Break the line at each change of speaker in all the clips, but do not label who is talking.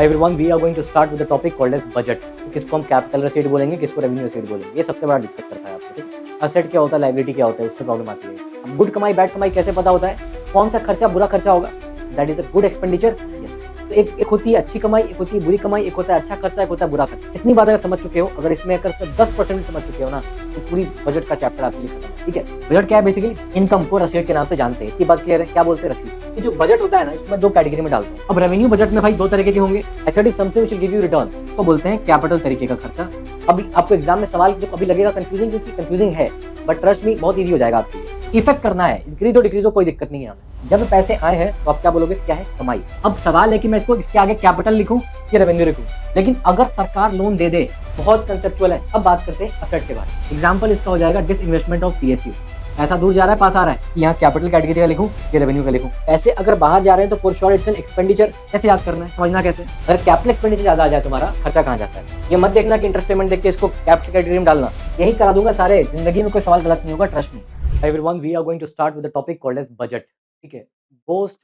Hi everyone, we are going to start with the topic called as budget. किसको हम capital receipt बोलेंगे, किसको revenue receipt बोलेंगे। ये सबसे बड़ा दिक्कत करता है आपको, ठीक। असेट क्या होता है, लायबिलिटी क्या होता है, उसमें प्रॉब्लम आती है। अब गुड कमाई बैड कमाई कैसे पता होता है, कौन सा खर्चा बुरा खर्चा होगा, that is a good expenditure. Yes, तो एक होती है अच्छी कमाई, एक होती है बुरी कमाई, एक होता है अच्छा खर्चा, एक होता है बुरा खर्चा। इतनी बात अगर समझ चुके हो, अगर इसमें अगर 10% भी समझ चुके हो ना, तो पूरी बजट का चैप्टर आपके लिए खत्म है। ठीक है, बजट क्या है, बेसिकली इनकम को रसीद के नाम से जानते हैं। इतनी बात क्लियर है। क्या बोलते हैं, रसीद। ये जो बजट होता है ना, इसमें दो कैटेगरी में डालते हैं। अब रेवेन्यू बजट में भाई दो तरीके के होंगे। Asset is something which will give you return, इसको बोलते हैं कैपिटल तरीके का खर्चा। अभी आपको एग्जाम में सवाल जो अभी लगेगा कंफ्यूजिंग, क्योंकि कंफ्यूजिंग है, बट ट्रस्ट मी बहुत इजी हो जाएगा आपके लिए। इफेक्ट करना है, इंक्रीज और डिक्रीज हो, कोई दिक्कत नहीं है हमें। जब पैसे आए हैं तो आप क्या बोलोगे, क्या है, कमाई। अब सवाल है कि मैं इसको इसके आगे कैपिटल लिखूं या रेवेन्यू लिखूं। लेकिन अगर सरकार लोन दे दे, बहुत कंसेप्चुअल है। अब बात करते हैं असेट के बारे में। एग्जांपल इसका हो जाएगा डिसइन्वेस्टमेंट ऑफ पीएसयू। पैसा दूर जा रहा है, पास आ रहा है, यहाँ कैपिटल कैटेगरी का लिखूं या रेवेन्यू का लिखूं। पैसे अगर बाहर जा रहे हैं तो for sure it's an expenditure. कैसे याद करना है, समझना कैसे। अगर कैपिटल एक्सपेंडिचर ज्यादा आ जाए, तुम्हारा खर्चा कहाँ जाता है। ये मत देखना कि इंटरेस्ट पेमेंट देख के इसको कैपिटल कैटेगरी में डालना। यही करा दूंगा सारे, जिंदगी में कोई सवाल गलत नहीं होगा, trust me. Everyone, we are going to start with the topic called as budget. ठीक है, मोस्ट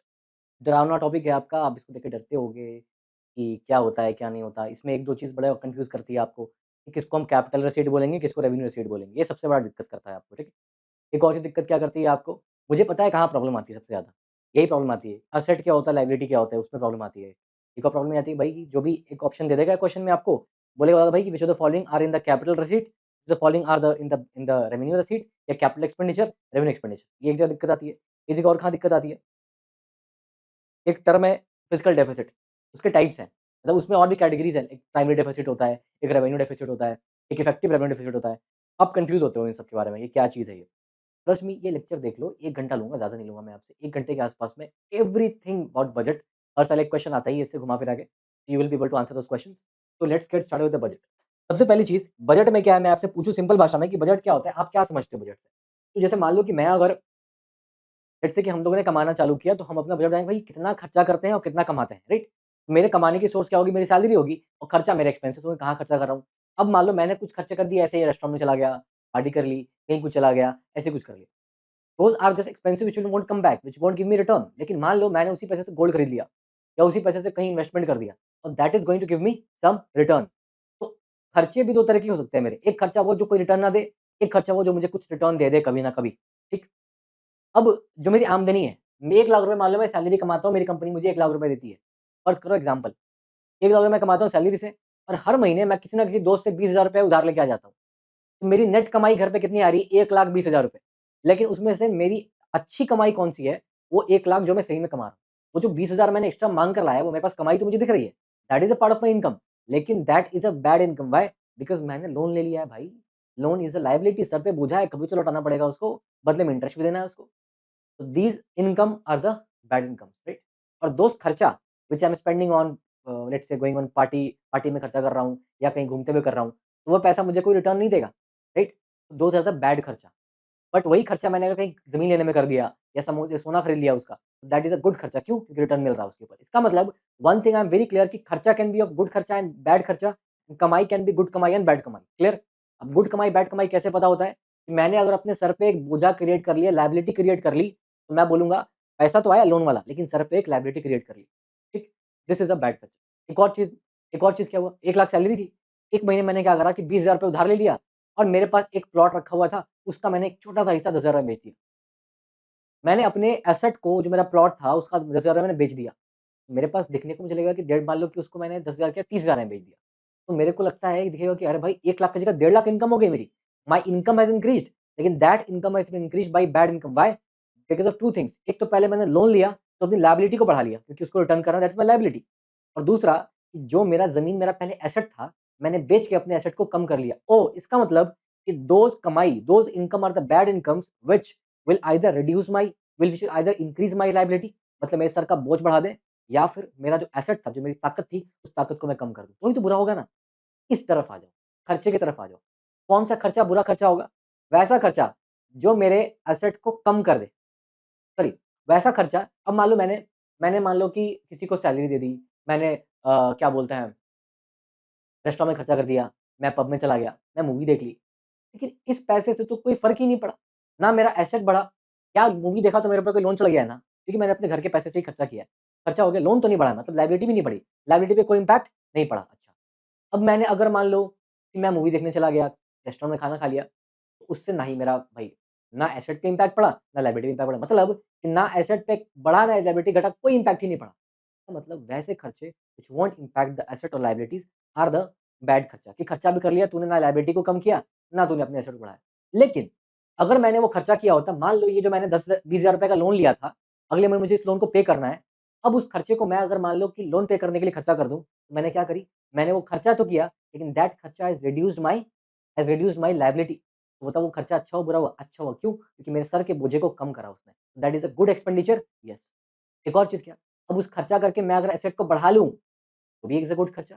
डरावना टॉपिक है आपका। आप इसको देख के डरते होगे कि क्या होता है क्या नहीं होता। इसमें एक दो चीज़ बड़ा कंफ्यूज करती है आपको कि किसको हम कैपिटल रसीट बोलेंगे, किसको रेवेन्यू रसीट बोलेंगे। ये सबसे बड़ा दिक्कत करता है आपको, ठीक है। एक और सी दिक्कत क्या करती है आपको, मुझे पता है कहाँ प्रॉब्लम आती है सबसे ज़्यादा। यही प्रॉब्लम आती है, असेट क्या होता है, लायबिलिटी क्या होता है, उसमें प्रॉब्लम आती है। एक और प्रॉब्लम ये आती है भाई, जो भी एक ऑप्शन दे देगा क्वेश्चन में आपको, बोलेगा भाई कि which of the following are in the capital receipt, the following are the in the revenue receipt, या कैपिटल एक्सपेंडिचर, रेवेन्यू एक्सपेंडिचर। ये एक जगह दिक्कत आती है। एक जगह और कहाँ दिक्कत आती है, एक टर्म है फिजिकल डेफिसिट, उसके टाइप्स हैं। मतलब उसमें और भी कैटेगरीज़ हैं। एक प्राइमरी डेफिसिट होता है, एक रेवेन्यू डेफिसिट होता है, एक इफेक्टिव रेवेन्यू डेफिसिट होता है। आप कन्फ्यूज़ होते हो इन सब के बारे में, ये क्या चीज़ है ये। ट्रस्ट मी, ये लेक्चर देख लो, 1 घंटा लूँगा, ज़्यादा नहीं लूँगा मैं आपसे। 1 घंटे के आस-पास में एवरीथिंग अबाउट बजट। हर साल एक क्वेश्चन आता ही है इससे घुमा फिरा के। You will be able to answer those questions. तो let's get started with the budget. सबसे पहली चीज़, बजट में क्या है, मैं आपसे पूछूँ सिंपल भाषा में कि बजट क्या होता है? आप क्या समझते हो बजट से? तो जैसे मान लो कि मैं अगर लेट्स से कि हम लोगों ने कमाना चालू किया, तो हम अपना बजट बनाएँगे भाई कितना खर्चा करते हैं और कितना कमाते हैं, राइट? मेरे कमाने की सोर्स क्या होगी, मेरी सैलरी होगी, और खर्चा मेरे एक्सपेंसेस होंगे, कहाँ खर्चा कर रहा हूँ। अब मान लो मैंने कुछ खर्चे कर दिए, ऐसे ही रेस्टोरेंट में चला गया, पार्टी कर ली, कहीं कुछ चला गया, ऐसे कुछ कर लिया। Those are just expensive which will won't come back, which won't give me return. लेकिन मान लो मैंने उसी पैसे से गोल्ड खरीद लिया, या उसी पैसे से कहीं इन्वेस्टमेंट कर दिया, और that is going to give me some return. तो खर्चे भी 2 तरह के हो सकते हैं मेरे। एक खर्चा वो जो कोई रिटर्न ना दे, एक खर्चा वो जो मुझे कुछ रिटर्न दे दे कभी ना कभी, ठीक? अब जो मेरी आमदनी है, मैं 1 लाख रुपए मान लो मैं सैलरी कमाता हूँ, मेरी कंपनी मुझे 1 लाख रुपए देती है। फर्ज़ करो एग्ज़ाम्पल, 1 लाख रुपए मैं कमाता हूँ सैलरी से, और हर महीने मैं किसी न किसी दोस्त से 20,000 रुपए उधार लेके आ जाता हूँ। तो मेरी नेट कमाई घर पे कितनी आ रही है? 1,20,000 रुपए। लेकिन उसमें से मेरी अच्छी कमाई कौन-सी है? वो 1 लाख जो मैं सही में कमा रहा हूँ। वो जो 20,000 मैंने एक्स्ट्रा माँग कर लाया है, वो मेरे पास कमाई तो मुझे दिख रही है। That is a part of my income. लेकिन that is a bad income. Why? Because मैंने लोन ले लिया है भाई। लोन इज़ अ लायबिलिटी, सर पे बोझा है, कभी तो लौटाना पड़ेगा उसको, बदले में इंटरेस्ट भी देना है उसको। So these income are the bad incomes, right? और दोस्त खर्चा which I'm spending on let's say going on party में खर्चा कर रहा हूँ, या कहीं घूमते हुए कर रहा हूँ, तो वो पैसा मुझे कोई रिटर्न नहीं देगा, right? Those are the bad खर्चा। बट वही खर्चा मैंने अगर कहीं ज़मीन लेने में कर दिया, या सोना खरीद लिया उसका, दैट इज़ अ गुड खर्चा। क्यों? क्योंकि रिटर्न मिल रहा है उसके ऊपर। इसका मतलब one thing I am very clear कि खर्चा कैन बी ऑफ गुड खर्चा एंड बैड खर्चा, कमाई कैन बी गुड कमाई एंड बैड कमाई। क्लियर? अब गुड कमाई, बैड कमाई कैसे पता होता है? कि मैंने अगर अपने सर पे एक बोझा क्रिएट कर लिया, लायबिलिटी क्रिएट कर ली, तो मैं बोलूँगा पैसा तो आया लोन वाला, लेकिन सर पे एक लायबिलिटी क्रिएट कर ली। ठीक? दिस इज़ अ बैड खर्चा। एक और चीज़ क्या हुआ? 1 लाख सैलरी थी। 1 महीने मैंने क्या करा कि 20,000 रुपए उधार ले लिया, और मेरे पास एक प्लॉट रखा हुआ था, उसका मैंने एक छोटा-सा हिस्सा 10,000 में बेच दिया। मैंने अपने एसेट को, जो मेरा प्लॉट था, उसका 10,000 में मैंने बेच दिया। मेरे पास दिखने को मुझे लगेगा कि डेढ़, मान लो कि उसको मैंने 10,000 क्या 30,000 में बेच दिया। तो मेरे को लगता है, दिखेगा कि अरे भाई 1 लाख की जगह 1.5 लाख इनकम हो गई मेरी। माय इनकम हैज़ इंक्रीज़्ड, लेकिन that income has been increased by bad income. Why? Because of 2 things. एक तो पहले मैंने लोन लिया, तो अपनी लायबिलिटी को बढ़ा लिया, क्योंकि उसको रिटर्न करना, दैट्स माय लायबिलिटी। और दूसरा, कि जो मेरा ज़मीन मेरा पहले एसेट था, मैंने बेच के अपने एसेट को कम कर लिया। ओह! इसका मतलब कि those income are the bad incomes which will either reduce my which either increase my liability, मतलब मेरे सर का बोझ बढ़ा दें, या फिर मेरा जो एसेट था, जो मेरी ताकत थी, उस ताकत को मैं कम कर दूँ। तो ही तो बुरा होगा ना। इस तरफ आ जाओ, खर्चे की तरफ आ जाओ। कौन-सा खर्चा बुरा खर्चा होगा? वैसा खर्चा जो मेरे एसेट को कम कर दे। सॉरी, वैसा खर्चा, अब मान लो मैंने मान लो कि किसी को सैलरी दे दी, मैंने क्या बोलते हैं, रेस्टोरेंट में खर्चा कर दिया, मैं पब में चला गया, मैं मूवी देख ली। लेकिन इस पैसे से तो कोई फ़र्क ही नहीं पड़ा, ना मेरा एसेट बढ़ा। क्या मूवी देखा तो मेरे ऊपर कोई लोन चढ़ गया है ना, क्योंकि मैंने अपने घर के पैसे से ही खर्चा किया है। खर्चा हो गया, लोन तो नहीं बढ़ा, मतलब लायबिलिटी भी नहीं बढ़ी, लायबिलिटी पे कोई इम्पैक्ट नहीं पड़ा। अच्छा, अब मैंने अगर मान लो कि मैं मूवी देखने चला गया, रेस्टोरेंट में खाना खा लिया, तो उससे ना ही मेरा भाई ना एसेट पे इम्पैक्ट पड़ा, ना लायबिलिटी पे इम्पैक्ट पड़ा, मतलब कि ना एसेट पे बढ़ा, ना लायबिलिटी घटा, कोई इम्पैक्ट ही नहीं पड़ा। तो मतलब वैसे खर्चे which won't impact the asset और लायबिलिटीज आर द बैड खर्चा, कि खर्चा भी कर लिया तूने, ना लायबिलिटी को कम किया, ना तूने अपने एसेट को बढ़ाया। लेकिन अगर मैंने वो खर्चा किया होता, मान लो ये जो मैंने 10-20 हज़ार रुपए का लोन लिया था, अगले महीने मुझे इस लोन को पे करना है, अब उस खर्चे को मैं अगर मान लो कि लोन पे करने के लिए खर्चा कर दूं, तो मैंने क्या करी, मैंने वो खर्चा तो किया, लेकिन दैट खर्चा हैज रिड्यूस्ड माई लायबिलिटी। तो बताओ वो खर्चा अच्छा हुआ बुरा हुआ? अच्छा हुआ, क्यों? क्योंकि मेरे सर के बोझे को कम करा उसने। That is a good expenditure. Yes. एक और चीज क्या, अब उस खर्चा करके मैं अगर एसेट को बढ़ा लूं, तो भी इज अ गुड खर्चा।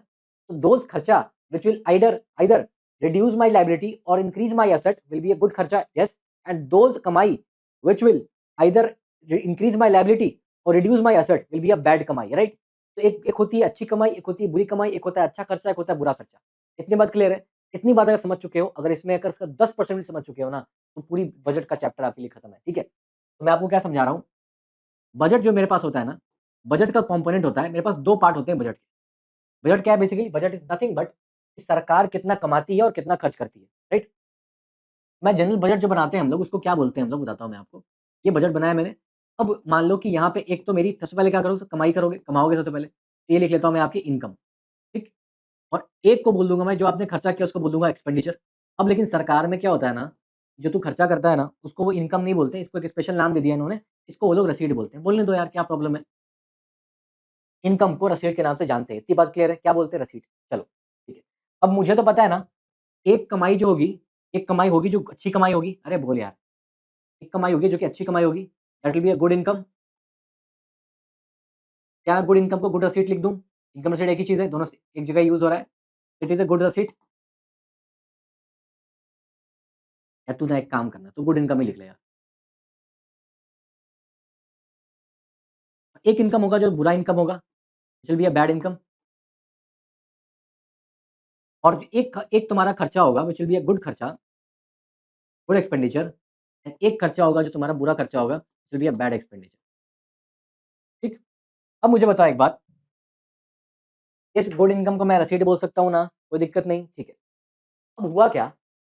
तो दोज खर्चा which will either reduce my liability or increase my asset will be a good खर्चा। yes, and those कमाई which will either increase my liability or reduce my asset will be a bad कमाई, right? तो एक एक होती है अच्छी कमाई, एक होती है बुरी कमाई, एक होता है अच्छा खर्चा, एक होता है बुरा खर्चा। इतनी बात क्लियर है? इतनी बात अगर समझ चुके हो, अगर इसमें अगर इसका 10% भी समझ चुके हो ना, तो पूरी बजट का चैप्टर आपके लिए खत्म है। ठीक है, तो मैं आपको क्या समझा रहा हूँ, बजट जो मेरे पास होता है ना, बजट का कंपोनेंट होता है, मेरे पास दो पार्ट होते हैं बजट के। बजट क्या है basically? Budget is nothing but सरकार कितना कमाती है और कितना खर्च करती है, राइट? मैं जनरल बजट जो बनाते हैं हम लोग, उसको क्या बोलते हैं हम लोग, बताता हूँ मैं आपको। ये बजट बनाया मैंने, अब मान लो कि यहाँ पे एक तो मेरी सबसे पहले क्या करोगे, कमाई करोगे, कमाओगे सबसे पहले, ये लिख लेता हूँ मैं आपकी इनकम, ठीक? और एक को बोल दूंगा मैं, जो आपने खर्चा किया उसको बोल दूंगा एक्सपेंडिचर। अब लेकिन सरकार में क्या होता है ना, जो तू खर्चा करता है ना, उसको वो इनकम नहीं बोलते, इसको एक स्पेशल नाम दे दिया इन्होंने, इसको वो लोग रसीद बोलते हैं। बोलने दो यार, क्या प्रॉब्लम है? इनकम को रसीद के नाम से जानते हैं, इतनी बात क्लियर है? क्या बोलते हैं? रसीद। चलो ठीक है, अब मुझे तो पता है ना, एक कमाई जो होगी, एक कमाई होगी जो अच्छी कमाई होगी, अरे बोल यार, एक कमाई होगी जो कि अच्छी कमाई होगी, that will be a good income. क्या गुड इनकम को गुड रसीट लिख दूं? इनकम रसीट एक ही चीज है, दोनों एक जगह यूज हो रहा है। It is a good receipt. या तू ना एक काम करना, तू गुड इनकम ही लिख ले यार। एक इनकम होगा जो बुरा इनकम होगा, will be a bad income. और एक एक तुम्हारा खर्चा होगा which will be a good खर्चा, गुड एक्सपेंडिचर। एंड एक खर्चा होगा जो तुम्हारा बुरा खर्चा होगा, will be a bad expenditure. ठीक। अब मुझे बताओ एक बात, इस गुड इनकम को मैं रसीद बोल सकता हूँ ना, कोई दिक्कत नहीं, ठीक है। अब हुआ क्या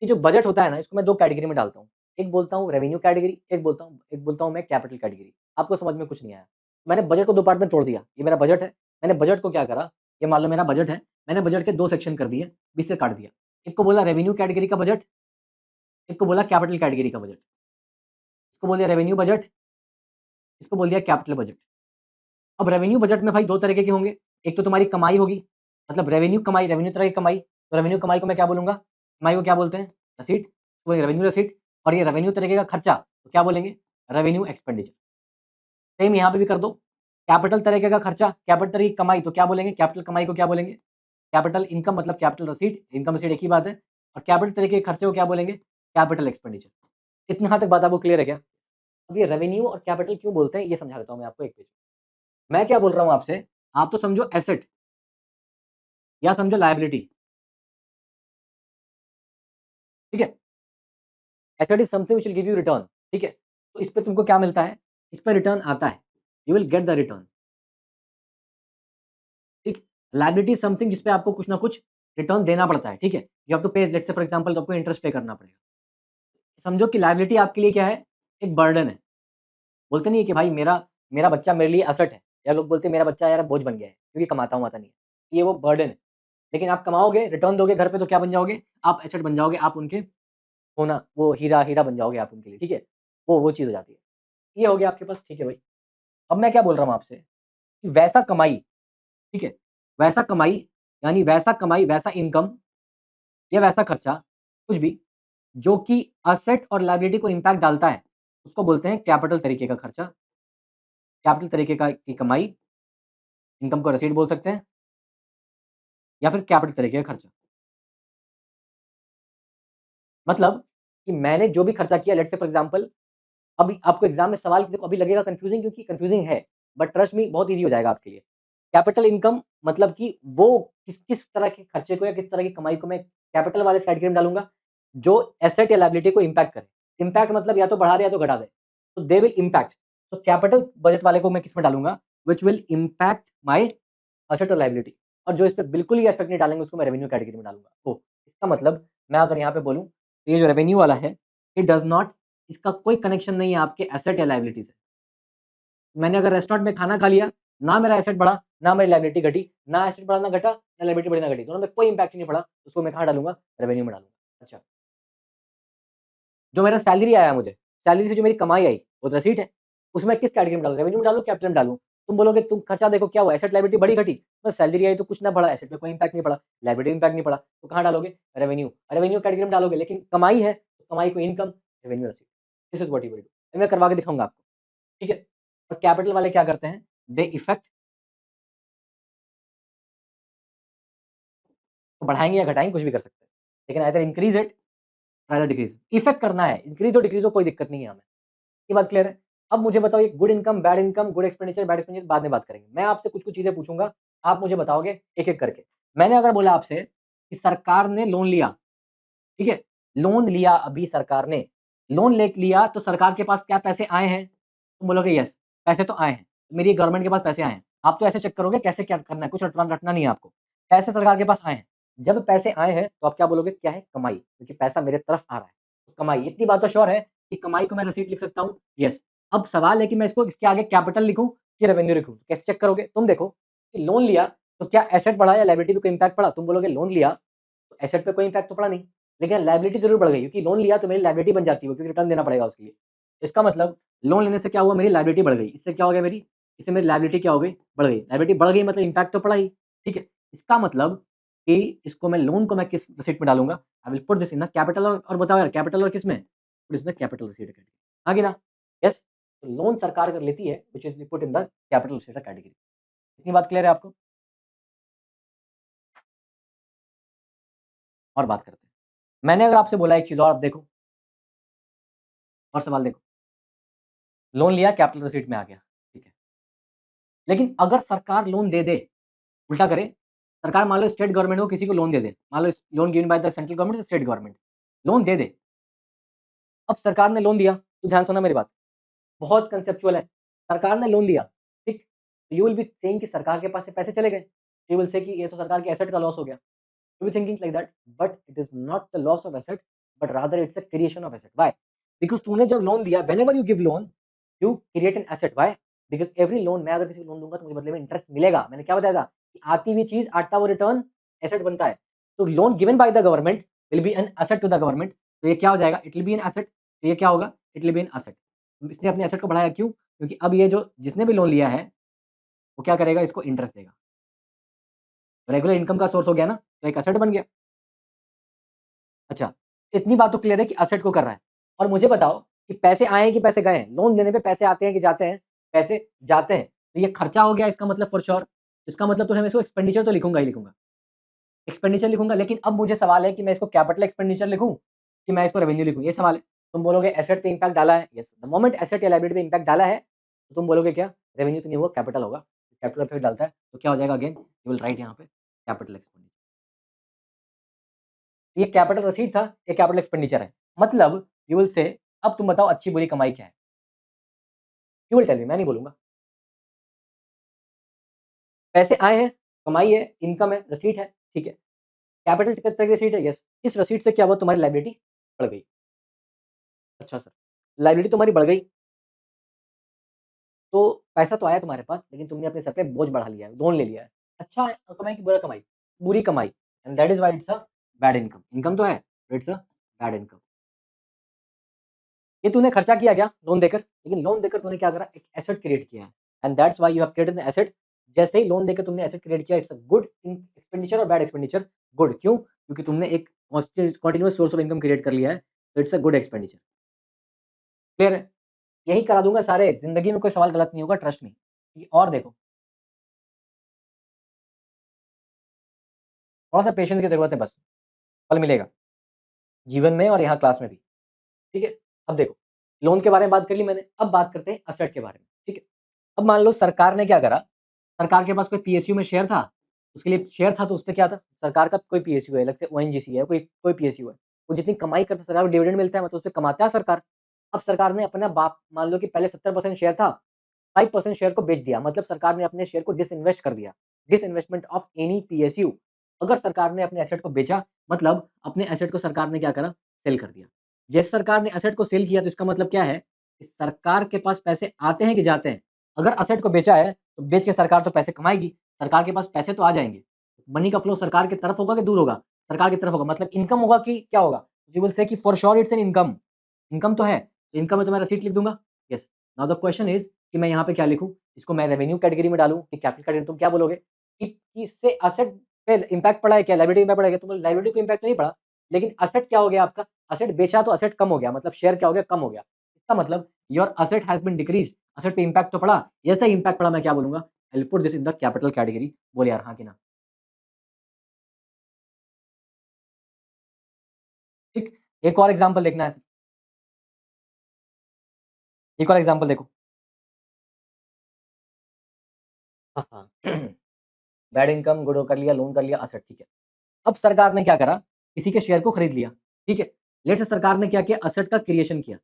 कि जो बजट होता है ना, इसको मैं दो कैटेगरी में डालता हूँ। एक बोलता हूँ रेवेन्यू कैटेगरी, एक बोलता हूँ मैं कैपिटल कैटेगरी। आपको समझ में कुछ नहीं आया, मैंने बजट को दो पार्ट में तोड़ दिया। ये मेरा बजट है, मैंने बजट को क्या करा, ये मान लो मेरा बजट है, मैंने बजट के दो सेक्शन कर दिए, 20 से काट दिया। एक को बोला रेवेन्यू कैटेगरी का बजट, एक को बोला कैपिटल कैटेगरी का बजट। इसको बोल दिया रेवेन्यू बजट, इसको बोल दिया कैपिटल बजट। अब रेवेन्यू बजट में भाई दो तरीके के होंगे, एक तो तुम्हारी कमाई होगी, मतलब रेवेन्यू कमाई, रेवेन्यू तरह की कमाई। तो रेवेन्यू कमाई को मैं क्या बोलूंगा, कमाई को क्या बोलते हैं? रसीट। तो रेवेन्यू रसीट। और ये रेवेन्यू तरीके का खर्चा तो क्या बोलेंगे? Revenue expenditure. सेम यहाँ पे भी कर दो, कैपिटल तरीके का खर्चा, कैपिटल तरह की कमाई तो क्या बोलेंगे? कैपिटल कमाई को क्या बोलेंगे? कैपिटल इनकम, मतलब कैपिटल रसीट, इनकम रसीट एक ही बात है। और कैपिटल तरीके के खर्चे को क्या बोलेंगे? Capital expenditure. इतना तक बात आपको क्लियर है क्या? अब ये रेवेन्यू और कैपिटल क्यों बोलते हैं, ये समझा देता हूँ मैं आपको एक पेज। मैं क्या बोल रहा हूँ आपसे, आप तो समझो एसेट या समझो लायबिलिटी, ठीक है? Asset is something which will give you return, ठीक है? तो इस पे तुमको क्या मिलता है? इस पे रिटर्न आता है, you will get the return, ठीक? लायबिलिटी समथिंग जिस पे आपको कुछ ना कुछ रिटर्न देना पड़ता है, ठीक है? यू हैव टू पे, लेट्स से फॉर एग्जांपल, तो आपको इंटरेस्ट पे करना पड़ेगा। समझो कि लायबिलिटी आपके लिए क्या है? एक बर्डन है। बोलते नहीं है कि भाई मेरा मेरा बच्चा मेरे लिए एसेट है, या लोग बोलते हैं मेरा बच्चा यार बोझ बन गया है क्योंकि कमाता हुआ नहीं है। ये वो बर्डन है। लेकिन आप कमाओगे, रिटर्न दोगे घर पे, तो क्या बन जाओगे? आप एसेट बन जाओगे, आप उनके सोना, वो हीरा हीरा बन जाओगे आप उनके लिए, ठीक है? वो चीज़ हो जाती है। ये हो गया आपके पास, ठीक है भाई। अब मैं क्या बोल रहा हूँ आपसे कि वैसा कमाई, ठीक है? वैसा कमाई, यानी वैसा कमाई, वैसा इनकम या वैसा खर्चा, कुछ भी, जो कि एसेट और लायबिलिटी को इम्पैक्ट डालता है, उसको बोलते हैं कैपिटल तरीके का खर्चा, कैपिटल तरीके का की कमाई, इनकम को रसीद बोल सकते हैं, या फिर कैपिटल तरीके का खर्चा। मतलब कि मैंने जो भी खर्चा किया, लेट्स से फॉर एग्जांपल, अभी आपको एग्जाम में सवाल देखो अभी लगेगा कंफ्यूजिंग, क्योंकि कंफ्यूजिंग है, बट ट्रस्ट मी बहुत ईजी हो जाएगा आपके लिए। कैपिटल इनकम मतलब कि वो किस किस तरह के खर्चे को या किस तरह की कमाई को मैं कैपिटल वाले कैटेगरी में डालूंगा, जो एसेट या लायबिलिटी को इंपैक्ट करे। इंपैक्ट मतलब या तो बढ़ा रहे या तो घटा दे, तो दे विल इंपैक्ट। तो कैपिटल बजट वाले को मैं किस में डालूंगा? Which will impact my asset और लायबिलिटी, और जो इस पे बिल्कुल ही इफेक्ट नहीं डालेंगे उसको मैं रेवेन्यू कैटेगरी में डालूंगा। तो इसका मतलब मैं अगर यहाँ पे बोलूँ तो ये जो रेवेन्यू वाला है, इट डज नॉट, इसका कोई कनेक्शन नहीं है आपके एसेट या लायबिलिटी से। मैंने अगर रेस्टोरेंट में खाना खा लिया, ना मेरा एसेट बढ़ा, ना मेरी लायबिलिटी घटी, ना एसेट बढ़ा ना घटा, ना लायबिलिटी बढ़ी ना घटी, दोनों में कोई इम्पैक्ट नहीं पड़ा, उसको मैं कहाँ डालूंगा? रेवेन्यू में डालूंगा। अच्छा, जो मेरा सैलरी आया मुझे, सैलरी से जो मेरी कमाई आई, वो तो रसीट है, उसमें किस कैटेगरी में डालूं? रेवेन्यू में डालूं, कैपिटल में डालूं? तुम बोलोगे तुम खर्चा देखो क्या हुआ, एसेट लायबिलिटी बढ़ी घटी, बस सैलरी आई तो कुछ ना बढ़ा, एसेट में कोई इम्पैक्ट नहीं पड़ा, लायबिलिटी में इम्पैक्ट नहीं पड़ा, तो कहाँ डालोगे? रेवेन्यू, रेवेन्यू कैटेगरी में डालोगे। लेकिन कमाई है तो कमाई को income, revenue receipt, this is what you will do. मैं करवा के दिखाऊंगा आपको, ठीक है। और कैपिटल वाले क्या करते हैं? दे इफेक्ट, तो बढ़ाएंगे या घटाएंगे कुछ भी कर सकते हैं, लेकिन either increase it either decrease, effect करना है, इंक्रीज और डिक्रीज को कोई दिक्कत नहीं है हमें। ये बात क्लियर है? अब मुझे बताओ ये good income, good expenditure, bad expenditure बाद में बात करेंगे। मैं आपसे कुछ-कुछ चीज़ें पूछूँगा, आप मुझे बताओगे एक-एक करके। मैंने अगर बोला आपसे कि सरकार ने लोन लिया, ठीक है? लोन लिया अभी सरकार ने, लोन ले लिया तो सरकार के पास क्या पैसे आए हैं? तुम बोलोगे यस, पैसे तो आए हैं। मेरी गवर्नमेंट के पास पैसे आए हैं। आप तो ऐसे चेक करोगे कैसे क्या करना है, कुछ रटना रटना नहीं है आपको। पैसे सरकार के पास आए हैं। जब पैसे आए हैं तो आप क्या बोलोगे? क्या है? कमाई, क्योंकि पैसा मेरे तरफ आ रहा है। तो कमाई, इतनी बात तो श्योर है कि कमाई को मैं रिसीट लिख सकता हूँ? यस। अब सवाल है कि मैं इसको इसके आगे कैपिटल लिखूँ कि रेवेन्यू लिखूँ? कैसे चेक करोगे? तुम देखो कि लोन लिया तो क्या एसेट बढ़ा या लायबिलिटी पे कोई इम्पैक्ट पड़ा? तुम बोलोगे लोन लिया तो एसेट पे कोई इम्पैक्ट तो पड़ा नहीं, लेकिन लायबिलिटी जरूर बढ़ गई, क्योंकि लोन लिया तो मेरी लायबिलिटी बन जाती है, क्योंकि रिटर्न देना पड़ेगा उसके लिए। इसका मतलब लोन लेने से क्या हुआ? मेरी लायबिलिटी बढ़ गई। इससे क्या हो गया मेरी? इससे मेरी लायबिलिटी क्या हो गई? बढ़ गई। लायबिलिटी बढ़ गई मतलब इम्पैक्ट तो पड़ा ही, ठीक है। इसका मतलब कि इसको मैं लोन को मैं किस रिसीट में डालूंगा? आई will put this in the capital, और बताओ यार कैपिटल और किस में? पुट इस द कैपिटल रिसीट कैटेगरी, आगे ना? यस, तो लोन सरकार कर लेती है which is put in the capital receipt category. इतनी बात क्लियर है आपको? और बात करते हैं। मैंने अगर आपसे बोला एक चीज और, आप देखो और सवाल देखो, लोन लिया कैपिटल रिसीट में आ गया, ठीक है। लेकिन अगर सरकार लोन दे दे, उल्टा करे, सरकार मान लो स्टेट गवर्नमेंट को किसी को लोन दे दे, मान लो loan given by the central government to state government, loan दे दे। अब सरकार ने लोन दिया, तो ध्यान सुनना मेरी बात, बहुत कंसेप्चुअल है। सरकार ने लोन दिया, ठीक? यू विल बी सेइंग कि सरकार के पास से पैसे चले गए। यू विल से कि ये तो सरकार के एसेट का लॉस हो गया। You will thinking like that, but it is not the loss of asset, but rather it's a creation of asset. Why? Because तूने जब लोन दिया, whenever you give loan, you create an asset. Why? Because every loan, मैं अगर किसी को loan दूँगा तो मुझे बदले में इंटरेस्ट मिलेगा। मैंने क्या बताया था कि आती हुई चीज़ आता हुआ रिटर्न एसेट बनता है। तो loan given by the government will be an asset to the government. तो ये क्या हो जाएगा? It will be an asset. तो ये क्या होगा? It will be an asset. इसने अपने एसेट को बढ़ाया क्यों? क्योंकि अब ये जो जिसने भी लोन लिया है, वो क्या करेगा? इसको इंटरेस्ट देगा। रेगुलर इनकम का सोर्स हो गया ना, तो एक एसेट बन गया। अच्छा, इतनी बात तो क्लियर है कि एसेट को कर रहा है। और मुझे बताओ कि पैसे आए हैं कि पैसे गए हैं? लोन देने पे पैसे आते हैं कि जाते हैं? पैसे जाते हैं। तो ये खर्चा हो गया इसका मतलब फॉर श्योर। इसका मतलब तो मैं इसको एक्सपेंडिचर तो लिखूँगा ही लिखूँगा। एक्सपेंडिचर लिखूँगा, लेकिन अब मुझे सवाल है कि मैं इसको कैपिटल एक्सपेंडिचर लिखूँ कि मैं इसको रेवेन्यू लिखूँ? ये सवाल है। तुम बोलोगे एसेट पे इम्पैक्ट डाला है, यस। द मोमेंट एसेट या लायबिलिटी पे इम्पैक्ट डाला है, तो तुम बोलोगे क्या? रेवेन्यू तो नहीं होगा, कैपिटल होगा। कैपिटल इफेक्ट डालता है, तो क्या हो जाएगा अगेन? यू विल राइट यहाँ पे कैपिटल एक्सपेंडिचर। ये कैपिटल रिसीट था, ये कैपिटल एक्सपेंडिचर है। मतलब यू विल से, अब तुम बताओ अच्छी बुरी कमाई क्या है? यू विल टेल मी, मैं नहीं बोलूँगा। पैसे आए हैं, कमाई है, इनकम है, रिसीट है, ठीक है। कैपिटल कितने तरह की रिसीट है? यस। इस रिसीट से क्या हुआ? तुम्हारी लायबिलिटी बढ़ गई। अच्छा सर, लायबिलिटी तुम्हारी बढ़ गई, तो पैसा तो आया तुम्हारे पास, लेकिन तुमने अपने सर पे बोझ बढ़ा लिया है, लोन ले लिया है। अच्छा है कमाई की बुरा कमाई? बुरी कमाई, and that is why it's a bad income. Income तो है, but it's a bad income. ये तूने खर्चा किया क्या लोन देकर? लेकिन लोन देकर तूने क्या करा? एक एसेट क्रिएट किया है, and that's why you have created an asset. जैसे ही लोन देकर तुमने एसेट क्रिएट किया, इट्स अ गुड एक्सपेंडिचर और बैड एक्सपेंडिचर? गुड, क्यों? क्योंकि तुमने एक continuous source of income create कर लिया है, तो it's a good expenditure. Clear है? यही करा दूंगा सारे, जिंदगी में कोई सवाल गलत नहीं होगा, ट्रस्ट मी। और देखो, थोड़ा सा पेशेंस की जरूरत है बस, फल मिलेगा जीवन में और यहाँ क्लास में भी, ठीक है। अब देखो, लोन के बारे में बात कर ली मैंने, अब बात करते हैं एसेट के बारे में, ठीक है। अब मान लो सरकार ने क्या करा, सरकार के पास कोई पीएसयू में शेयर था, उसके लिए शेयर था, तो उसपे क्या था, सरकार का कोई पीएसयू है, लगता है ओएनजीसी है, कोई कोई पीएसयू है, वो जितनी कमाई करता है सरकार को डिविडेंड मिलता है, मतलब उसपे कमाता है सरकार। अब सरकार ने अपना बाप, मान लो कि पहले 70% शेयर था, 5% शेयर को बेच दिया, मतलब सरकार ने अपने शेयर को डिसइन्वेस्ट कर दिया। Disinvestment of any PSU. अगर सरकार ने अपने एसेट को बेचा, मतलब अपने एसेट को सरकार ने क्या करा, सेल कर दिया। जैसे सरकार ने एसेट को सेल किया तो इसका मतलब क्या है कि सरकार के पास पैसे आते हैं कि जाते हैं। अगर एसेट को बेचा है तो बेच के सरकार तो पैसे कमाएगी, सरकार के पास पैसे तो आ जाएंगे। मनी का फ्लो सरकार की तरफ होगा कि दूर होगा, सरकार की तरफ होगा, मतलब इनकम होगा कि क्या होगा, यू विल से कि for sure it's an income. Income तो है, इनकम है तो मैं रसीट लिख दूंगा। Yes, now the question is कि मैं यहाँ पे क्या लिखूं, इसको मैं रेवेन्यू कैटेगरी में डालूं कि कैपिटल कैटेगरी। तुम क्या बोलोगे कि इससे असेट पे इंपैक्ट पड़ा है क्या, लायबिलिटी इंपैक्ट पड़ा है क्या? तुम लायबिलिटी को इंपैक्ट नहीं पड़ा, लेकिन असेट क्या हो गया आपका, असेट बेचा तो असेट कम हो गया, मतलब शेयर क्या हो गया, कम हो गया। इसका मतलब your asset has been decrease, asset पे इंपैक्ट तो पड़ा। जैसे इंपैक्ट पड़ा मैं क्या बोलूंगा, I will put this in the capital category. बोले यार हाँ कि ना। ठीक, एक और एग्जांपल देखना है, एक और एग्जांपल देखो। हाँ हाँ बैड इनकम, गुड कर लिया, लोन कर लिया, असेट, ठीक है। अब सरकार ने क्या करा, किसी के शेयर को खरीद लिया, ठीक है। लेट से सरकार ने क्या किया, असेट का क्रिएशन किया।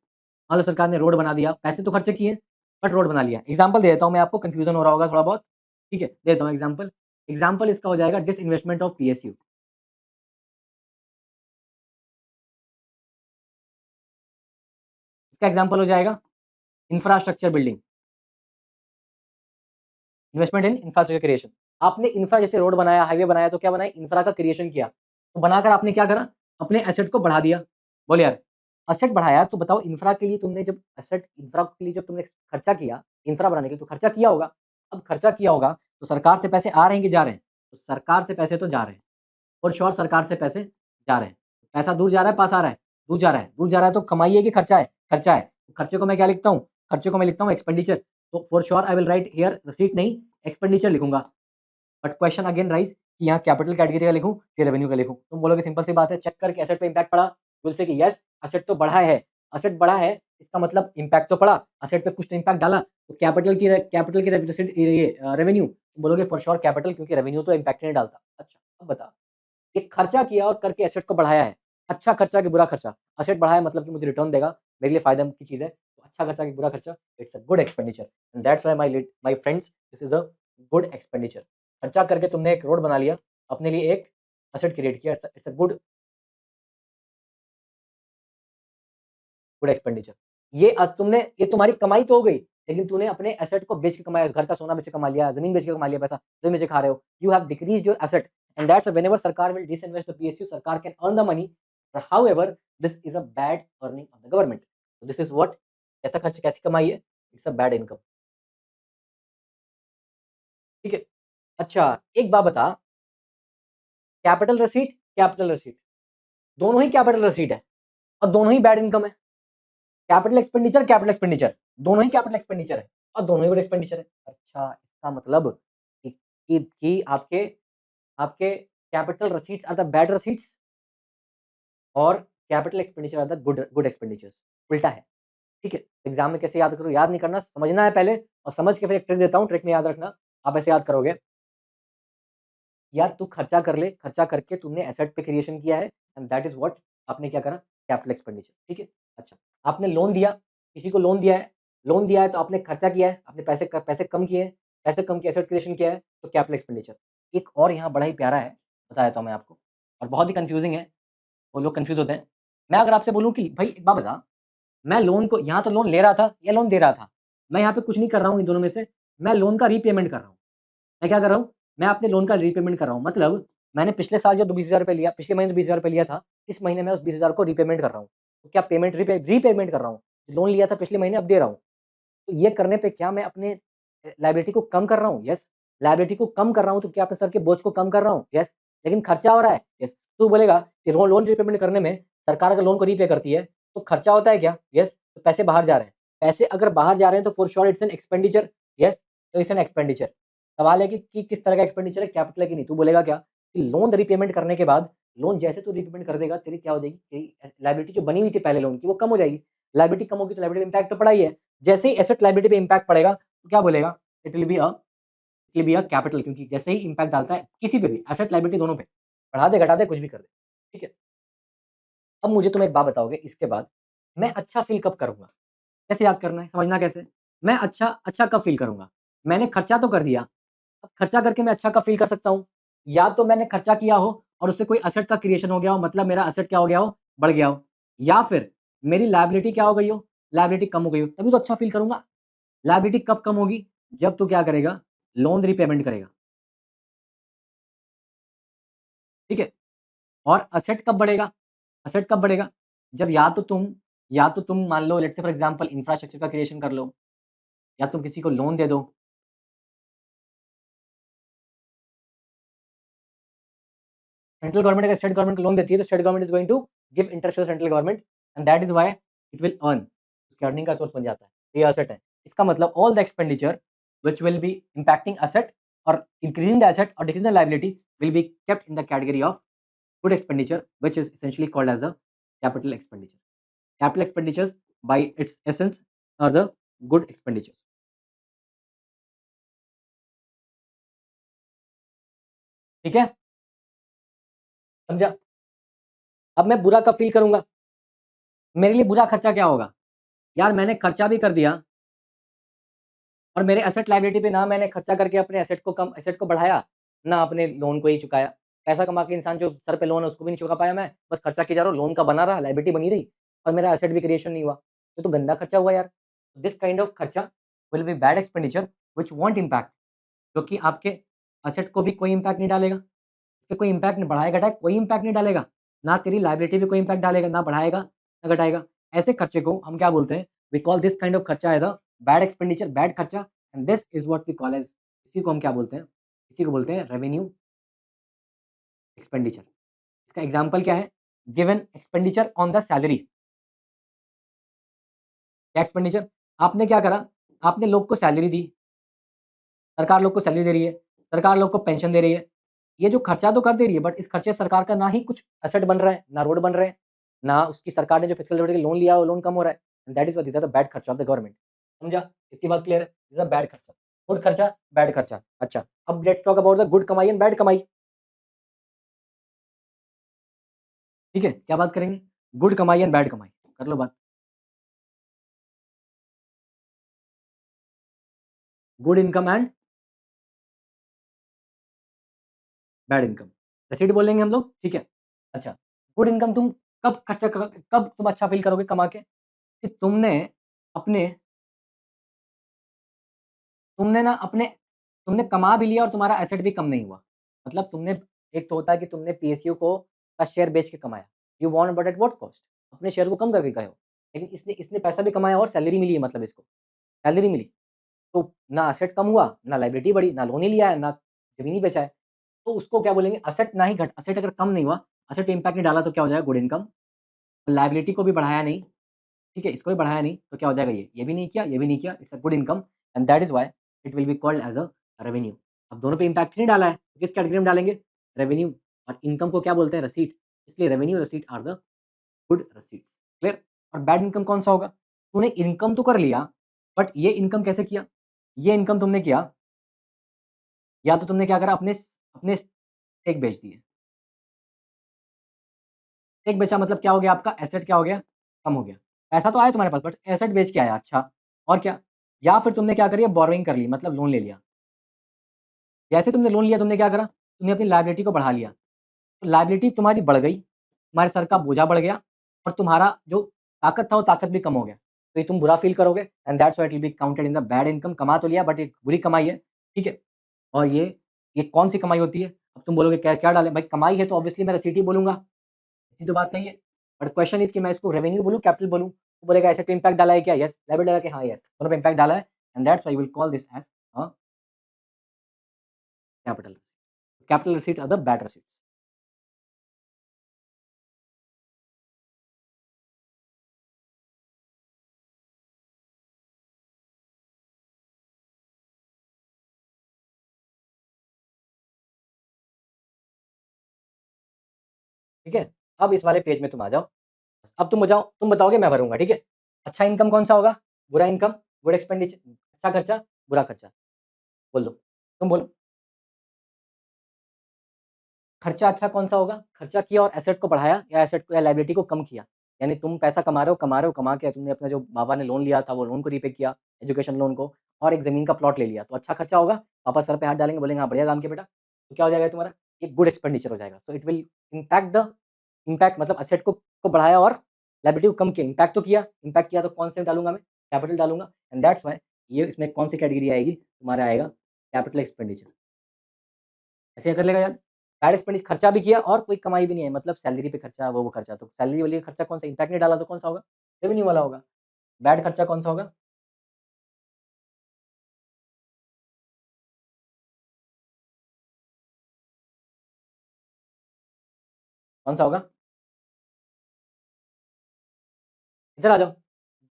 मान लो सरकार ने रोड बना दिया, पैसे तो खर्चे किए बट रोड बना लिया। एग्जांपल दे देता हूं मैं आपको, कंफ्यूजन हो रहा होगा थोड़ा बहुत, ठीक है, दे देता हूं एग्जांपल। एग्जांपल इसका हो जाएगा डिस इन्वेस्टमेंट ऑफ पीएसयू। इसका एग्जांपल हो जाएगा infrastructure building, investment in infrastructure creation. आपने इंफ्रा, जैसे रोड बनाया, हाईवे बनाया, तो क्या बनाया, इंफ्रा का क्रिएशन किया। तो बनाकर आपने क्या करा, अपने एसेट को बढ़ा दिया। बोले यार, एसेट बढ़ाया तो बताओ, इंफ्रा के लिए तुमने जब एसेट, इंफ्रा के लिए जब तुमने खर्चा किया, इंफ्रा बनाने के लिए तो खर्चा किया होगा। अब खर्चा किया होगा तो सरकार से पैसे आ रहे हैं कि जा रहे हैं, तो सरकार से पैसे तो जा रहे हैं, और श्योर सरकार से पैसे जा रहे हैं। पैसा दूर जा रहा है, पास आ रहा है, दूर जा रहा है, दूर जा रहा है, तो कमाई है कि खर्चा है, खर्चा है। तो खर्चे को मैं क्या लिखता हूँ, खर्चे को मैं लिखता हूँ एक्सपेंडिचर। तो for sure I will write here receipt नहीं, एक्सपेंडिचर लिखूंगा। बट क्वेश्चन अगेन राइज कि यहाँ कैपिटल कैटेगरी का लिखूं कि रेवेन्यू का लिखूं। तुम बोलोगे सिंपल सी बात है, चेक करके एसेट पे इंपैक्ट पड़ा, विल से कि यस एसेट तो बढ़ा है, एसेट बढ़ा है, इसका मतलब इंपैक्ट तो पड़ा, एसेट पे कुछ तो इंपैक्ट डाला, तो कैपिटल की रेवेन्यू, तुम बोलोगे फॉर श्योर कैपिटल, क्योंकि रेवेन्यू तो इंपैक्ट नहीं डालता। अच्छा अब बता, ये खर्चा किया और करके एसेट को बढ़ाया है, अच्छा खर्चा कि बुरा खर्चा, एसेट बढ़ाया मतलब कि मुझे रिटर्न देगा, मेरे लिए फायदा की चीज है, तो अच्छा खर्चा कि बुरा खर्चा, it's a good expenditure, and that's why my friends, this is a good expenditure. खर्चा करके तुमने एक रोड बना लिया, अपने लिए एक एसेट क्रिएट किया, it's a good good expenditure. ये आज तुमने, ये तुम्हारी कमाई तो हो गई, लेकिन तूने अपने एसेट को बेच के कमाया, घर का सोना बेच के कमा लिया, जमीन बेच के कमा लिया, पैसा जमीन बेच के खा रहे हो, you have decreased your asset, and that's whenever सरकार विल डिसइन्वेस्ट द पीएसयू, सरकार can earn the money, however this is a bad earning of the government. This is what, ऐसा खर्च कैसी कमाई है, इट्स अ बैड इनकम, ठीक है। अच्छा एक बात बता, कैपिटल रसीट दोनों ही कैपिटल रसीट है और दोनों ही बैड इनकम है। कैपिटल एक्सपेंडिचर दोनों ही कैपिटल एक्सपेंडिचर है और दोनों ही गुड एक्सपेंडिचर है। अच्छा इसका मतलब कि आपके आपके capital receipts are the bad receipts और capital expenditure are the good good expenditures, उल्टा है, ठीक है। एग्जाम में कैसे याद करो, याद नहीं करना, समझना है पहले, और समझ के फिर एक ट्रिक देता हूँ, ट्रिक में याद रखना। आप ऐसे याद करोगे, यार तू खर्चा कर ले, खर्चा करके तुमने एसेट पे क्रिएशन किया है, एंड दैट इज व्हाट, आपने क्या करा, कैपिटल एक्सपेंडिचर, ठीक है। अच्छा आपने लोन दिया, किसी को लोन दिया है, लोन दिया है तो आपने खर्चा किया है, आपने पैसे कम किए हैं, पैसे कम किए, एसेट क्रिएशन किया है, तो कैपिटल एक्सपेंडिचर। एक और यहाँ बड़ा ही प्यारा है, बता देता हूँ मैं आपको, और बहुत ही कंफ्यूजिंग है, वो लोग कंफ्यूज होते हैं। मैं अगर आपसे बोलूँ कि भाई एक बात बता, मैं लोन को, यहाँ तो लोन ले रहा था या लोन दे रहा था, मैं यहाँ पे कुछ नहीं कर रहा हूँ इन दोनों में से, मैं लोन का रीपेमेंट कर रहा हूँ। मैं क्या कर रहा हूँ, मैं अपने लोन का रीपेमेंट कर रहा हूँ, मतलब मैंने पिछले साल जो 20,000 रुपये लिया, पिछले महीने 20,000 रुपये लिया था, इस महीने मैं उस 20,000 को रीपेमेंट कर रहा हूँ। तो क्या पेमेंट रीपेमेंट कर रहा हूँ, लोन लिया था पिछले महीने अब दे रहा हूँ। तो ये करने पे क्या मैं अपने लायबिलिटी को कम कर रहा हूँ, यस। लायबिलिटी को कम कर रहा हूँ तो क्या अपने सर के बोझ को कम कर रहा हूँ, यस। लेकिन खर्चा हो रहा है, यस। तू बोलेगा कि लोन रीपेमेंट करने में सरकार अगर लोन को रीपे करती है तो खर्चा होता है क्या, यस। तो पैसे बाहर जा रहे हैं, पैसे अगर बाहर जा रहे हैं तो for sure it's an expenditure, yes. तो इट्स एन एक्सपेंडिचर। सवाल है कि किस तरह का एक्सपेंडिचर है, कैपिटल है कि नहीं। तू बोलेगा क्या कि लोन रीपेमेंट करने के बाद, लोन जैसे तू रीपेमेंट कर देगा, तेरी क्या हो जाएगी, तेरी लायबिलिटी जो बनी हुई थी पहले लोन की वो कम हो जाएगी। लायबिलिटी कम होगी तो लायबिलिटी इम्पैक्ट तो पड़ा ही है। जैसे ही एसेट लायबिलिटी पे इंपैक्ट पड़ेगा तो क्या बोलेगा, it will be a capital, क्योंकि जैसे ही इंपैक्ट डालता है किसी पे भी, एसेट लायबिलिटी दोनों पे, बढ़ा दे घटा दे कुछ भी कर दे, ठीक है। अब मुझे तुम एक बात बताओगे, इसके बाद मैं अच्छा फील कब करूंगा, कैसे याद करना है, समझना कैसे। मैं अच्छा अच्छा कब फ़ील करूँगा? मैंने खर्चा तो कर दिया, अब खर्चा करके मैं अच्छा कब फ़ील कर सकता हूँ? या तो मैंने खर्चा किया हो और उससे कोई एसेट का क्रिएशन हो गया हो, मतलब मेरा एसेट क्या हो गया हो? बढ़ गया हो, या फिर मेरी लायबिलिटी क्या हो गई हो? लायबिलिटी कम हो गई हो, तभी तो अच्छा फ़ील करूँगा। लायबिलिटी कब कम होगी? जब तू क्या करेगा? लोन रीपेमेंट करेगा, ठीक है? और एसेट कब बढ़ेगा? एसेट कब बढ़ेगा? जब या तो तुम मान लो let's say for example infrastructure का क्रिएशन कर लो, या तुम किसी को लोन दे दो। सेंट्रल गवर्नमेंट अगर स्टेट गवर्नमेंट को लोन देती है तो state government is going to give interest to central government and that is why it will earn, उसकी अर्निंग का सोर्स बन जाता है, ये एसेट है। इसका मतलब all the expenditure which will be impacting asset और इंक्रीजिंग द एसेट और decreasing the liability will be kept in the category of good expenditure which is essentially called as a capital expenditure. Capital expenditures by its essence are the good expenditures, ठीक है? समझा? अब मैं बुरा कब feel करूंगा? मेरे लिए बुरा खर्चा क्या होगा? यार मैंने खर्चा भी कर दिया और मेरे एसेट लायबिलिटी पे ना मैंने खर्चा करके अपने एसेट को बढ़ाया, ना अपने लोन को ही चुकाया। पैसा कमा के इंसान जो सर पे लोन है उसको भी नहीं चुका पाया मैं, बस खर्चा किए जा रहा हूँ, लोन का बना रहा, लायबिलिटी बनी रही और मेरा एसेट भी क्रिएशन नहीं हुआ। ये तो गंदा खर्चा हुआ यार। दिस काइंड ऑफ खर्चा will be bad expenditure which won't impact, जो कि आपके एसेट को भी कोई इम्पैक्ट नहीं डालेगा, उसपे कोई इम्पैक्ट नहीं बढ़ाएगा, कोई इम्पैक्ट नहीं डालेगा, ना तेरी लायबिलिटी पे कोई इम्पैक्ट डालेगा, ना बढ़ाएगा, ना घटाएगा। ऐसे खर्चे को हम क्या बोलते हैं? We call this kind of खर्चा as a bad expenditure, bad खर्चा and this is what we call as, इसी को हम क्या बोलते हैं? इसी को बोलते हैं रेवेन्यू एक्सपेंडिचर। इसका एग्ज़ाम्पल क्या है? Given expenditure on the salary. क्या एक्सपेंडिचर? आपने क्या करा? आपने लोग को सैलरी दी, सरकार लोग को सैलरी दे रही है, सरकार लोग को पेंशन दे रही है। ये जो खर्चा तो कर दे रही है बट इस खर्चे से सरकार का ना ही कुछ एसेट बन रहा है, ना रोड बन रहे हैं, ना उसकी सरकार ने जो फिस्कल लिबर्टी लोन लिया है वो लोन कम हो रहा है। And that is what, this are the bad खर्चा ऑफ द गवर्नमेंट। समझा? इतनी बात क्लियर है? दिस इज़ अ बैड खर्चा। गुड खर्चा, बैड खर्चा। अच्छा, अब let's talk about the good कमाई एंड बैड कमाई। ठीक है? क्या बात करेंगे? गुड कमाई एंड बैड कमाई। कर लो बात। Good income and bad income. Receipt बोलेंगे हम लोग, ठीक है? अच्छा, गुड इनकम तुम कब तुम अच्छा फ़ील करोगे कमा के? कि अपने तुमने ना अपने तुमने कमा भी लिया और तुम्हारा एसेट भी कम नहीं हुआ। मतलब तुमने, एक तो होता है कि तुमने पीएसयू को का शेयर बेच के कमाया। You want but at what cost? अपने शेयर को कम करके गए हो। लेकिन इसने इसने पैसा भी कमाया और सैलरी मिली है, मतलब इसको, सैलरी मिली। तो ना एसेट कम हुआ, ना लायबिलिटी बढ़ी, ना लोन ही लिया है, ना ज़मीन ही बेचा है। तो उसको क्या बोलेंगे? एसेट अगर कम नहीं हुआ, एसेट पे इम्पैक्ट नहीं डाला तो क्या हो जाएगा? Good income. लायबिलिटी को भी बढ़ाया नहीं, ठीक है? इसको भी बढ़ाया नहीं, तो क्या हो जाएगा ये भी नहीं किया, ये भी नहीं किया, it's a good income and that is why it will be called as a revenue. अब दोनों पे इम्पैक्ट नहीं डाला है, तो किस कैटेगरी में डालेंगे? रेवेन्यू। और इनकम को क्या बोलते हैं? रसीट। इसलिए revenue, receipt are the good receipts. Clear? और बैड इनकम कौन-सा होगा? तूने इनकम तो कर लिया, बट ये इनकम कैसे किया? ये इनकम तुमने किया, या तो तुमने क्या करा? अपने स्टेक बेच दिए। स्टेक बेचा मतलब क्या हो गया आपका? एसेट क्या हो गया? कम हो गया। पैसा तो आया तुम्हारे पास बट एसेट बेच के आया, अच्छा। और क्या? या फिर तुमने क्या करी? बोरोइंग कर ली, मतलब लोन ले लिया। जैसे तुमने लोन लिया, तुमने क्या करा? तुमने अपनी लायबिलिटी को बढ़ा लिया। तो लायबिलिटी तुम्हारी बढ़ गई, तुम्हारे सर का बोझा बढ़ गया और तुम्हारा जो ताकत था वो ताकत भी कम हो गया। तो ये तुम बुरा फ़ील करोगे and that's why it will be counted in the bad income. कमा तो लिया बट एक बुरी कमाई है, ठीक है? और ये कौन-सी कमाई होती है? अब तुम बोलोगे क्या क्या डालें? भाई कमाई है तो ऑब्वियसली मैं रसीट ही बोलूँगा। ये तो बात सही है। बट क्वेश्चन इज़ कि मैं इसको रेवेन्यू बोलूँ, कैपिटल बोलूँ? वो बोलेगा एसेट पे इम्पैक्ट डाला है क्या? येस। लायबिलिटी डाला है कि हाँ, येस। दोनों पे इम्पैक्ट डाला है and that's why we will call this as a capital. Capital receipts are the bad receipts. ठीक है? अब इस वाले पेज में तुम आ जाओ। अब तुम बताओगे, मैं भरूँगा, ठीक है? अच्छा इनकम कौन-सा होगा? बुरा इनकम, गुड एक्सपेंडिचर, अच्छा खर्चा, बुरा खर्चा। बोल दो, तुम बोलो। खर्चा अच्छा कौन-सा होगा? खर्चा किया और एसेट को बढ़ाया या एसेट को या लायबिलिटी को कम किया। यानी तुम पैसा कमा रहे हो, कमा के तुमने अपना जो बाबा ने लोन लिया था वो लोन को रीपे किया, एजुकेशन लोन को, और एक ज़मीन का प्लॉट ले लिया, तो अच्छा खर्चा होगा, पापा सर पे हाथ डालेंगे, बोलेंगे हाँ बढ़िया काम किया बेटा, तो क्या हो जाएगा तुम्हारा, एक गुड एक्सपेंडिचर हो जाएगा। सो इट विल इम्पैक्ट मतलब असेट को बढ़ाया और लायबिलिटी को कम किया, इम्पैक्ट किया तो कौन से में डालूंगा मैं, कैपिटल डालूंगा, एंड दैट्स वाई ये इसमें कौन सी कैटेगरी आएगी, तुम्हारा आएगा कैपिटल एक्सपेंडिचर। ऐसे कर लेगा यार, बैड एक्सपेंडिचर, खर्चा भी किया और कोई कमाई भी नहीं है, मतलब सैलरी पे खर्चा, वो खर्चा, तो सैलरी वाली खर्चा कौन सा, इम्पैक्ट नहीं डाला तो कौन सा होगा, रेवेन्यू वाला होगा। बैड खर्चा कौन सा होगा, कौन सा होगा, इधर आ जाओ।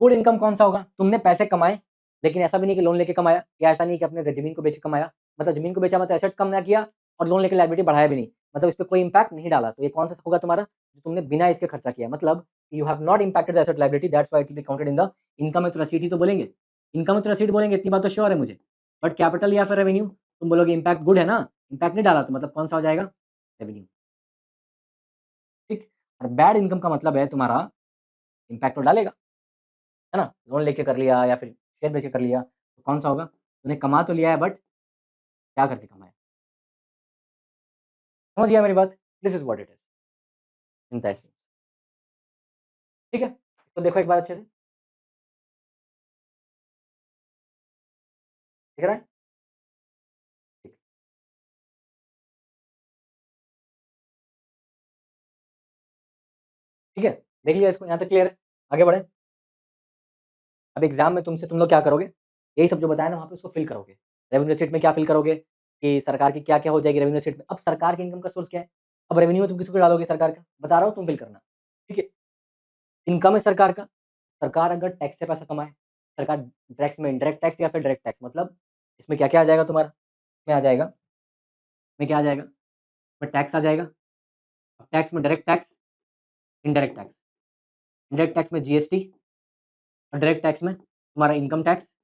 गुड इनकम कौन सा होगा, तुमने पैसे कमाए, लेकिन ऐसा भी नहीं कि लोन लेके कमाया, या ऐसा नहीं कि अपने जमीन को बेच के कमाया, मतलब जमीन को बेचा मतलब एसेट कम ना किया, और लोन लेके लायबिलिटी बढ़ाया भी नहीं, मतलब इस पे कोई इंपैक्ट नहीं डाला, तो ये कौन सा होगा तुम्हारा, जो तुमने बिना इसके खर्चा किया, मतलब you have not impacted the asset liability, that's why it will be counted in the income with receipt ही तो बोलेंगे, इनकम विथ रसीट बोलेंगे, इतनी बात तो श्योर है मुझे। बट कैपिटल या फिर रेवेन्यू, तुम बोलोगे इंपैक्ट गुड है ना, इंपैक्ट नहीं डाला, तो मतलब कौन सा हो जाएगा, रेवेन्यू। ठीक, और बैड इनकम का मतलब है तुम्हारा इंपैक्ट तो डालेगा, है ना, लोन लेके कर लिया या फिर शेयर बेच के कर लिया, तो कौन सा होगा, तूने कमा तो लिया है बट क्या करके कमाया, समझ गया मेरी बात, this is what it is in that sense. ठीक है, तो देखो एक बार अच्छे से दिख रहा है, ठीक ठीक है, देख लिया इसको, यहाँ तक क्लियर है, आगे बढ़े। अब एग्जाम में तुम लोग क्या करोगे, यही सब जो बताया ना वहाँ पे उसको फिल करोगे, रेवेन्यू शीट में क्या फिल करोगे कि सरकार की क्या क्या हो जाएगी रेवेन्यू शीट में, अब सरकार की इनकम का सोर्स क्या है, अब रेवेन्यू में तुम किसको डालोगे, सरकार का बता रहा हूँ, तुम फिल करना, ठीक है। इनकम है सरकार का, सरकार अगर टैक्स से पैसा कमाए, सरकार टैक्स में इनडायरेक्ट टैक्स या फिर डायरेक्ट टैक्स, मतलब इसमें क्या क्या आ जाएगा तुम्हारा, में आ जाएगा, में क्या आ जाएगा, में टैक्स आ जाएगा, टैक्स में direct tax, indirect tax, indirect tax में जीएसटी, और डायरेक्ट टैक्स में तुम्हारा इनकम टैक्स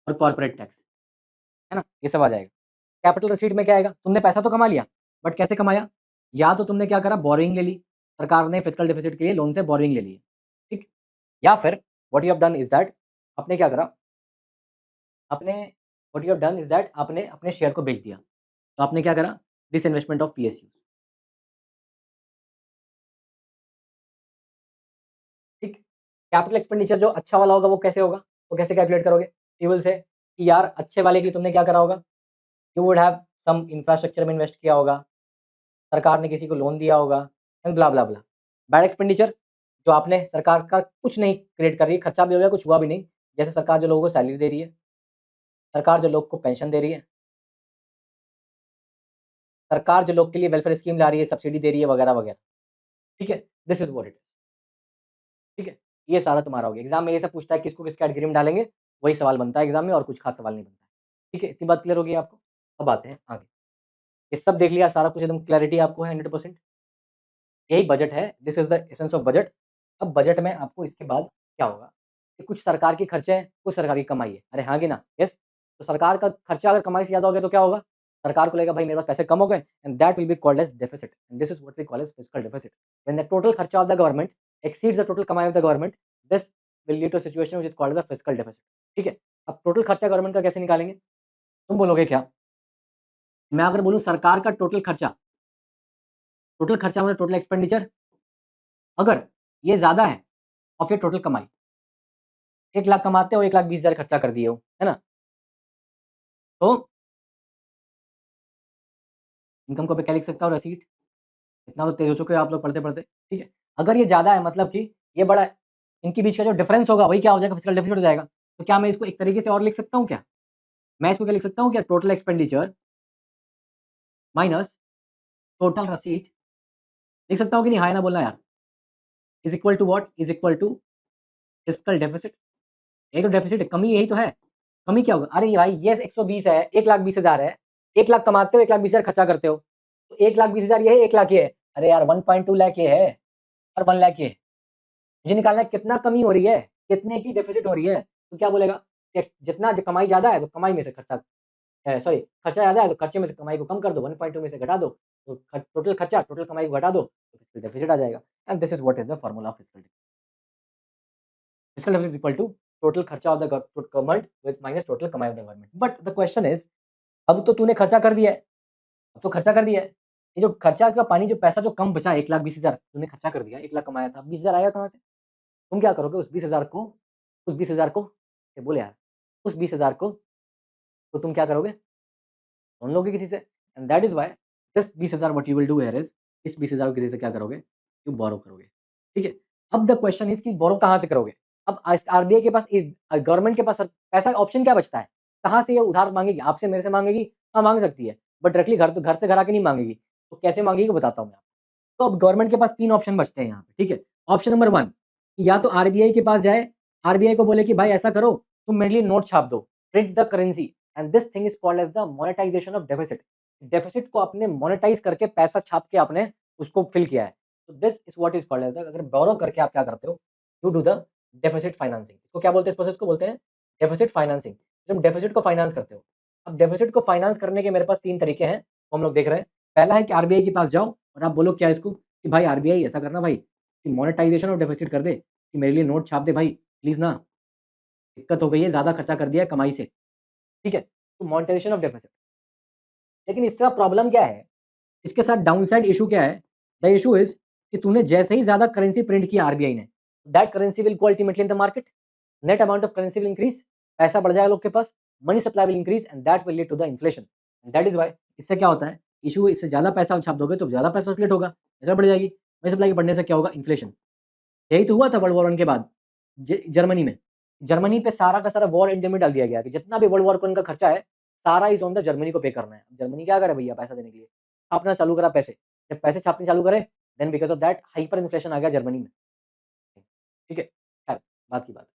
और कॉर्पोरेट टैक्स, है ना, ये सब आ जाएगा। कैपिटल रिसीट में क्या आएगा, तुमने पैसा तो कमा लिया, बट कैसे कमाया, या तो तुमने क्या करा, बोरिंग ले ली, सरकार ने फिजिकल डेफिसिट के लिए लोन से बोरिंग ले ली, ठीक, या फिर what you have done is that, आपने क्या करा, आपने what you have done is that आपने अपने शेयर को बेच दिया, तो आपने क्या करा, डिसइन्वेस्टमेंट ऑफ पीएसयू, ठीक। कैपिटल एक्सपेंडिचर जो अच्छा वाला होगा वो कैसे होगा, वो कैसे कैलकुलेट करोगे, टेबल से, कि यार अच्छे वाले के लिए तुमने क्या करा होगा, you would have some infrastructure में इन्वेस्ट किया होगा, सरकार ने किसी को लोन दिया होगा, and blah blah blah. Bad expenditure, जो आपने सरकार का कुछ नहीं क्रिएट कर रही है, खर्चा भी हो गया, कुछ हुआ भी नहीं, जैसे सरकार जो लोगों को सैलरी दे रही है, सरकार जो लोग को पेंशन दे रही है, सरकार जो लोग के लिए वेलफेयर स्कीम ला रही है, सब्सिडी दे रही है, वगैरह वगैरह, ठीक है, दिस इज व्हाट इट, ठीक है, ये सारा तुम्हारा हो गया। एग्जाम में ये सब पूछता है किसको किस कैटेगरी में डालेंगे, वही सवाल बनता है एग्जाम में, और कुछ खास सवाल नहीं बनता है, ठीक है, इतनी बात क्लियर होगी आपको। अब आते हैं आगे, ये सब देख लिया, सारा कुछ एकदम क्लैरिटी आपको है 100%, यही बजट है, this is the essence of budget. अब बजट में आपको इसके बाद क्या होगा, कि कुछ सरकार के खर्चे हैं, कुछ सरकार की कमाई है, अरे हाँ कि ना, यस, तो सरकार का खर्चा अगर कमाई से ज़्यादा हो गया तो क्या होगा, सरकार को लगेगा भाई मेरे पास पैसे कम हो गए, and that will be called as deficit, and this is what we call as fiscal deficit, when the total खर्चा of the government exceeds the total कमाई of the government, this will lead to situation which is called the fiscal deficit, ठीक है। अब total खर्चा government का कैसे निकालेंगे, तुम बोलोगे क्या, मैं अगर बोलूँ सरकार का टोटल खर्चा मतलब टोटल एक्सपेंडिचर, अगर ये ज़्यादा है और फिर टोटल कमाई, 1,00,000 कमाते हो, 1,20,000 खर्चा कर दिए हो, है ना? तो इनकम को पे क्या लिख सकता हूँ, रसीट, इतना तो तेज़ हो चुके हो आप लोग पढ़ते-पढ़ते, ठीक है? अगर ये ज़्यादा है मतलब कि ये बड़ा है, इनके बीच का जो डिफरेंस होगा वही क्या हो जाएगा, फिजिकल डेफिसिट हो जाएगा। तो क्या मैं इसको एक तरीके से और लिख सकता हूँ क्या? मैं इसको क्या लिख सकता हूँ क्या, total expenditure minus total receipt, लिख सकता हूँ कि नहीं? हाँ या ना बोलना यार। Is equal to what? Is equal to physical deficit, यही तो डेफिसिट है, कमी यही तो है। कमी क्या होगा? अरे भाई ये 120 है, 1,20,000 है, 1,00,000 कमाते हो, 1,20,000 खर्चा करते हो। तो 1,20,000 ये है, 1,00,000 ये है। अरे यार 1.2 लाख ये है और 1 लाख ये है। मुझे निकालना है कितना कमी हो रही है, कितने की डेफिसिट हो रही है। तो क्या बोलेगा, जितना कमाई ज़्यादा है तो कमाई में से खर्चा, सॉरी खर्चा ज़्यादा है तो खर्चे में से कमाई को कम कर दो, 1.2 में से घटा दो, तो टोटल खर्चा टोटल कमाई को घटा दो, तो फिजिकल डेफिसिट आ जाएगा, and this is what is the formula of physical deficit. Fiscal deficit equal to total खर्चा of the government with minus total कमाई of the government. But the question is, अब तो तूने खर्चा कर दिया है, अब तो खर्चा कर दिया है, ये जो खर्चा का पानी, जो पैसा जो कम बचा 1,20,000 तूने खर्चा कर दिया, 1 लाख कमाया था, 20,000 आया कहाँ से? तुम क्या करोगे उस 20,000 को, उस 20,000 को, ये बोल यार, उस 20,000 को तो तुम क्या करोगे? लोन लोगे किसी से, and that is why this 20,000 what you will do here is, इस 20,000 को किसी से क्या करोगे? यू बोरो करोगे। ठीक है? अब द क्वेश्चन इज कि बोरो कहाँ से करोगे? अब आरबीआई के पास, गवर्नमेंट के पास पैसा, ऑप्शन क्या बचता है? कहाँ से ये उधार मांगेगी? आपसे, मेरे से मांगेगी? हाँ, मांग सकती है, बट डायरेक्टली घर से घर आके नहीं मांगेगी। तो कैसे मांगेगी वो बताता हूँ मैं आपको। तो अब गवर्नमेंट के पास 3 ऑप्शन बचते हैं यहाँ पे, ठीक है? ऑप्शन नंबर 1, या तो आरबीआई के पास जाए, आरबीआई को बोले कि भाई ऐसा करो, तुम मेरे लिए नोट छाप दो, print the currency, and this thing is called as the monetization of deficit. Deficit को आपने मोनेटाइज करके, पैसा छाप के आपने उसको फिल किया है। तो this is what is called as the, अगर बोरो करके आप क्या करते हो, you do the deficit financing. इसको क्या बोलते हैं? इस प्रोसेस को बोलते हैं डेफिसिट फाइनेंसिंग। जब डेफिसिट को फाइनेंस करते हो, अब डेफिसिट को फाइनेंस करने के मेरे पास 3 तरीके हैं, वो हम लोग देख रहे हैं। पहला है कि आरबीआई के पास जाओ और आप बोलो क्या इसको, कि भाई आरबीआई ऐसा करना भाई, कि मोनेटाइजेशन ऑफ डेफिसिट कर दे, कि मेरे लिए नोट छाप दे भाई, प्लीज ना, दिक्कत हो गई है, ज्यादा खर्चा कर दिया है कमाई से। ठीक है? तो मोनेटाइजेशन ऑफ डेफिसिट। लेकिन इसका प्रॉब्लम क्या है, इसके साथ डाउनसाइड इशू क्या है? द इशू इज कि तूने जैसे ही ज्यादा करेंसी प्रिंट किया आरबीआई ने, that currency will go ultimately in the market, net amount of currency will increase, पैसा बढ़ जाएगा लोग के पास, money supply will increase, and that will lead to the inflation. That is why, इससे क्या होता है इशू, इससे ज्यादा पैसा छाप दोगे तो ज्यादा पैसा सर्कुलेट होगा, पैसा बढ़ जाएगी, मनी सप्लाई के बढ़ने से क्या होगा? इन्फ्लेशन। यही तो हुआ था वर्ल्ड वॉर वन के बाद जर्मनी में। जर्मनी पे सारा का सारा वॉर एंड में डाल दिया गया कि जितना भी वर्ल्ड वॉर वन का खर्चा है, सारा इज ऑन द जर्मनी को पे करना है। जर्मनी क्या करे भैया पैसा देने के लिए, छापना चालू करा पैसे, जब पैसे छापने चालू करे, then because of that hyperinflation आ गया जर्मनी में। ठीक है, खैर, बात की बात।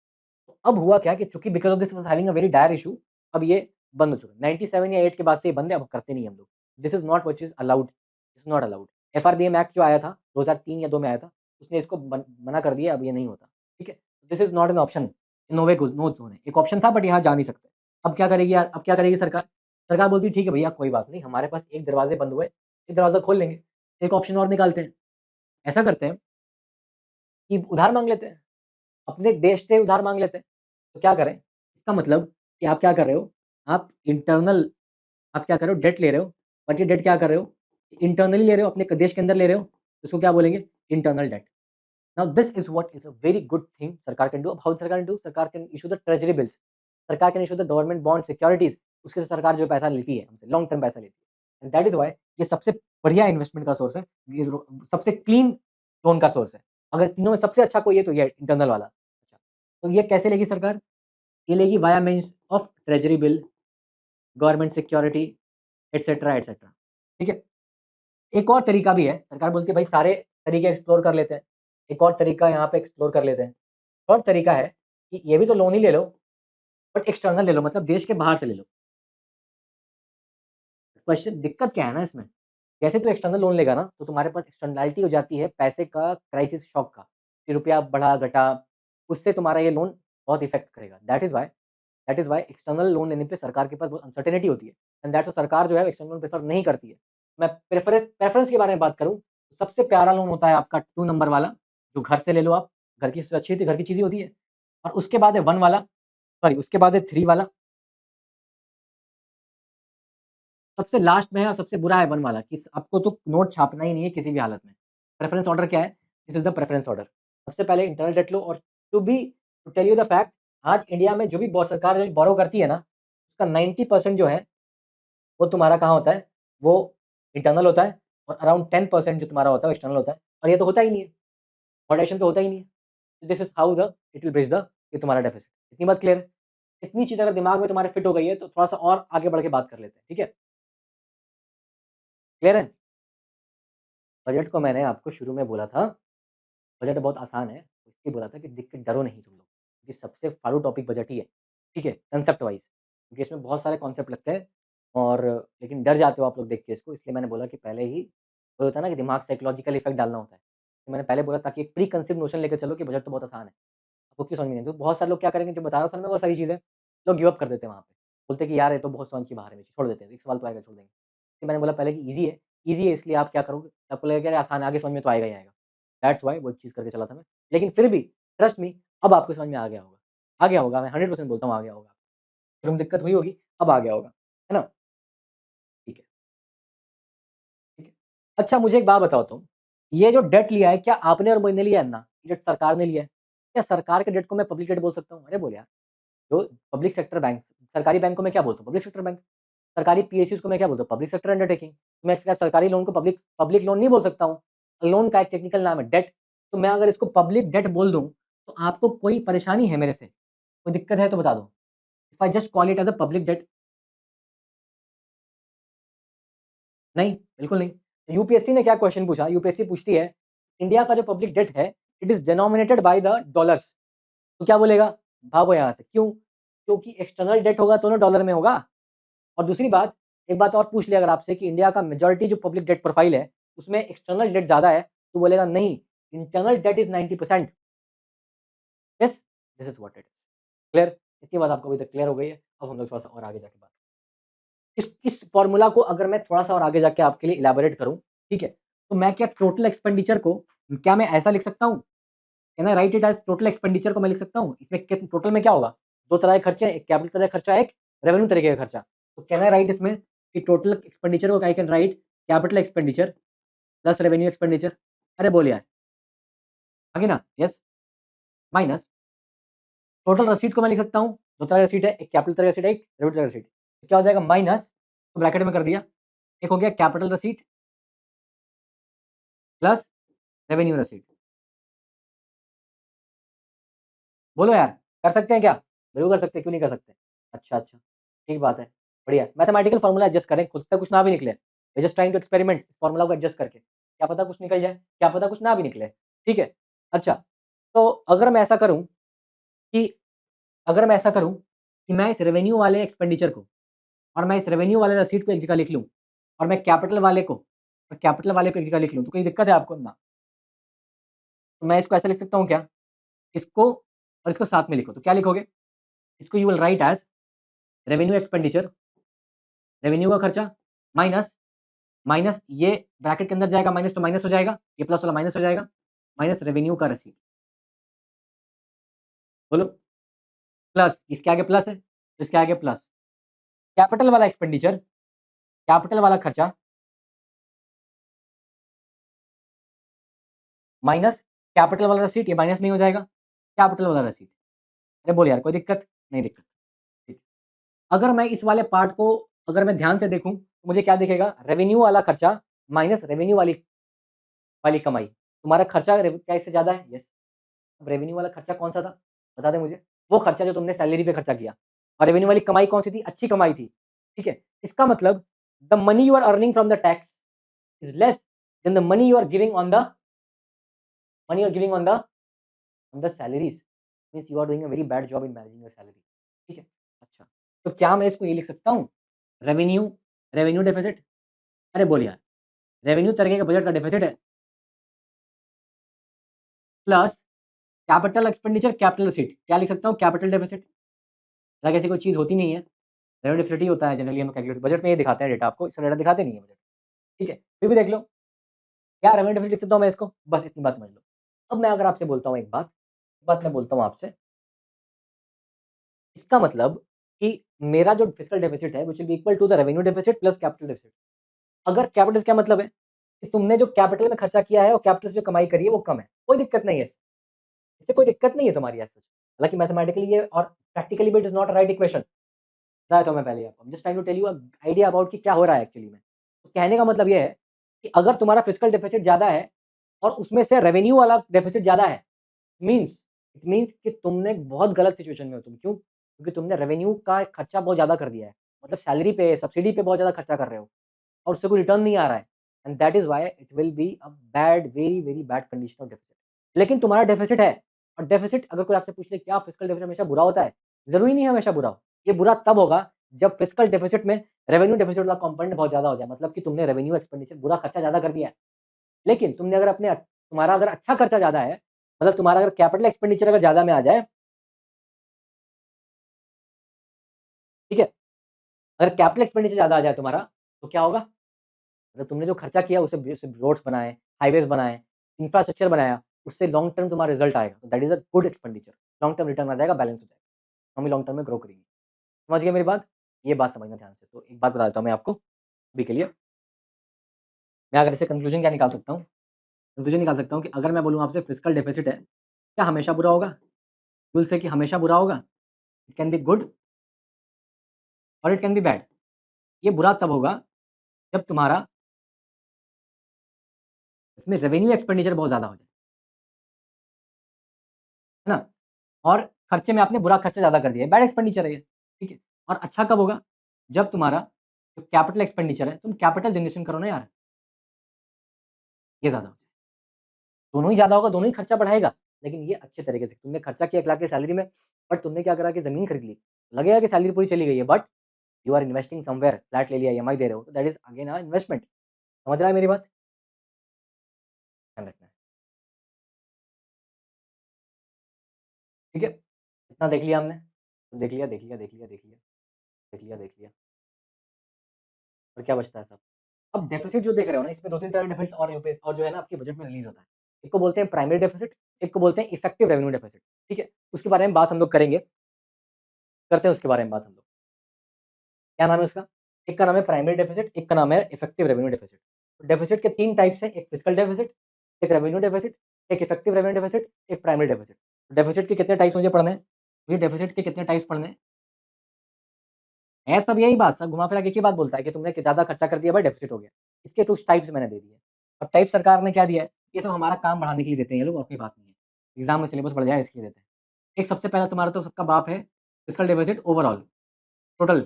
तो अब हुआ क्या कि चूंकि because of this was having a very dire issue, अब ये बंद हो चुका है। 97 या 8 के बाद से ये बंद है, अब करते नहीं हम लोग। This is not which is allowed, this is not allowed. FRBM act जो आया था 2003 या 2 में आया था, उसने इसको मना कर दिया, अब ये नहीं होता। ठीक है? This is not an option, no way no zone है, एक ऑप्शन था बट यहाँ जा नहीं सकते। अब क्या करेगी यार, अब क्या करेगी सरकार? सरकार बोलती है ठीक है भैया कोई बात नहीं, हमारे पास एक दरवाजे बंद हुए, एक दरवाजा खोल लेंगे, एक ऑप्शन और निकालते हैं। ऐसा करते हैं कि उधार मांग लेते हैं, अपने देश से उधार मांग लेते हैं। तो क्या करें? इसका मतलब कि आप क्या कर रहे हो, आप इंटरनल, आप क्या कर रहे हो, डेट ले रहे हो, बट ये डेट क्या कर रहे हो, इंटरनली ले रहे हो, अपने देश के अंदर ले रहे हो, इसको क्या बोलेंगे? Internal debt. Now this is what is a very good thing सरकार कैन डू। अब हाउ सरकार कैन डू, सरकार can issue the treasury bills, सरकार can issue the government bond securities, उसके से सरकार जो पैसा लेती है हमसे, लॉन्ग टर्म पैसा लेती है, एंड दैट इज व्हाई ये सबसे बढ़िया इन्वेस्टमेंट का सोर्स है, ये सबसे क्लीन लोन का सोर्स है। अगर तीनों में सबसे अच्छा कोई है तो ये इंटरनल वाला। अच्छा, तो ये कैसे लेगी सरकार? ये लेगी via means of treasury bill, government security, etcetera etcetera. ठीक है? एक और तरीका भी है, सरकार बोलती है भाई सारे तरीके एक्सप्लोर कर लेते हैं, एक और तरीका यहाँ पे एक्सप्लोर कर लेते हैं। और तरीका है कि ये भी तो लोन ही ले लो, बट एक्सटर्नल ले लो, मतलब देश के बाहर से ले लो। क्वेश्चन, दिक्कत क्या है ना इसमें, जैसे तू एक्सटर्नल लोन लेगा ना, तो तुम्हारे पास एक्सटर्नैलिटी हो जाती है पैसे का, क्राइसिस शॉक का, कि रुपया बढ़ा घटा, उससे तुम्हारा ये लोन बहुत इफेक्ट करेगा। That is why external loan लेने पे सरकार के पास बहुत अनसर्टेनिटी होती है, एंड दैट्स सरकार जो है एक्सटर्नल लोन प्रेफर नहीं करती है। मैं प्रेफरेंस के बारे में बात करूँ, सबसे प्यारा लोन होता है आपका 2 नंबर वाला, जो घर से ले लो आप, घर की अच्छी घर की चीज़ें होती है। और उसके बाद है 1 वाला, सॉरी उसके बाद है 3 वाला, सबसे लास्ट में है और सबसे बुरा है 1 वाला, कि आपको तो नोट छापना ही नहीं है किसी भी हालत में। प्रेफरेंस ऑर्डर क्या है? This is the preference order. सबसे पहले इंटरनल डेट लो, और to tell you the fact, आज इंडिया में जो भी सरकार जो बोरो करती है ना, उसका 90% जो है वो तुम्हारा कहाँ होता है, वो इंटरनल होता है, और अराउंड 10% जो तुम्हारा होता है वो एक्सटर्नल होता है, और ये तो होता ही नहीं है, मॉडरेशन तो होता ही नहीं है। This is how the it will bridge the, ये तुम्हारा डेफिसिट। इतनी बात क्लियर है? इतनी चीज़ अगर दिमाग में तुम्हारे फिट हो गई है तो थोड़ा सा और आगे बढ़ के बात कर लेते हैं। ठीक है? क्लियर है? बजट को मैंने आपको शुरू में बोला था, बजट बहुत आसान है, इसलिए बोला था कि देख के डरो नहीं तुम लोग, क्योंकि सबसे फालतू टॉपिक बजट ही है। ठीक है? कंसेप्ट वाइज़, क्योंकि इसमें बहुत सारे कॉन्सेप्ट लगते हैं, और लेकिन डर जाते हो आप लोग देख के इसको, इसलिए मैंने बोला कि पहले ही वो होता है ना कि दिमाग साइकोलॉजिकल इफेक्ट डालना होता है। तो मैंने पहले बोला ताकि एक प्री कंसीव्ड नोशन लेके चलो कि बजट तो बहुत आसान है। आपको क्यों समझ में नहीं आता? तो बहुत सारे लोग क्या करेंगे, जो बता रहा था ना मैं वो सारी चीज़ें, लोग गिव अप कर देते हैं वहाँ पे। बोलते हैं कि यार ये तो बहुत समझ के बाहर है, छोड़ देते हैं, एक सवाल तो आएगा छोड़ देंगे। फिर मैंने बोला पहले कि ईज़ी है इसलिए आप क्या करोगे, आपको लगेगा यार आसान है, आगे समझ में तो आएगा ही आएगा। दैट्स व्हाई वो चीज़ करके चला था मैं। लेकिन फिर भी ट्रस्ट मी, अब आपको समझ में आ गया होगा, मैं 100% बोलता हूँ आ गया होगा। शुरू में दिक्कत हुई होगी, अब आ गया होगा, है ना? ठीक है, ठीक है। अच्छा मुझे एक बात बताओ तुम, ये जो डेट लिया है क्या आपने और मैंने लिया है ना? ये डेट सरकार ने लिया है। क्या सरकार के डेट को मैं पब्लिक डेट बोल सकता हूँ? अरे बोल यार, जो पब्लिक सेक्टर बैंक सरकारी बैंक को मैं क्या बोलता हूँ? Public sector bank. सरकारी पीएसयूज़ को मैं क्या बोलता हूँ? Public sector undertaking. मैं क्या सरकारी लोन को पब्लिक पब्लिक लोन नहीं बोल सकता हूँ? लोन का एक टेक्निकल नाम है डेट। तो मैं अगर इसको पब्लिक डेट बोल दूँ, तो आपको कोई परेशानी है मेरे से? कोई दिक्कत है तो बता दो। If I just call it as a public debt, नहीं, बिल्कुल नहीं। यूपीएससी ने क्या क्वेश्चन पूछा? यूपीएससी पूछती है, इंडिया का जो पब्लिक डेट है, it is denominated by the dollars. तो क्या बोलेगा? भागो यहाँ से। क्यों? क्योंकि एक्सटर्नल डेट होगा तो ना डॉलर में होगा। और दूसरी बात, एक बात और पूछ लिया अगर आपसे कि इंडिया का मेजॉरिटी जो पब्लिक डेट प्रोफाइल है, उसमें एक्सटर्नल डेट ज़्यादा है, तो बोलेगा नहीं, internal that is 90%। Yes, this is what it is. Clear? इतनी बात आपको अभी तक क्लियर हो गई है। अब हम लोग थोड़ा-सा और आगे जाके बात इस फ़ॉर्मूला को अगर मैं थोड़ा-सा और आगे जाके आपके लिए इलैबोरेट करूँ, ठीक है? तो मैं क्या टोटल एक्सपेंडिचर को क्या मैं ऐसा लिख सकता हूँ? Can I right it as total expenditure को मैं लिख सकता हूँ? इसमें कित टोटल में क्या होगा? 2 तरह के खर्चे हैं, एक कैपिटल तरह का खर्चा, एक रेवेन्यू तरीके का खर्चा। तो कैन आई राइट इसमें कि टोटल एक्सपेंडिचर को I can write capital expenditure plus revenue expenditure. अरे बोल यार, आगे ना? यस, माइनस टोटल रसीद को मैं लिख सकता हूँ, 2 तरह की रसीद है, एक कैपिटल तरह की रसीद है, एक रेवेन्यू तरह की रसीद। तो क्या हो जाएगा माइनस, तो ब्रैकेट में कर दिया, एक हो गया कैपिटल रसीद प्लस रेवेन्यू रसीद। बोलो यार, कर सकते हैं क्या? बिल्कुल कर सकते हैं, क्यों नहीं कर सकते? अच्छा, अच्छा, ठीक बात है, बढ़िया। मैथमेटिकल फ़ॉर्मूला एडजस्ट करें, खुद से कुछ ना भी निकले। We just trying to experiment इस फ़ॉर्मूला को एडजस्ट करके। क्या पता कुछ निकल जाए, क्या पता कुछ ना भी निकले, ठीक है? अच्छा, तो अगर मैं ऐसा करूँ कि मैं इस रेवेन्यू वाले एक्सपेंडिचर को और मैं इस रेवेन्यू वाले रसीद को एक जगह लिख लूँ और मैं कैपिटल वाले को एक जगह लिख लूँ, तो कोई दिक्कत है आपको? ना। तो मैं इसको ऐसा लिख सकता हूँ क्या? इसको और इसको साथ में लिखो, तो क्या लिखोगे? इसको you will write as revenue expenditure, revenue का खर्चा माइनस माइनस ये ब्रैकेट के अंदर जाएगा माइनस तो माइनस हो जाएगा, ये प्लस वाला माइनस हो जाएगा, माइनस रेवेन्यू का रसीद। बोलो, प्लस इसके आगे प्लस है, तो इसके आगे प्लस। कैपिटल वाला एक्सपेंडिचर, कैपिटल वाला खर्चा माइनस कैपिटल वाला रसीद, ये माइनस नहीं हो जाएगा, कैपिटल वाला रसीद। अरे बोल यार, कोई दिक्कत? नहीं दिक्कत, ठीक। अगर मैं इस वाले पार्ट को अगर मैं ध्यान से देखूँ, तो मुझे क्या दिखेगा? रेवेन्यू वाला खर्चा माइनस रेवेन्यू वाली वाली कमाई। तुम्हारा खर्चा क्या इससे ज़्यादा है? यस। अब रेवेन्यू वाला खर्चा कौन-सा था? बता दे मुझे। वो खर्चा जो तुमने सैलरी पे खर्चा किया और रेवेन्यू वाली कमाई कौन-सी थी? अच्छी कमाई थी, ठीक है? इसका मतलब the money you are earning from the tax is less than the money you are giving on the money you are giving on the salaries, means you are doing a very bad job in managing your salary, ठीक है? अच्छा, तो क्या मैं इसको ये लिख सकता हूँ? रेवेन्यू रेवेन्यू डेफिसिट, अरे बोल यार, रेवेन्यू तरीके का बजट का डेफिसिट है plus capital expenditure capital receipt, क्या लिख सकता हूँ? Capital deficit. हालाँकि ऐसी कोई चीज़ होती नहीं है, रेवेन्यू डेफिसिट ही होता है जनरली, हम कैलकुलेट बजट में ये दिखाते हैं डेटा आपको, इसका डेटा दिखाते नहीं है बजट, ठीक है? फिर भी देख लो, क्या रेवेन्यू डेफिसिट लिख सकता हूँ मैं इसको? बस इतनी बात समझ लो। अब मैं अगर आपसे बोलता हूँ एक बात मैं बोलता हूँ आपसे, इसका मतलब कि मेरा जो फिस्कल डेफिसिट है which will be equal to the revenue deficit plus capital deficit. अगर कैपिटल से क्या मतलब है? कि तुमने जो कैपिटल में खर्चा किया है और कैपिटल से जो कमाई करी है वो कम है, कोई दिक्कत नहीं है इससे कोई दिक्कत नहीं है तुम्हारी एज़ सच। हालाँकि मैथमेटिकली ये और प्रैक्टिकली भी it is not a right equation, बताया था मैं पहले ही आपको। I am just trying to tell you idea about कि क्या हो रहा है एक्चुअली में। तो कहने का मतलब ये है कि अगर तुम्हारा फिस्कल डेफिसिट ज़्यादा है और उसमें से रेवेन्यू वाला डेफिसिट ज़्यादा है, मीन्स इट मीन्स कि तुमने बहुत गलत सिचुएशन में हो तुम। क्यों? क्योंकि तुमने रेवेन्यू का खर्चा बहुत ज़्यादा कर दिया है। मतलब सैलरी पे, सब्सिडी पे बहुत ज़्यादा खर्चा कर रहे हो और उससे कोई रिटर्न नहीं आ रहा है and that is why it will be a bad very, very bad condition of deficit. लेकिन तुम्हारा डेफिसिट है और डेफिसिट अगर कोई आपसे पूछ ले क्या फिस्कल डेफिसिट हमेशा बुरा होता है? ज़रूरी नहीं है हमेशा बुरा हो। ये बुरा तब होगा जब फिस्कल डेफिसिट में रेवेन्यू डेफिसिट वाला कंपोनेंट बहुत ज़्यादा हो जाए। मतलब कि तुमने रेवेन्यू एक्सपेंडिचर बुरा खर्चा ज़्यादा कर दिया है। लेकिन तुमने अगर तुम्हारा अगर अच्छा खर्चा ज़्यादा है, मतलब तुम्हारा अगर कैपिटल एक्सपेंडिचर अगर ज़्यादा में आ जाए, ठीक है? अगर कैपिटल एक्सपेंडिचर ज़्यादा आ जाए तुम्हारा, तो क्या होगा? मतलब तुमने जो खर्चा किया उसे रोड्स बनाए, हाइवेज़ बनाए, इंफ्रास्ट्रक्चर बनाया, उससे लॉन्ग टर्म तुम्हारा रिजल्ट आएगा, तो that is a good expenditure, long term return आ जाएगा, बैलेंस हो जाएगा, हम भी लॉन्ग टर्म में ग्रो करेंगे। समझ गए मेरी बात? ये बात समझना ध्यान से। तो एक बात बता देता हूँ मैं आपको अभी के लिए, मैं अगर इसे कंक्लूजन क्या निकाल सकता हूँ, कंक्लूजन निकाल सकता हूँ कि अगर मैं बोलूँ आपसे फिस्कल डेफिसिट है, क्या हमेशा बुरा होगा? विल से कि हमेशा बुरा होगा? इट कैन बी गुड और इट कैन बी बैड। ये बुरा तब होगा जब तुम्हारा इसमें रेवेन्यू एक्सपेंडिचर बहुत ज़्यादा हो जाए, है ना? और खर्चे में आपने बुरा खर्चा ज़्यादा कर दिया है, बैड एक्सपेंडिचर है ये, ठीक है? और अच्छा कब होगा? जब तुम्हारा जो कैपिटल एक्सपेंडिचर है, तुम कैपिटल जनरेशन करो ना यार, ये ज़्यादा हो जाए। दोनों ही ज़्यादा होगा, दोनों ही खर्चा बढ़ाएगा, लेकिन ये अच्छे तरीके से। तुमने खर्चा किया 1 लाख की सैलरी में, बट तुमने क्या करा कि ज़मीन खरीद ली, लगेगा कि सैलरी पूरी चली गई है, but you are investing somewhere, flat ले लिया, ईएमआई दे रहे हो, तो that is again a investment. समझ रहा है मेरी बात? ध्यान रखना है, ठीक है? इतना देख लिया हमने, देख लिया, देख लिया, देख लिया, देख लिया, देख लिया, देख लिया, और क्या बचता है सब? अब डेफिसिट जो देख रहे हो ना, इसमें 2-3 तरह के डेफिसिट और यूपीएस और जो है ना आपके बजट में रिलीज़ होता है। एक को बोलते हैं प्राइमरी डेफिसिट, एक को बोलते हैं इफेक्टिव रेवेन्यू डेफिसिट, ठीक है? उसके बारे में बात हम लोग करेंगे, करते हैं उसके बारे में बात हम लोग। क्या नाम है उसका? एक का नाम है प्राइमरी डेफिसिट, एक का नाम है इफेक्टिव रेवेन्यू डेफिसिट। डेफिसिट के 3 टाइप्स हैं, एक फिस्कल डेफिसिट, एक रेवेन्यू डेफिसिट, एक इफेक्टिव रेवेन्यू डेफिसिट, एक प्राइमरी डेफिसिट। डेफिसिट के कितने टाइप्स मुझे पढ़ने हैं? मुझे डेफिसिट के कितने टाइप्स पढ़ने हैं? है सब यही बात, सब घुमा फिरा के एक ही बात बोलता है कि तुमने ज़्यादा खर्चा कर दिया भाई डेफिसिट हो गया। इसके कुछ टाइप्स मैंने दे दिए। अब टाइप सरकार ने क्या दिया है? ये सब हमारा काम बढ़ाने के लिए देते हैं ये लोग, और कोई बात नहीं है। एग्ज़ाम में सिलेबस बढ़ जाए इसके लिए देते हैं। एक सबसे पहला तुम्हारा तो सबका बाप है, fiscal deficit overall, total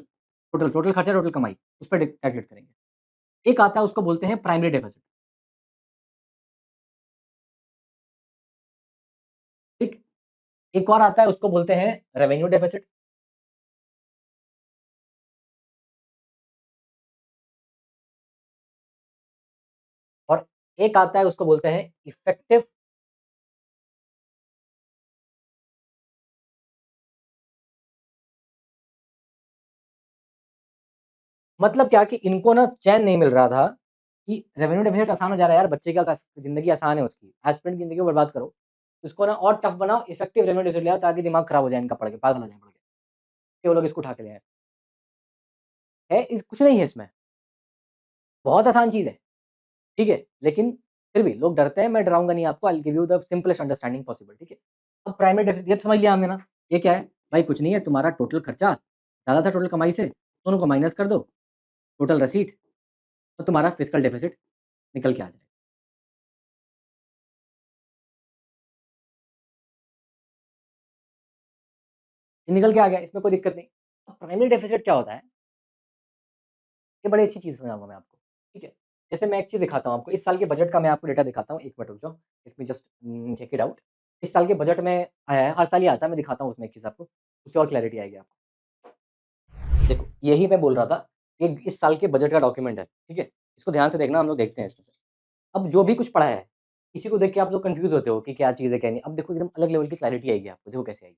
total total खर्चा, टोटल कमाई, उस पे कैलकुलेट करेंगे। एक आता है उसको बोलते हैं प्राइमरी डेफिसिट, ठीक? एक और आता है उसको बोलते हैं रेवेन्यू डेफिसिट, और एक आता है उसको बोलते हैं इफेक्टिव। मतलब क्या कि इनको ना चैन नहीं मिल रहा था कि रेवेन्यू डेफिसिट आसान हो जा रहा है यार, बच्चे का ज़िंदगी आसान है उसकी, एस्पिरेंट की ज़िंदगी को बर्बाद करो। इसको ना और टफ बनाओ, इफेक्टिव रेवेन्यू डेफिसिट ले आओ ताकि दिमाग खराब हो जाए इनका पढ़ के, पागल हो जाए पढ़ के। कि वो लोग इसको उठा के ले आए। है इस कुछ नहीं है इसमें, बहुत आसान चीज़ है, ठीक है? लेकिन फिर भी लोग डरते हैं, मैं डराऊँगा नहीं आपको, आई will give you the simplest understanding possible, ठीक है? अब प्राइमरी डेफिसिट ये तो समझ लिया हमने ना, ये क्या है? भाई कुछ नहीं है, तुम्हारा टोटल खर्चा ज़्यादा था टोटल कमाई से, दोनों को माइनस कर दो, टोटल रसीट, तो तुम्हारा फिस्कल डेफिसिट निकल के आ जाएगा। ये निकल के आ गया, इसमें कोई दिक्कत नहीं। अब प्राइमरी डेफिसिट क्या होता है? ये बड़ी अच्छी चीज़ समझाऊँगा मैं आपको, ठीक है? जैसे मैं एक चीज़ दिखाता हूँ आपको, इस साल के बजट का मैं आपको डेटा दिखाता हूँ, 1 मिनट रुक जाओ, let me just check it out. इस साल के बजट में आया है, हर साल ही आता है, मैं दिखाता हूँ उसमें एक चीज़ आपको, उससे और क्लैरिटी आएगी आपको। देखो, यही मैं बोल रहा था, ये इस साल के बजट का डॉक्यूमेंट है, ठीक है? इसको ध्यान से देखना, हम लोग देखते हैं इसमें से। अब जो भी कुछ पढ़ा है, इसी को देख के आप लोग कन्फ्यूज़ होते हो कि क्या चीज़ है, क्या नहीं। अब देखो एकदम अलग लेवल की क्लैरिटी आएगी आपको, देखो कैसे आएगी।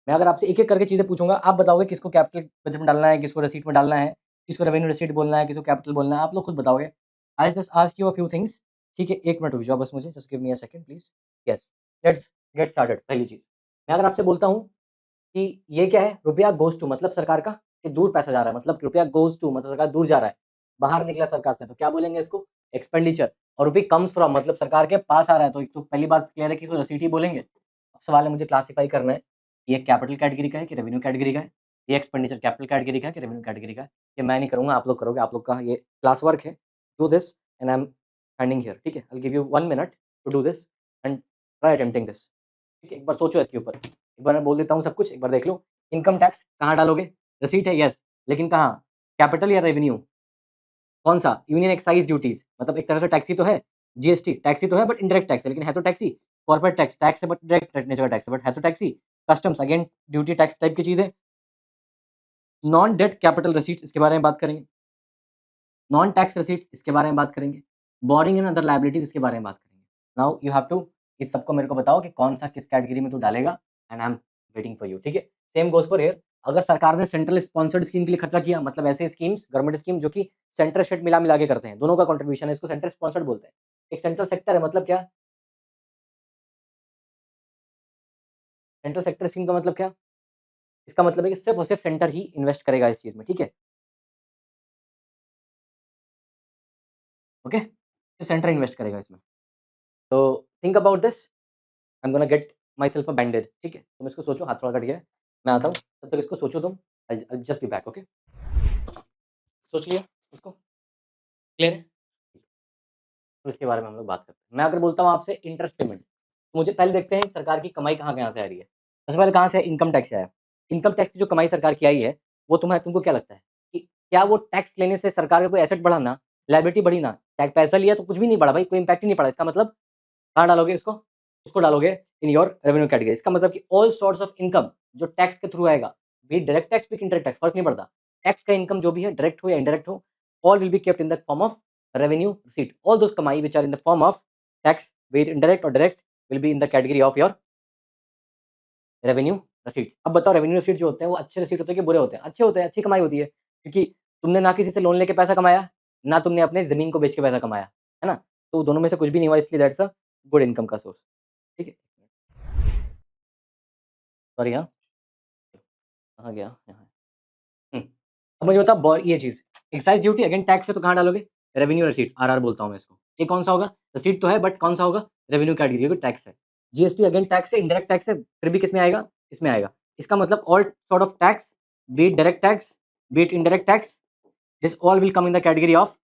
मैं अगर आपसे एक-एक करके चीज़ें पूछूँगा, आप बताओगे किसको कैपिटल बजट में डालना है, किसको रिसीट में डालना है, किसको रेवेन्यू रिसीट बोलना है, किसको कैपिटल बोलना है, आप लोग खुद बताओगे। I just ask you a few things, ठीक है? 1 मिनट रुक जाओ बस मुझे, just give me a second please. Yes, let's get started. पहली चीज़, मैं अगर आपसे बोलता हूँ कि ये क्या है? रुपया गोज़ टू मतलब सरकार का, कि दूर पैसा जा रहा है, मतलब रुपया गोज़ टू मतलब सरकार दूर जा रहा है, बाहर निकला सरकार से, तो क्या बोलेंगे इसको? एक्सपेंडिचर। और रुपी कम्स फ्रॉम मतलब सरकार के पास आ रहा है, तो एक तो पहली बात क्लियर है कि इसको रिसीट ही बोलेंगे। अब सवाल है मुझे क्लासिफाई करना है, ये कैपिटल कैटेगरी का है कि रेवेन्यू कैटेगरी का है? ये एक्सपेंडिचर कैपिटल कैटेगरी का है कि रेवेन्यू कैटेगरी का है? ये मैं नहीं करूँगा, आप लोग करोगे, आप लोग का ये क्लास वर्क है। Do this and I am standing here, ठीक है? I will give you 1 minute to do this and try attempting this, ठीक है? एक बार सोचो इसके ऊपर। एक बार मैं बोल देता हूँ सब कुछ, एक बार देख लो। इनकम टैक्स कहाँ डालोगे? रिसीट है, यस, लेकिन कहाँ? कैपिटल या रेवेन्यू? कौन-सा? यूनियन एक्साइज़ ड्यूटीज़, मतलब एक तरह से टैक्स ही तो है। जीएसटी टैक्स ही तो है, बट इनडायरेक्ट टैक्स है, लेकिन है तो टैक्स ही। कॉर्पोरेट टैक्स, टैक्स है बट डायरेक्ट नेचर का टैक्स है, बट है तो टैक्स ही। Customs again duty tax type की चीज़ है। नॉन डेट कैपिटल रिसीट्स, इसके बारे में बात करेंगे। नॉन टैक्स रिसीट्स, इसके बारे में बात करेंगे। बोरिंग एंड अदर लायबिलिटीज़, इसके बारे में बात करेंगे। नाउ यू हैव टू इस सबको मेरे को बताओ कि कौन-सा किस कैटेगरी में तू डालेगा, and I am waiting for you, ठीक है? Same goes for here. अगर सरकार ने सेंट्रल स्पॉन्सर्ड स्कीम के लिए खर्चा किया, मतलब ऐसे स्कीम्स, गवर्नमेंट स्कीम जो कि सेंटर स्टेट मिला-मिला के करते हैं, दोनों का कंट्रीब्यूशन है, इसको सेंटर स्पॉन्सर्ड बोलते हैं। एक सेंट्रल सेक्टर है, मतलब क्या? सेंट्रल सेक्टर स्कीम का मतलब क्या? इसका मतलब है कि सिर्फ और सिर्फ सेंटर ही इन्वेस्ट करेगा इस चीज में, ठीक है? ओके, सिर्फ सेंटर इन्वेस्ट करेगा इसमें। तो think about this, I am gonna get my self a bandage, ठीक है? तुम इसको सोचो, हाथ थोड़ा कट गया है, मैं आता हूँ, तब तक इसको सोचो तुम, I just be back, okay? सोच लिया उसको, क्लियर है? तो इसके बारे में हम लोग बात करते हैं। मैं अगर बोलता हूँ आपसे इंटरेस्ट पेमेंट, तो मुझे पहले देखते हैं सरकार की कमाई कहाँ-कहाँ से आ रही है। सबसे पहले कहाँ से? इनकम टैक्स से आया। इनकम टैक्स की जो कमाई सरकार की आई है, वो तुमको क्या लगता है कि क्या वो टैक्स लेने से सरकार का कोई एसेट बढ़ा ना, लायबिलिटी बढ़ी ना? टैक्स पैसा लिया तो कुछ भी नहीं बढ़ा भाई, कोई इम्पैक्ट ही नहीं पड़ा। इसका मतलब कहाँ डालोगे इसको? उसको डालोगे इन योर रेवेन्यू कैटेगरी। इसका मतलब कि ऑल सोर्स ऑफ इनकम जो टैक्स के थ्रू आएगा, be direct tax, be indirect tax, फर्क नहीं पड़ता। टैक्स का इनकम जो भी है, डायरेक्ट हो या इनडायरेक्ट हो, all will be kept in the form of revenue receipt. All those kamai which are in the form of tax, be it indirect or direct, will be in the category of your revenue receipts. अब बताओ revenue receipt जो होते हैं वो अच्छे receipt होते हैं कि बुरे होते हैं? अच्छे होते हैं, अच्छी कमाई होती है, क्योंकि तुमने ना किसी से लोन लेके पैसा कमाया, ना तुमने अपने जमीन को बेच के पैसा कमाया, है ना? तो दोनों में से कुछ भी नहीं हुआ, इसलिए दैट्स अ गुड इनकम का सोर्स, ठीक है? सॉरी, हाँ, कहाँ गया? यहाँ। हुँ। अब मुझे बता ये चीज़, एक्साइज़ ड्यूटी अगेन टैक्स है तो कहाँ डालोगे? रेवेन्यू रिसीट्स, आरआर बोलता हूँ मैं इसको। ये कौन-सा होगा? रिसीट तो है बट कौन-सा होगा? रेवेन्यू कैटेगरी क्योंकि टैक्स है। जीएसटी अगेन टैक्स है, इनडायरेक्ट टैक्स है, फिर भी किसमें आएगा? इसमें आएगा। इसका मतलब all sort of tax, B it direct tax, B it indirect tax, this all will come in the category of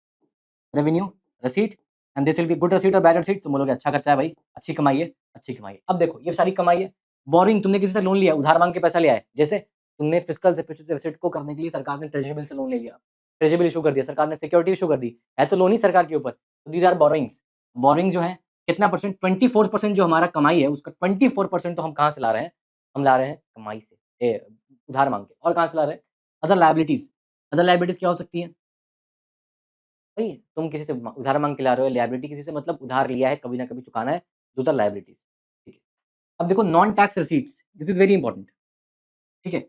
revenue receipt and this will be good receipt और बैड रिसीट। तुम बोलोगे अच्छा खर्चा है भाई, अच्छी कमाई है, अच्छी कमाई है। अब देखो ये सारी कमाई है। बोरिंग, तुमने किसी से लोन लिया, उधार माँग के पैसा लिया है। जैसे तुमने फिस्कल डेफिसिट को करने के लिए सरकार ने ट्रेज़री बिल से लोन ले लिया। ट्रेज़री बिल इश्यू कर दिया, सरकार ने सिक्योरिटी इश्यू कर दी। है तो लोन ही सरकार के ऊपर। तो दीज़ आर बोरोइंग्स। बोरोइंग जो है कितना परसेंट? 24% जो हमारा कमाई है उसका 24% तो हम कहाँ से ला रहे हैं? हम ला रहे हैं कमाई से, उधार माँग के। और कहाँ से ला रहे हैं? Other liabilities. अदर लायबिलिटीज़ क्या हो सकती हैं? वही तुम किसी से उधार माँग के ला रहे हो, लायबिलिटी किसी से मतलब उधार लिया है, कभी ना कभी चुकाना है, दोज़ आर लायबिलिटीज़, ठीक है। अब देखो non tax receipts, this is very important, ठीक है?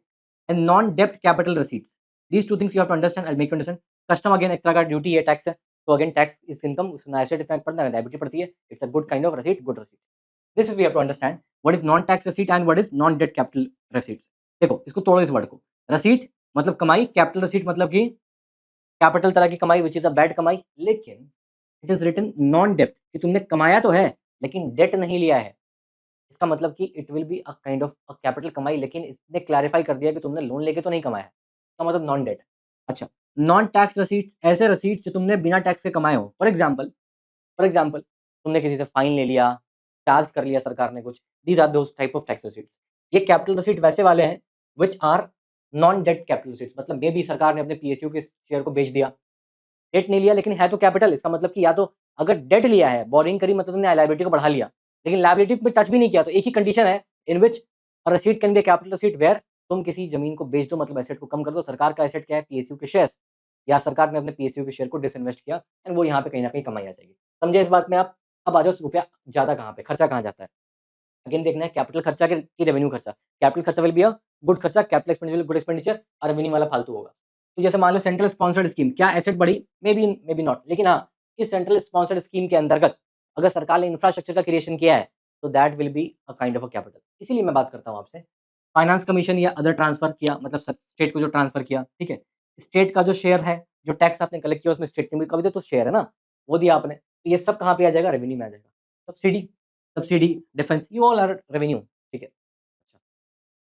एंड नॉन डेब्ट capital receipts, these 2 things you have to understand, I will make you understand. Custom again एक तरह का ड्यूटी है, टैक्स है, तो अगेन टैक्स इज़ इनकम, उसमें एसेट इफेक्ट पड़ता है, लायबिलिटी पड़ती है, it's a good kind of receipt, good receipt. This we have to understand what is non tax receipt and what is non डेब्ट capital receipts. देखो इसको तोड़ो इस वर्ड को, रिसीट मतलब कमाई, कैपिटल रिसीट मतलब कि कैपिटल तरह की कमाई व्हिच इज़ अ बैड कमाई, लेकिन इट इज़ रिटन नॉन डेब्ट कि तुमने कमाया तो है, लेकिन डेट नहीं लिया है। इसका मतलब कि it will be a kind of a capital कमाई, लेकिन इसने क्लैरिफाई कर दिया कि तुमने लोन लेके तो नहीं कमाया। इसका मतलब नॉन डेट। अच्छा, नॉन टैक्स रसीट्स, ऐसे रसीट्स जो तुमने बिना टैक्स के कमाए हो। फॉर एग्ज़ाम्पल तुमने किसी से फाइन ले लिया, चार्ज कर लिया सरकार ने कुछ, these are those type of tax receipts. ये कैपिटल रसीट वैसे वाले हैं which are non debt capital receipts, मतलब मे बी सरकार ने अपने पीएसयू के शेयर को बेच दिया, डेट नहीं लिया लेकिन है तो कैपिटल। इसका मतलब कि या तो अगर डेट लिया है, बोरिंग करी मतलब तुमने लायबिलिटी को बढ़ा लिया, लेकिन लायबिलिटी पे टच भी नहीं किया, तो एक ही कंडीशन है in which a receipt can be a capital receipt where तुम किसी जमीन को बेच दो, मतलब एसेट को कम कर दो। सरकार का एसेट क्या है? पीएसयू के शेयर्स, या सरकार ने अपने पीएसयू के शेयर को डिसइन्वेस्ट किया एंड वो यहाँ पे कहीं न कहीं कमाई आ जाएगी। समझे इस बात में आप? अब आ जाओ रुपया ज़्यादा कहाँ पे, खर्चा कहाँ जाता है? अगेन देखना है कैपिटल खर्चा कि रेवेन्यू खर्चा। कैपिटल खर्चा विल बी अ गुड खर्चा, capital expenditure will good expenditure और रेवेन्यू वाला फालतू होगा। तो जैसे मान लो सेंट्रल स्पॉन्सर्ड स्कीम, क्या एसेट बढ़ी? मे बी नॉट, लेकिन हाँ, इस सेंट्रल स्पॉन्सर्ड स्कीम के अंतर्गत अगर सरकार ने इंफ्रास्ट्रक्चर का क्रिएशन किया है, तो that will be a kind of a capital. इसीलिए मैं बात करता हूँ आपसे, फाइनेंस कमीशन या अदर ट्रांसफर किया, मतलब स्टेट को जो ट्रांसफर किया, ठीक है? स्टेट का जो शेयर है, जो टैक्स आपने कलेक्ट किया उसमें स्टेट ने भी कभी तो शेयर है ना, वो दिया आपने। तो ये सब कहाँ पे आ जाएगा? रेवेन्यू में आ जाएगा। Subsidy, subsidy, defence, you all are revenue, ठीक है? अच्छा,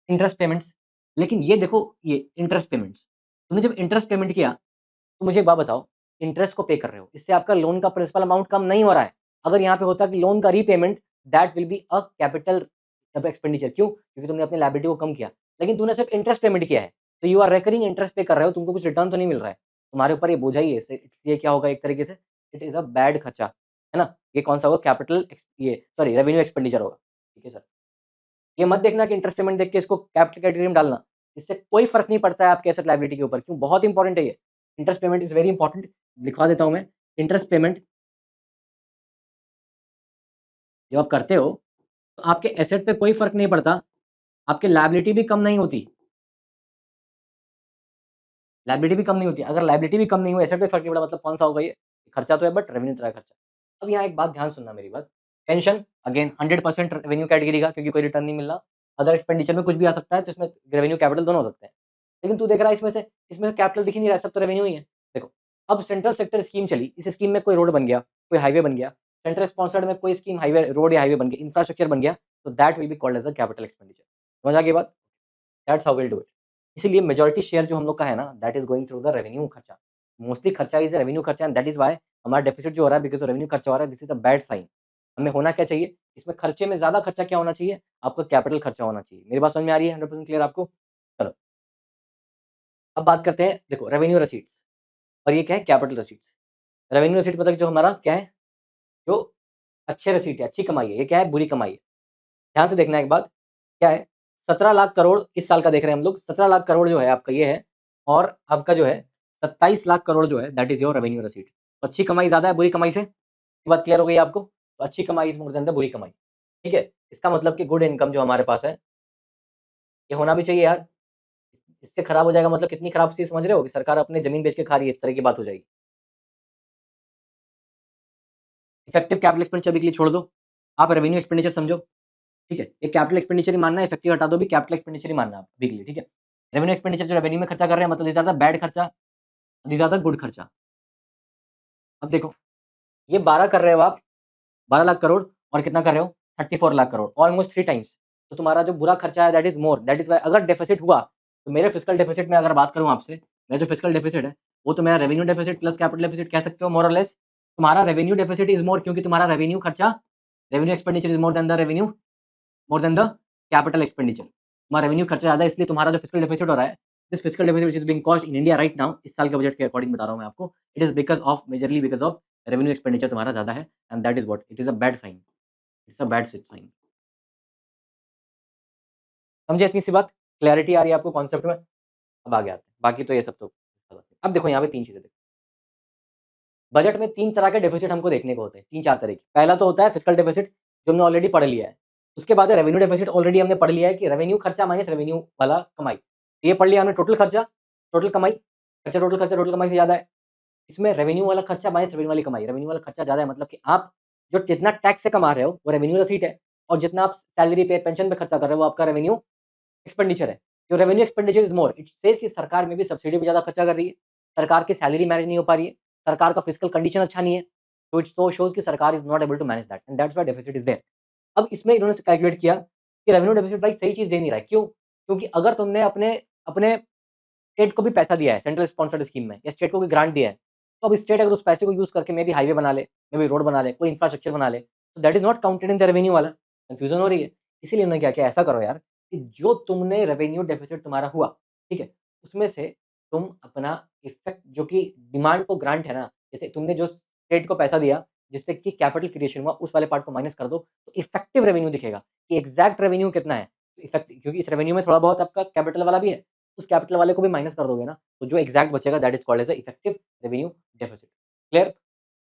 इंटरेस्ट पेमेंट्स, लेकिन ये देखो ये इंटरेस्ट पेमेंट्स, तुमने जब इंटरेस्ट पेमेंट किया, तो मुझे एक बात बताओ, इंटरेस्ट को पे कर रहे हो, इससे आपका लोन का प्रिंसिपल अमाउंट कम नहीं हो रहा है। अगर यहाँ पे होता कि लोन का repayment, that will be a capital expenditure, क्यों? क्योंकि तुमने अपनी लायबिलिटी को कम किया, लेकिन तूने सिर्फ इंटरेस्ट पेमेंट किया है, तो यू आर रिकरिंग इंटरेस्ट पे कर रहे हो, तुमको कुछ रिटर्न तो नहीं मिल रहा है। तुम्हारे ऊपर ये बोझा ही है, ये क्या होगा एक तरीके से, इट इज़ अ बैड खर्चा, है ना? ये कौन-सा होगा? कैपिटल ये सॉरी रेवेन्यू एक्सपेंडिचर होगा, ठीक है सर? ये मत देखना कि इंटरेस्ट पेमेंट देख के इसको कैपिटल कैटेगरी में डालना, इससे कोई फ़र्क नहीं पड़ता है आपके एसेट लायबिलिटी के ऊपर, क्यों? बहुत इंपॉर्टेंट है ये। Interest payment is very important, लिखवा देता हूँ मैं। इंटरेस्ट पेमेंट जब आप करते हो, तो आपके एसेट पे कोई फ़र्क नहीं पड़ता, आपकी लायबिलिटी भी कम नहीं होती। लायबिलिटी भी कम नहीं होती। अगर लायबिलिटी भी कम नहीं हुई, एसेट पे फ़र्क नहीं पड़ा, मतलब कौन-सा होगा ये? खर्चा तो है बट रेवेन्यू तरह खर्चा। अब यहाँ एक बात ध्यान सुनना मेरी बात, पेंशन अगेन 100% रेवेन्यू कैटेगरी का, क्योंकि कोई रिटर्न नहीं मिल रहा। अदर एक्सपेंडिचर में कुछ भी आ सकता है, तो इसमें रेवेन्यू कैपिटल दोनों हो सकते हैं। लेकिन तू देख रहा है इसमें कैपिटल दिख ही नहीं रहा है, सब तो रेवेन्यू ही है। देखो, अब सेंट्रल सेक्टर स्कीम चली, इस स्कीम में कोई रोड बन गया, कोई हाईवे बन गया, सेंट्रल स्पॉन्सर्ड में कोई स्कीम हाईवे रोड या हाईवे बन गया, इंफ्रास्ट्रक्चर बन गया, तो that will be called as a capital expenditure. समझ आ गई बात? That's how will do it. इसीलिए मेजॉरिटी शेयर जो हम लोग का है ना, that is going through the revenue खर्चा। मोस्टली खर्चा इज रेवेन्यू खर्चा, एंड दैट इज वाई हमारा डेफिसिट जो हो रहा है बिकॉज रेवेन्यू खर्चा हो रहा है। This is a bad sign. हमें होना क्या चाहिए? इसमें खर्चे में ज्यादा खर्चा क्या होना चाहिए? आपका कैपिटल खर्चा होना चाहिए। मेरी बात समझ में आ रही है? 100% क्लियर आपको? चलो, अब बात करते हैं, देखो रेवेन्यू रसीट्स, और ये क्या है? कैपिटल रसीट्स। रेवेन्यू रसीट मतलब जो हमारा क्या है? जो अच्छे रसीट है, अच्छी कमाई है। ये क्या है? बुरी कमाई है। ध्यान से देखना एक बात, क्या है? 17 लाख करोड़ इस साल का देख रहे हैं हम लोग। 17 लाख करोड़ जो है आपका ये है, और आपका जो है 27 लाख करोड़ जो है that is your revenue receipt. तो अच्छी कमाई ज्यादा है बुरी कमाई से? ये बात क्लियर हो गई आपको? तो अच्छी कमाई इज मोर देन द बुरी कमाई। ठीक है, इसका मतलब कि गुड इनकम जो हमारे पास है, ये होना भी चाहिए यार। इससे खराब हो जाएगा मतलब कितनी खराब चीज समझ रहे हो? कि सरकार अपनी जमीन बेच के खा रही है, इस तरह की बात हो जाएगी। इफेक्टिव कैपिटल एक्सपेंडिचर के लिए छोड़ दो, आप रेवेन्यू एक्सपेंडिचर समझो। ठीक है, ये कैपिटल एक्सपेंडिचर ही मानना है, इफेक्टिव हटा दो भी, कैपिटल एक्सपेंडिचर ही मानना है अभी के लिए। ठीक है, रेवेन्यू एक्सपेंडिचर जो रेवेन्यू में खर्चा कर रहे हैं, मतलब दिस आर द बैड खर्चा, दिस आर द गुड खर्चा। अब देखो, ये 12 कर रहे हो आप, 12 लाख करोड़, और कितना कर रहे हो? 34 लाख करोड़, ऑलमोस्ट 3 टाइम्स। तो तुम्हारा जो बुरा खर्चा है that is more, that is why अगर डेफिसिट हुआ, तो मेरे फिजिकल डेफिसिट में अगर बात करूं आपसे, मेरा जो फिजिकल डेफिसिट है वो तो मेरा revenue deficit plus capital deficit कह सकते हो मोर और लेस। तुम्हारा रेवेन्यू डेफिसिट इज मोर, क्योंकि तुम्हारा रेवेन्यू खर्चा, revenue expenditure is more than the revenue, more than the capital expenditure. तुम्हारा रेवेन्यू खर्चा ज्यादा है, इसलिए तुम्हारा जो फिजिकल डेफिसिट हो रहा है, this physical deficit which is being caused in India right now, इस साल के बजट के अकॉर्डिंग बता रहा हूं मैं आपको, it is because of, majorly because of revenue expenditure तुम्हारा ज्यादा है, and that is what it is a bad sign, it's a bad sign. समझे इतनी सी बात? क्लैरिटी आ रही है आपको कॉन्सेप्ट में? अब आगे आते हैं, बाकी तो ये सब तो अब देखो यहाँ पे 3 चीजें देखो। बजट में 3 तरह के डेफिसिट हमको देखने को होते हैं, 3-4 तरह के। पहला तो होता है फिजिकल डेफिसिट, जो हमने ऑलरेडी पढ़ लिया है। उसके बाद है रेवेन्यू डेफिसिट, ऑलरेडी हमने पढ़ लिया है कि रेवेन्यू खर्चा माइनस रेवेन्यू वाला कमाई। तो ये पढ़ लिया हमने, टोटल खर्चा, टोटल कमाई, खर्चा टोटल कमाई से ज्यादा है। इसमें रेवेन्यू वाला खर्चा माइनस रेवेन्यू वाली कमाई, रेवेन्यू वाला खर्चा ज्यादा है मतलब कि आप जो जितना टैक्स से कमा रहे हो वो रेवेन्यू रसीट है, और जितना आप सैलरी पे पेंशन पे खर्चा कर रहे हो वो आपका रेवेन्यू एक्सपेंडिचर है। जो revenue expenditure is more, it says कि सरकार में भी सब्सिडी पे ज़्यादा खर्चा कर रही है, सरकार की सैलरी मैनेज नहीं हो पा रही है, सरकार का फिजिकल कंडीशन अच्छा नहीं है, तो इट सो शोज कि सरकार is not able to manage that, and that's why deficit is there. अब इसमें इन्होंने कैलकुलेट किया कि रेवेन्यू डेफिसिट भाई सही चीज़ दे नहीं रहा है, क्यों? क्योंकि अगर तुमने अपने अपने स्टेट को भी पैसा दिया है सेंट्रल स्पॉन्सर्ड स्कीम में, या स्टेट को भी ग्रांट दिया है, तो अब स्टेट अगर उस पैसे को यूज़ करके मे बी हाईवे बना ले, मे बी रोड बना ले, कोई इंफ्रास्ट्रक्चर बना ले, तो that is not counted in the revenue वाला। कंफ्यूजन हो रही है? इसीलिए उन्होंने क्या किया, ऐसा करो यार कि जो तुमने रेवेन्यू डेफिसिट तुम्हारा हुआ, ठीक है, उसमें से तुम अपना इफेक्ट जो कि डिमांड को ग्रांट है ना, जैसे तुमने जो स्टेट को पैसा दिया जिससे कि कैपिटल क्रिएशन हुआ, उस वाले पार्ट को माइनस कर दो, तो इफेक्टिव रेवेन्यू दिखेगा कि एग्जैक्ट रेवेन्यू कितना है। इफेक्ट, क्योंकि इस रेवेन्यू में थोड़ा बहुत आपका कैपिटल वाला भी है, उस कैपिटल वाले को भी माइनस कर दोगे ना, तो जो एग्जैक्ट बचेगा that is called as effective revenue deficit. Clear?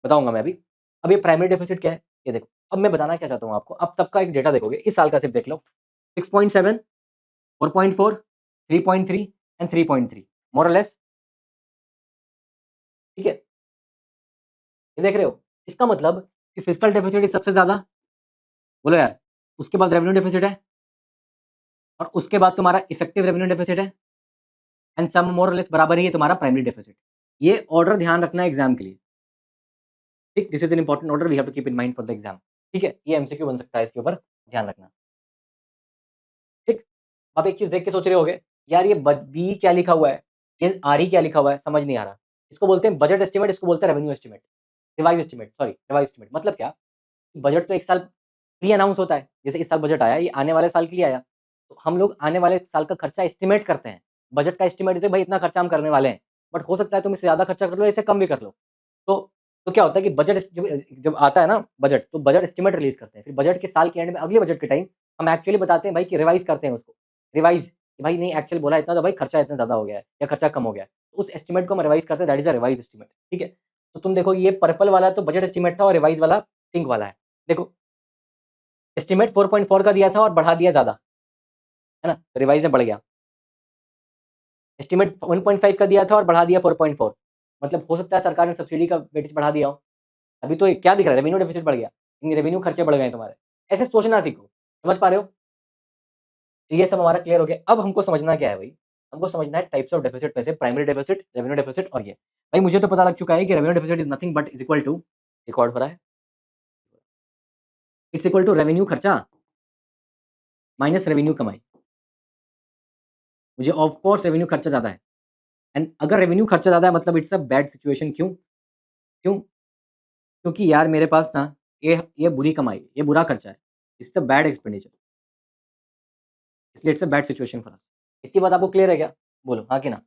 बताऊंगा मैं अभी। अब ये प्राइमरी डेफिसिट क्या है ये देखो। अब मैं बताना क्या चाहता हूँ आपको, अब सबका एक डेटा देखोगे, इस साल का सिर्फ देख लो। 6.7, 4.4, 3.3 एंड 3.3, मोर और लेस। ठीक है, ये देख रहे हो? इसका मतलब कि फिजिकल डेफिसिट सबसे ज्यादा, बोलो यार। उसके बाद रेवेन्यू डेफिसिट है, और उसके बाद तुम्हारा इफेक्टिव रेवेन्यू डेफिसिट है, एंड सम मोर और लेस बराबर ही है तुम्हारा प्राइमरी डेफिसिट। ये ऑर्डर ध्यान रखना है एग्जाम के लिए। ठीक, this is an important order, we have to keep in mind for the exam. ठीक है, ये एमसीक्यू बन सकता है, इसके ऊपर ध्यान रखना। ठीक, अब एक चीज देख के सोच रहे होगे, यार ये बी क्या लिखा हुआ है, ये आर ई क्या लिखा हुआ है, समझ नहीं आ रहा। इसको बोलते हैं बजट एस्टिमेट, इसको बोलते हैं revenue estimate, revise estimate, sorry revise estimate. मतलब क्या? बजट तो एक साल प्री अनाउंस होता है, जैसे इस साल बजट आया, ये आने वाले साल के लिए आया, तो हम लोग आने वाले साल का खर्चा एस्टिमेट करते हैं। बजट का एस्टिमेट देते हैं, भाई इतना खर्चा हम करने वाले हैं, बट हो सकता है तुम इससे ज्यादा खर्चा कर लो, इससे कम भी कर लो। तो तो क्या होता है कि बजट जब जब आता है ना बजट, तो बजट एस्टिमेट रिलीज करते हैं, फिर बजट के साल के एंड में अगले बजट के टाइम हम एक्चुअली बताते हैं भाई कि रिवाइज करते हैं उसको, रिवाइज कि भाई नहीं एक्चुअल बोला इतना, तो भाई खर्चा इतना ज्यादा हो गया है या खर्चा कम हो गया है, तो उस एस्टिमेट को हम रिवाइज करते हैं, that is a revise estimate. ठीक है, तो तुम देखो ये पर्पल वाला तो बजट एस्टिमेट था, और रिवाइज वाला पिंक वाला है। देखो, एस्टिमेट 4.4 का दिया था और बढ़ा दिया ज्यादा, है ना, रिवाइज में बढ़ गया। एस्टिमेट 1.5 का दिया था और बढ़ा दिया 4.4, मतलब हो सकता है सरकार ने सब्सिडी का वेटेज बढ़ा दिया हो। अभी तो ये क्या दिख रहा है, रेवेन्यू डेफिसिट बढ़ गया, रेवेन्यू खर्चे बढ़ गए तुम्हारे। ऐसे सोचना सीखो, समझ पा रहे हो? ये सब हमारा क्लियर हो गया। अब हमको समझना क्या है भाई, हमको समझना है टाइप्स ऑफ डेफिसिट में से प्राइमरी डेफिसिट, रेवेन्यू डेफिसिट और ये। भाई मुझे तो पता लग चुका है कि revenue deficit is nothing but is equal to, record हो रहा है, इट्स इक्वल टू रेवेन्यू खर्चा माइनस रेवेन्यू कमाई। मुझे ऑफ कोर्स रेवेन्यू खर्चा ज्यादा है, एंड अगर रेवेन्यू खर्चा ज्यादा है मतलब इट्स अ बैड सिचुएशन। क्यों? क्यों? क्योंकि यार मेरे पास ना ये बुरी कमाई, ये बुरा खर्चा है, इट्स अ बैड एक्सपेंडिचर, इसलिए it's a bad situation for us. इतनी बात आपको क्लियर है क्या? बोलो हाँ कि ना।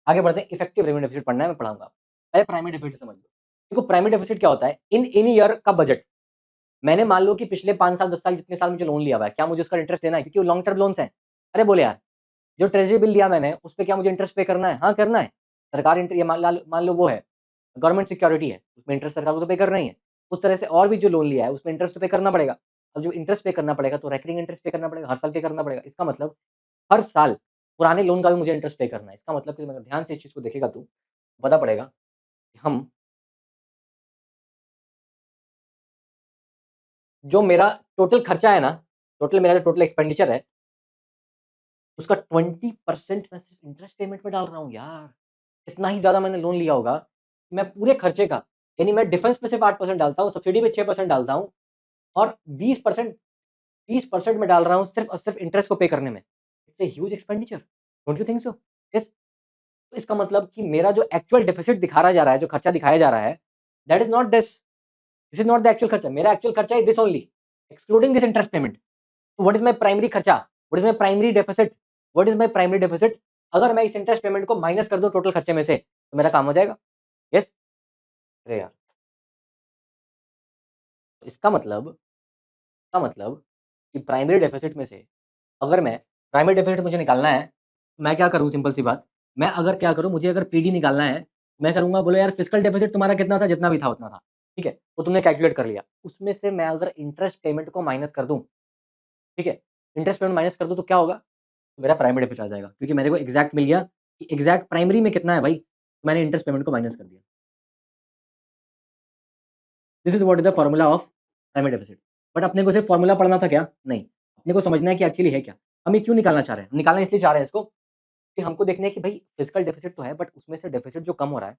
आगे बढ़ते हैं, इफेक्टिव रेवेन्यू डेफिसिट पढ़ना है, मैं पढ़ाऊंगा। पहले प्राइमरी डेफिसिट समझ लो। देखो प्राइमरी डेफिसिट क्या होता है, इन इन ईयर का बजट। मैंने मान लो कि पिछले 5 साल 10 साल जितने साल मुझे लोन लिया हुआ है, क्या मुझे उसका इंटरेस्ट देना है? क्योंकि वो लॉन्ग टर्म लोन्स हैं। अरे बोले यार, जो ट्रेजरी बिल लिया मैंने उस पे क्या मुझे इंटरेस्ट पे करना है? हाँ करना है। सरकार ये मान लो वो है गवर्नमेंट सिक्योरिटी है, उसमें इंटरेस्ट सरकार को तो पे करना ही है। उस तरह से और भी जो लोन लिया है उसमें इंटरेस्ट तो पे करना पड़ेगा। अब जब इंटरेस्ट पे करना पड़ेगा तो रेकरिंग इंटरेस्ट पे करना पड़ेगा, हर साल पे करना पड़ेगा। इसका मतलब हर साल पुराने लोन का भी मुझे इंटरेस्ट पे करना है। इसका मतलब कि अगर ध्यान से इस चीज को देखेगा तू, पता पड़ेगा कि हम जो मेरा टोटल खर्चा है ना, टोटल मेरा जो टोटल एक्सपेंडिचर है, उसका 20% मैं सिर्फ इंटरेस्ट पेमेंट में डाल रहा हूँ यार। इतना ही ज़्यादा मैंने लोन लिया होगा, मैं पूरे खर्चे का, यानी मैं डिफेंस में सिर्फ 8% डालता हूँ, सब्सिडी में 6% डालता हूँ, और 20% में डाल रहा हूँ सिर्फ और सिर्फ इंटरेस्ट को पे करने में। It's a huge expenditure, don't you think so? Yes. तो इसका मतलब कि मेरा जो एक्चुअल डेफिसिट दिखाया जा रहा है, जो खर्चा दिखाया जा रहा है, that is not this is not the actual खर्चा। मेरा एक्चुअल खर्चा is this only, excluding this interest payment. What is my primary खर्चा? What is my primary deficit? What is my primary deficit? अगर मैं इस इंटरेस्ट पेमेंट को minus कर दूं टोटल खर्चे में से, तो मेरा काम हो जाएगा। यस। अरे यार, इसका मतलब कि प्राइमरी डेफिसिट में से अगर मैं प्राइमरी डेफिसिट मुझे निकालना है, मैं क्या करूं? सिंपल सी बात, मैं अगर क्या करूं, मुझे अगर पीडी निकालना है, मैं करूंगा, बोले यार फिजिकल डेफिसिट तुम्हारा कितना था? जितना भी था उतना था। ठीक है, तो तुमने कैलकुलेट कर लिया, उसमें से मैं अगर इंटरेस्ट पेमेंट को माइनस कर दूं, ठीक है, इंटरेस्ट पेमेंट माइनस कर दूं तो क्या होगा? मेरा प्राइमरी डेफिसिट आ जाएगा, क्योंकि मेरे को एग्जैक्ट मिल गया कि एग्जैक्ट प्राइमरी में कितना है भाई, तो मैंने इंटरेस्ट पेमेंट को माइनस कर दिया। This is what is the formula of primary deficit. But अपने को सिर्फ फॉर्मूला पढ़ना था क्या? नहीं, अपने को समझना है कि एक्चुअली है क्या। हम ये क्यों निकालना चाह रहे हैं? निकालना इसलिए चाह रहे हैं इसको कि हमको देखना है कि भाई फिजिकल डेफिसिट तो है, बट उसमें से डेफिसिट जो कम हो रहा है,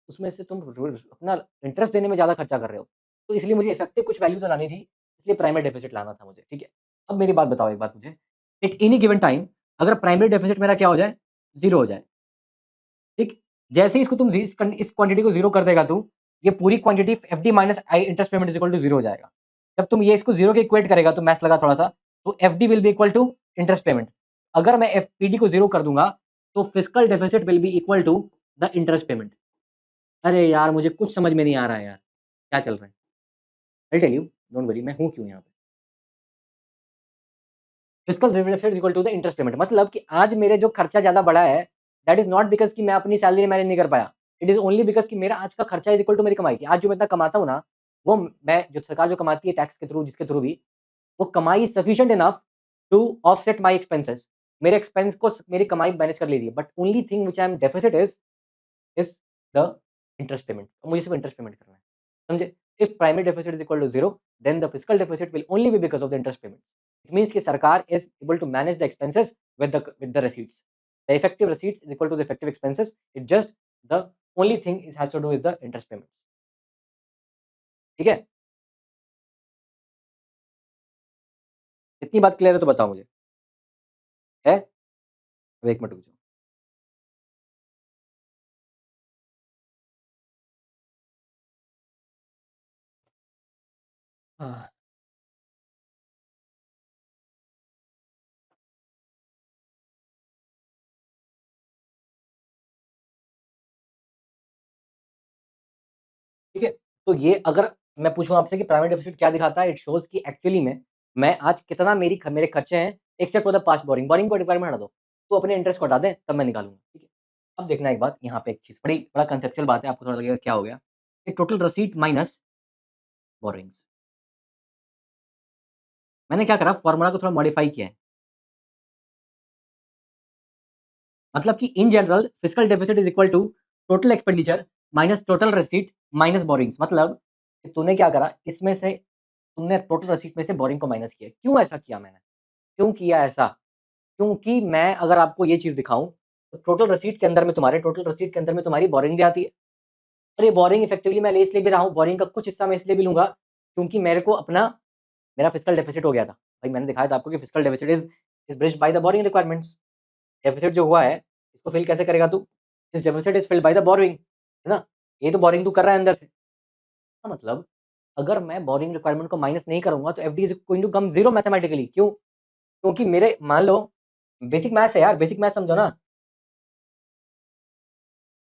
उसमें से तुम अपना इंटरेस्ट देने में ज़्यादा खर्चा कर रहे हो। तो इसलिए मुझे इफेक्टिव कुछ वैल्यू तो लानी थी, इसलिए प्राइमरी डेफिसिट लाना था मुझे। ठीक है, अब मेरी बात बताओ एक बात मुझे, एट एनी गिवन टाइम अगर प्राइमरी डेफिसिट मेरा क्या हो जाए? जीरो हो जाए। ठीक, जैसे ही इसको तुम इस क्वांटिटी को जीरो कर देगा तू, ये पूरी quantity FD minus I interest payment is equal to zero हो जाएगा। जब तुम ये इसको जीरो के इक्वेट करेगा तो मैथ्स लगा थोड़ा सा, तो FD will be equal to interest payment. अगर मैं एफपीडी को जीरो कर दूंगा तो physical deficit will be equal to the interest payment. अरे यार मुझे कुछ समझ में नहीं आ रहा है यार, क्या चल रहा है? I tell you, don't worry, मैं हूं क्यों यहाँ पे। Physical deficit equal to the interest payment, मतलब कि आज मेरे जो खर्चा ज्यादा बढ़ा है, दैट इज नॉट बिकॉज कि मैं अपनी सैलरी मैनेज नहीं कर पाया, इट इज ओनली बिकॉज कि मेरा आज का खर्चा इज इक्वल टू मेरी कमाई की। आज जो मैं इतना कमाता हूँ ना, वो मैं जो सरकार जो कमाती है टैक्स के थ्रू, जिसके थ्रू भी, वो कमाई sufficient enough to offset my expenses. मेरे एक्सपेंस को मेरी कमाई मैनेज कर ले रही है, but only thing which I am deficit is the interest payment. मुझे सिर्फ इंटरेस्ट पेमेंट करना है, समझे? If primary deficit is equal to zero, then the physical deficit will only be because of the interest payment. It means कि सरकार is able to manage the expenses with the receipts. The effective receipts is equal to the effective expenses. It just the only thing it has to do is the interest payments. ठीक है, इतनी बात clear है तो बताओ मुझे, है? अब एक मिनट रुक जाओ। हाँ, ठीक है, तो ये अगर मैं पूछूं आपसे कि प्राइमरी डेफिसिट क्या दिखाता है, इट शोज कि एक्चुअली में मैं आज कितना मेरे खर्चे हैं, accept for the past boring. Boring को रिक्वायरमेंट हटा दो, तो अपने इंटरेस्ट को हटा दे, तब मैं निकालूंगा। ठीक है, अब देखना एक बात, यहाँ पे एक चीज बड़ा कंसेप्चुअल बात है, आपको थोड़ा लगेगा क्या हो गया। एक टोटल रसीट माइनस बोरिंग्स। मैंने क्या करा, फॉर्मूला को थोड़ा मॉडिफाई किया है। मतलब कि in general physical deficit is equal to total expenditure minus total receipt minus borrowings. मतलब कि तूने क्या करा, इसमें से तुमने टोटल रिसीट में से बोरिंग को माइनस किया। क्यों ऐसा किया मैंने? क्यों किया ऐसा? क्योंकि मैं अगर आपको ये चीज़ दिखाऊँ, तो टोटल रसीट के अंदर में तुम्हारी बोरिंग भी आती है। और ये बोरिंग इफेक्टिवली मैं इसलिए भी रहा हूँ, बोरिंग का कुछ हिस्सा मैं इसलिए भी लूँगा, क्योंकि मेरा फिस्कल डेफिसिट हो गया था। भाई मैंने दिखाया था आपको कि fiscal deficit is bridged by the borrowing requirements. Deficit जो हुआ है, इसको फिल कैसे करेगा तू? This deficit is filled by the borrowing, है ना? ये तो बोरिंग तू कर रहा है अंदर से। इसका मतलब अगर मैं बोरिंग रिक्वायरमेंट को माइनस नहीं करूँगा तो FD is going to come zero mathematically. क्यों? क्योंकि मेरे मान लो बेसिक मैथ्स है यार, बेसिक मैथ्स समझो ना,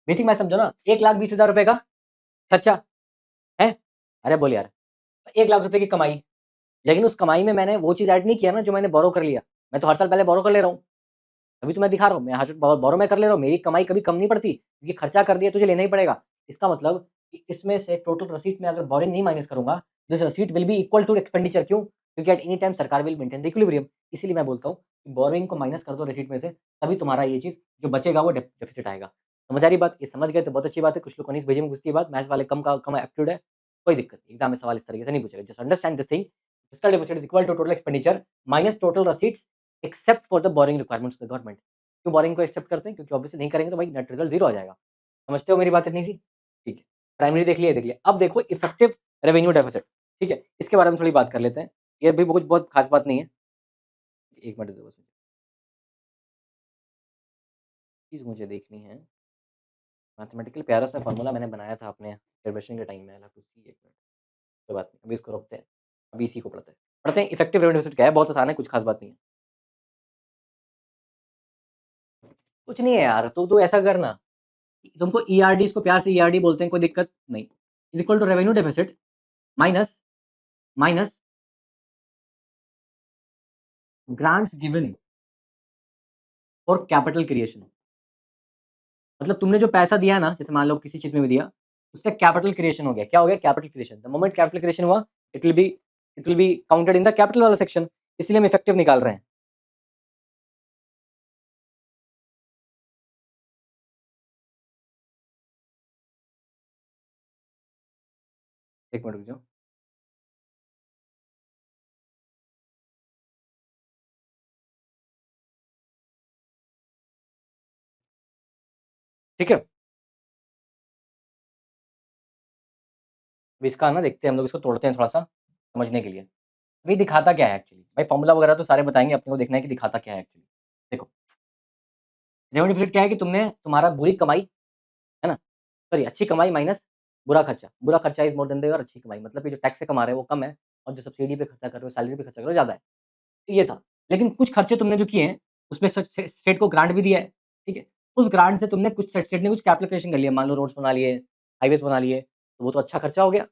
बेसिक मैथ्स समझो ना, 1,20,000 रुपए का खर्चा है। अरे बोल यार, 1,00,000 रुपए की कमाई, लेकिन उस कमाई में मैंने वो चीज़ ऐड नहीं किया ना जो मैंने बोरो कर लिया। मैं तो हर साल पहले बोरो कर ले रहा हूँ। अभी तो मैं दिखा रहा हूँ, मैं हर बोरो मैं कर ले रहा हूँ, मेरी कमाई कभी कम नहीं पड़ती, क्योंकि खर्चा कर दिया तुझे लेना ही पड़ेगा। इसका मतलब कि इसमें से टोटल रसीट में अगर बोरिंग नहीं माइनस करूँगा, this receipt will be equal to expenditure. क्यों? क्योंकि एट एनी टाइम सरकार विल मेंटेन द इक्विलिब्रियम। इसीलिए मैं बोलता हूँ कि बोरिंग को माइनस कर दो रसीट में से, तभी तुम्हारा ये चीज़ जो बचेगा वो डेफिसिट आएगा। समझ आ रही बात? ये समझ गए तो बहुत अच्छी बात है। कुछ लोग 19 भेजे में घुसती है बात, मैथ्स वाले कम एप्टीट्यूड है, कोई दिक्कत नहीं। एग्ज़ाम में सवाल इस तरीके से नहीं पूछेगा। Just understand this thing, fiscal deficit is equal to total expenditure minus total receipts except for the borrowing requirements of the government. क्यों बोरिंग को एक्सेप्ट करते हैं? क्योंकि ऑब्वियसली नहीं करेंगे तो भाई नेट रिजल्ट 0 आ जाएगा। समझते हो मेरी बात इतनी सी? ठीक है। प्राइमरी देख लिया, ये देख लिया। अब देखो इफेक्टिव रेवेन्यू डेफिसिट, ठीक है? इसके बारे में थोड़ी बात कर लेते हैं। ये भी कुछ बहुत खास बात नहीं है। 1 मिनट दो बस, चीज़ मुझे देखनी है। मैथमेटिकल प्यारा सा फॉर्मूला मैंने बनाया था अपने ग्रेजुएशन के टाइम में। I have to see, 1 minute, कोई बात नहीं, अभी इसको रोकते हैं। अभी इसी को पढ़ते हैं। पढ़ते हैं इफेक्टिव रेवेन्यू डेफिसिट क्या है? बहुत आसान है, कुछ खास बात नहीं है। कुछ नहीं है यार, तू ऐसा कर ना, तुमको ईआरडी, इसको प्यार से ईआरडी बोलते हैं, कोई दिक्कत नहीं। Is equal to revenue deficit minus minus grants given for capital creation. मतलब तुमने जो पैसा दिया ना, जैसे मान लो किसी चीज में भी दिया, उससे कैपिटल क्रिएशन हो गया। क्या हो गया? Capital creation. The moment capital creation हुआ, it will be it will be counted in the capital वाला सेक्शन। इसलिए हम इफेक्टिव निकाल रहे हैं। एक मिनट रुक जाओ। ठीक है, अब इसका ना देखते हैं, हम लोग इसको तोड़ते हैं थोड़ा सा समझने के लिए। अभी दिखाता क्या है एक्चुअली? भाई फॉर्मूला वगैरह तो सारे बताएंगे, अपने को देखना है कि दिखाता क्या है एक्चुअली। देखो, रेवेन्यू डेफिसिट क्या है कि तुम्हारा बुरी कमाई, है ना, सॉरी अच्छी कमाई माइनस बुरा खर्चा। बुरा खर्चा इज मोर देन द अच्छी कमाई, मतलब कि जो टैक्स से कमा रहे हो वो कम है, और जो सब्सिडी पे खर्चा कर रहे हो, सैलरी पे खर्चा कर रहे हो ज़्यादा है। तो ये था। लेकिन कुछ खर्चे तुमने जो किए हैं, उसमें स्टेट को ग्रांट भी दिया है, ठीक है? उस ग्रांट से तुमने कुछ स्टेट ने कुछ कैपिटल कर लिया, मान लो रोड्स बना लिए, हाईवेज़ बना लिए, तो वो तो अच्छा खर्चा हो गया।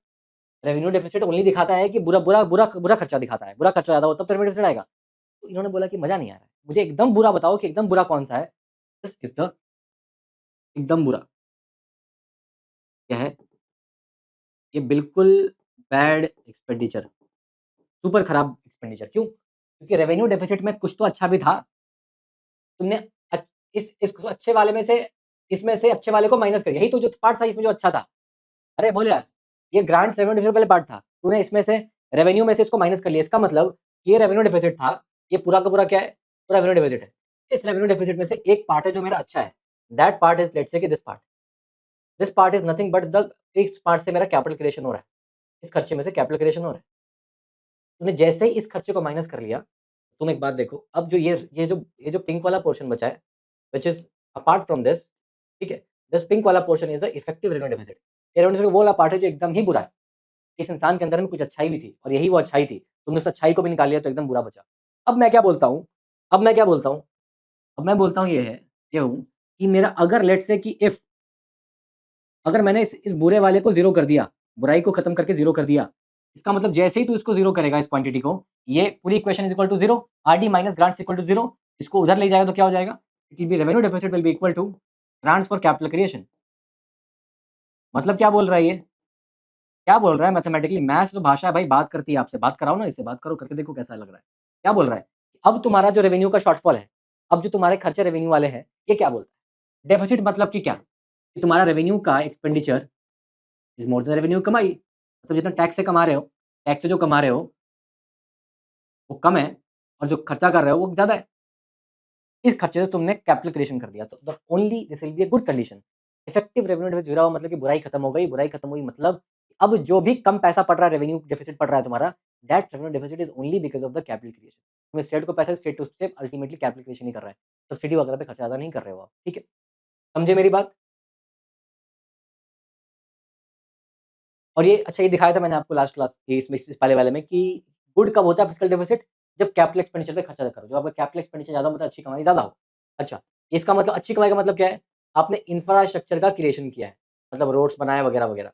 रेवेन्यू डेफिसिट ओनली दिखाता है कि बुरा खर्चा दिखाता है। बुरा खर्चा ज़्यादा हो तब तो रेवेन्यू डेफिसिट आएगा। तो इन्होंने बोला कि मज़ा नहीं आ रहा है। मुझे एकदम बुरा बताओ कि एकदम बुरा कौन-सा है? दिस इज़ द एकदम बुरा क्या है? ये बिल्कुल बैड एक्सपेंडिचर, सुपर खराब एक्सपेंडिचर। क्यों? क्योंकि रेवेन्यू डेफिसिट में कुछ तो अच्छा भी था। तुमने अ, इस अच्छे वाले में से, इसमें से अच्छे वाले को माइनस कर दिया। यही तो जो पार्ट था इसमें जो अच्छा था। अरे बोल यार, ये ग्रांट रेवेन्यू डेफिसिट वाले पार्ट था। तूने इसमें से रेवेन्यू में से इसको माइनस कर लिया। इसका मतलब ये रेवेन्यू डेफिसिट था, ये पूरा का पूरा क्या है? पूरा रेवेन्यू डेफिसिट है। इस रेवेन्यू डेफिसिट में से एक पार्ट है जो मेरा अच्छा है। That part is let's say कि this part is nothing but the इस पार्ट से मेरा कैपिटल क्रिएशन हो रहा है। इस खर्चे में से कैपिटल क्रिएशन हो रहा है। तूने जैसे ही इस खर्चे को माइनस कर लिया, तुम एक बात देखो, अब जो ये जो पिंक वाला पोर्शन बचा है, which is apart from this, ठीक है? दिस पिंक वाला portion is the effective revenue deficit. ये रेवेन्यू डेफिसिट वो वाला पार्ट है जो एकदम ही बुरा है। इस इंसान के अंदर में कुछ अच्छाई भी थी और यही वो अच्छाई थी। तुमने उस अच्छाई को भी निकाल लिया तो एकदम बुरा बचा। अब मैं क्या बोलता हूँ अब मैं क्या बोलता हूँ अब मैं बोलता हूँ ये हूँ कि मेरा अगर लेट्स से कि इफ अगर मैंने इस बुरे वाले को ज़ीरो कर दिया, बुराई को खत्म करके ज़ीरो कर दिया, इसका मतलब जैसे ही तू इसको ज़ीरो करेगा इस क्वांटिटी को, ये पूरी equation is equal to 0, RD minus grants equal to 0, इसको उधर ले जाएगा तो क्या हो जाएगा? It will be revenue deficit will be equal to grants for capital creation. मतलब क्या बोल रहा है ये? क्या बोल रहा है मैथमेटिकली? मैथ्स तो भाषा है भाई, बात करती है आपसे, बात कराओ ना इससे, बात करो, करके देखो कैसा लग रहा है। क्या बोल रहा है? अब तुम्हारा जो रेवेन्यू का शॉर्टफॉल है, अब जो तुम्हारे खर्चे रेवेन्यू वाले हैं, ये क्या बोलता है? डेफिसिट मतलब कि क्या? कि तुम्हारा रेवेन्यू का expenditure is more than revenue कमाई। मतलब जितना टैक्स से कमा रहे हो, टैक्स से जो कमा रहे हो, वो कम है, और जो खर्चा कर रहे हो वो ज़्यादा है। इस खर्चे से तुमने कैपिटल क्रिएशन कर दिया, तो the only this will be a good condition. Effective revenue deficit जुड़ा हुआ मतलब कि बुराई खत्म हो गई, बुराई खत्म हुई मतलब अब जो भी कम पैसा पड़ रहा है, रेवेन्यू डेफिसिट पड़ रहा है तुम्हारा, that revenue deficit is only because of the capital creation. तुम्हें स्टेट को पैसा state to state ultimately capital creation ही कर रहा है। सब्सिडी वगैरह पे खर्चा ज़्यादा नहीं कर रहे हो आप, ठीक है? समझे मेरी बात? और ये अच्छा ये दिखाया था मैंने आपको लास्ट क्लास ये इसमें इस पहले वाले में कि गुड कब होता है फिस्कल डेफिसिट? जब कैपिटल एक्सपेंडिचर पे खर्चा करो। जब आपका कैपिटल एक्सपेंडिचर ज़्यादा होता है, अच्छी कमाई ज़्यादा हो। अच्छा, इसका मतलब अच्छी कमाई का मतलब क्या है? आपने इंफ्रास्ट्रक्चर का क्रिएशन किया है, मतलब रोड्स बनाए वगैरह-वगैरह।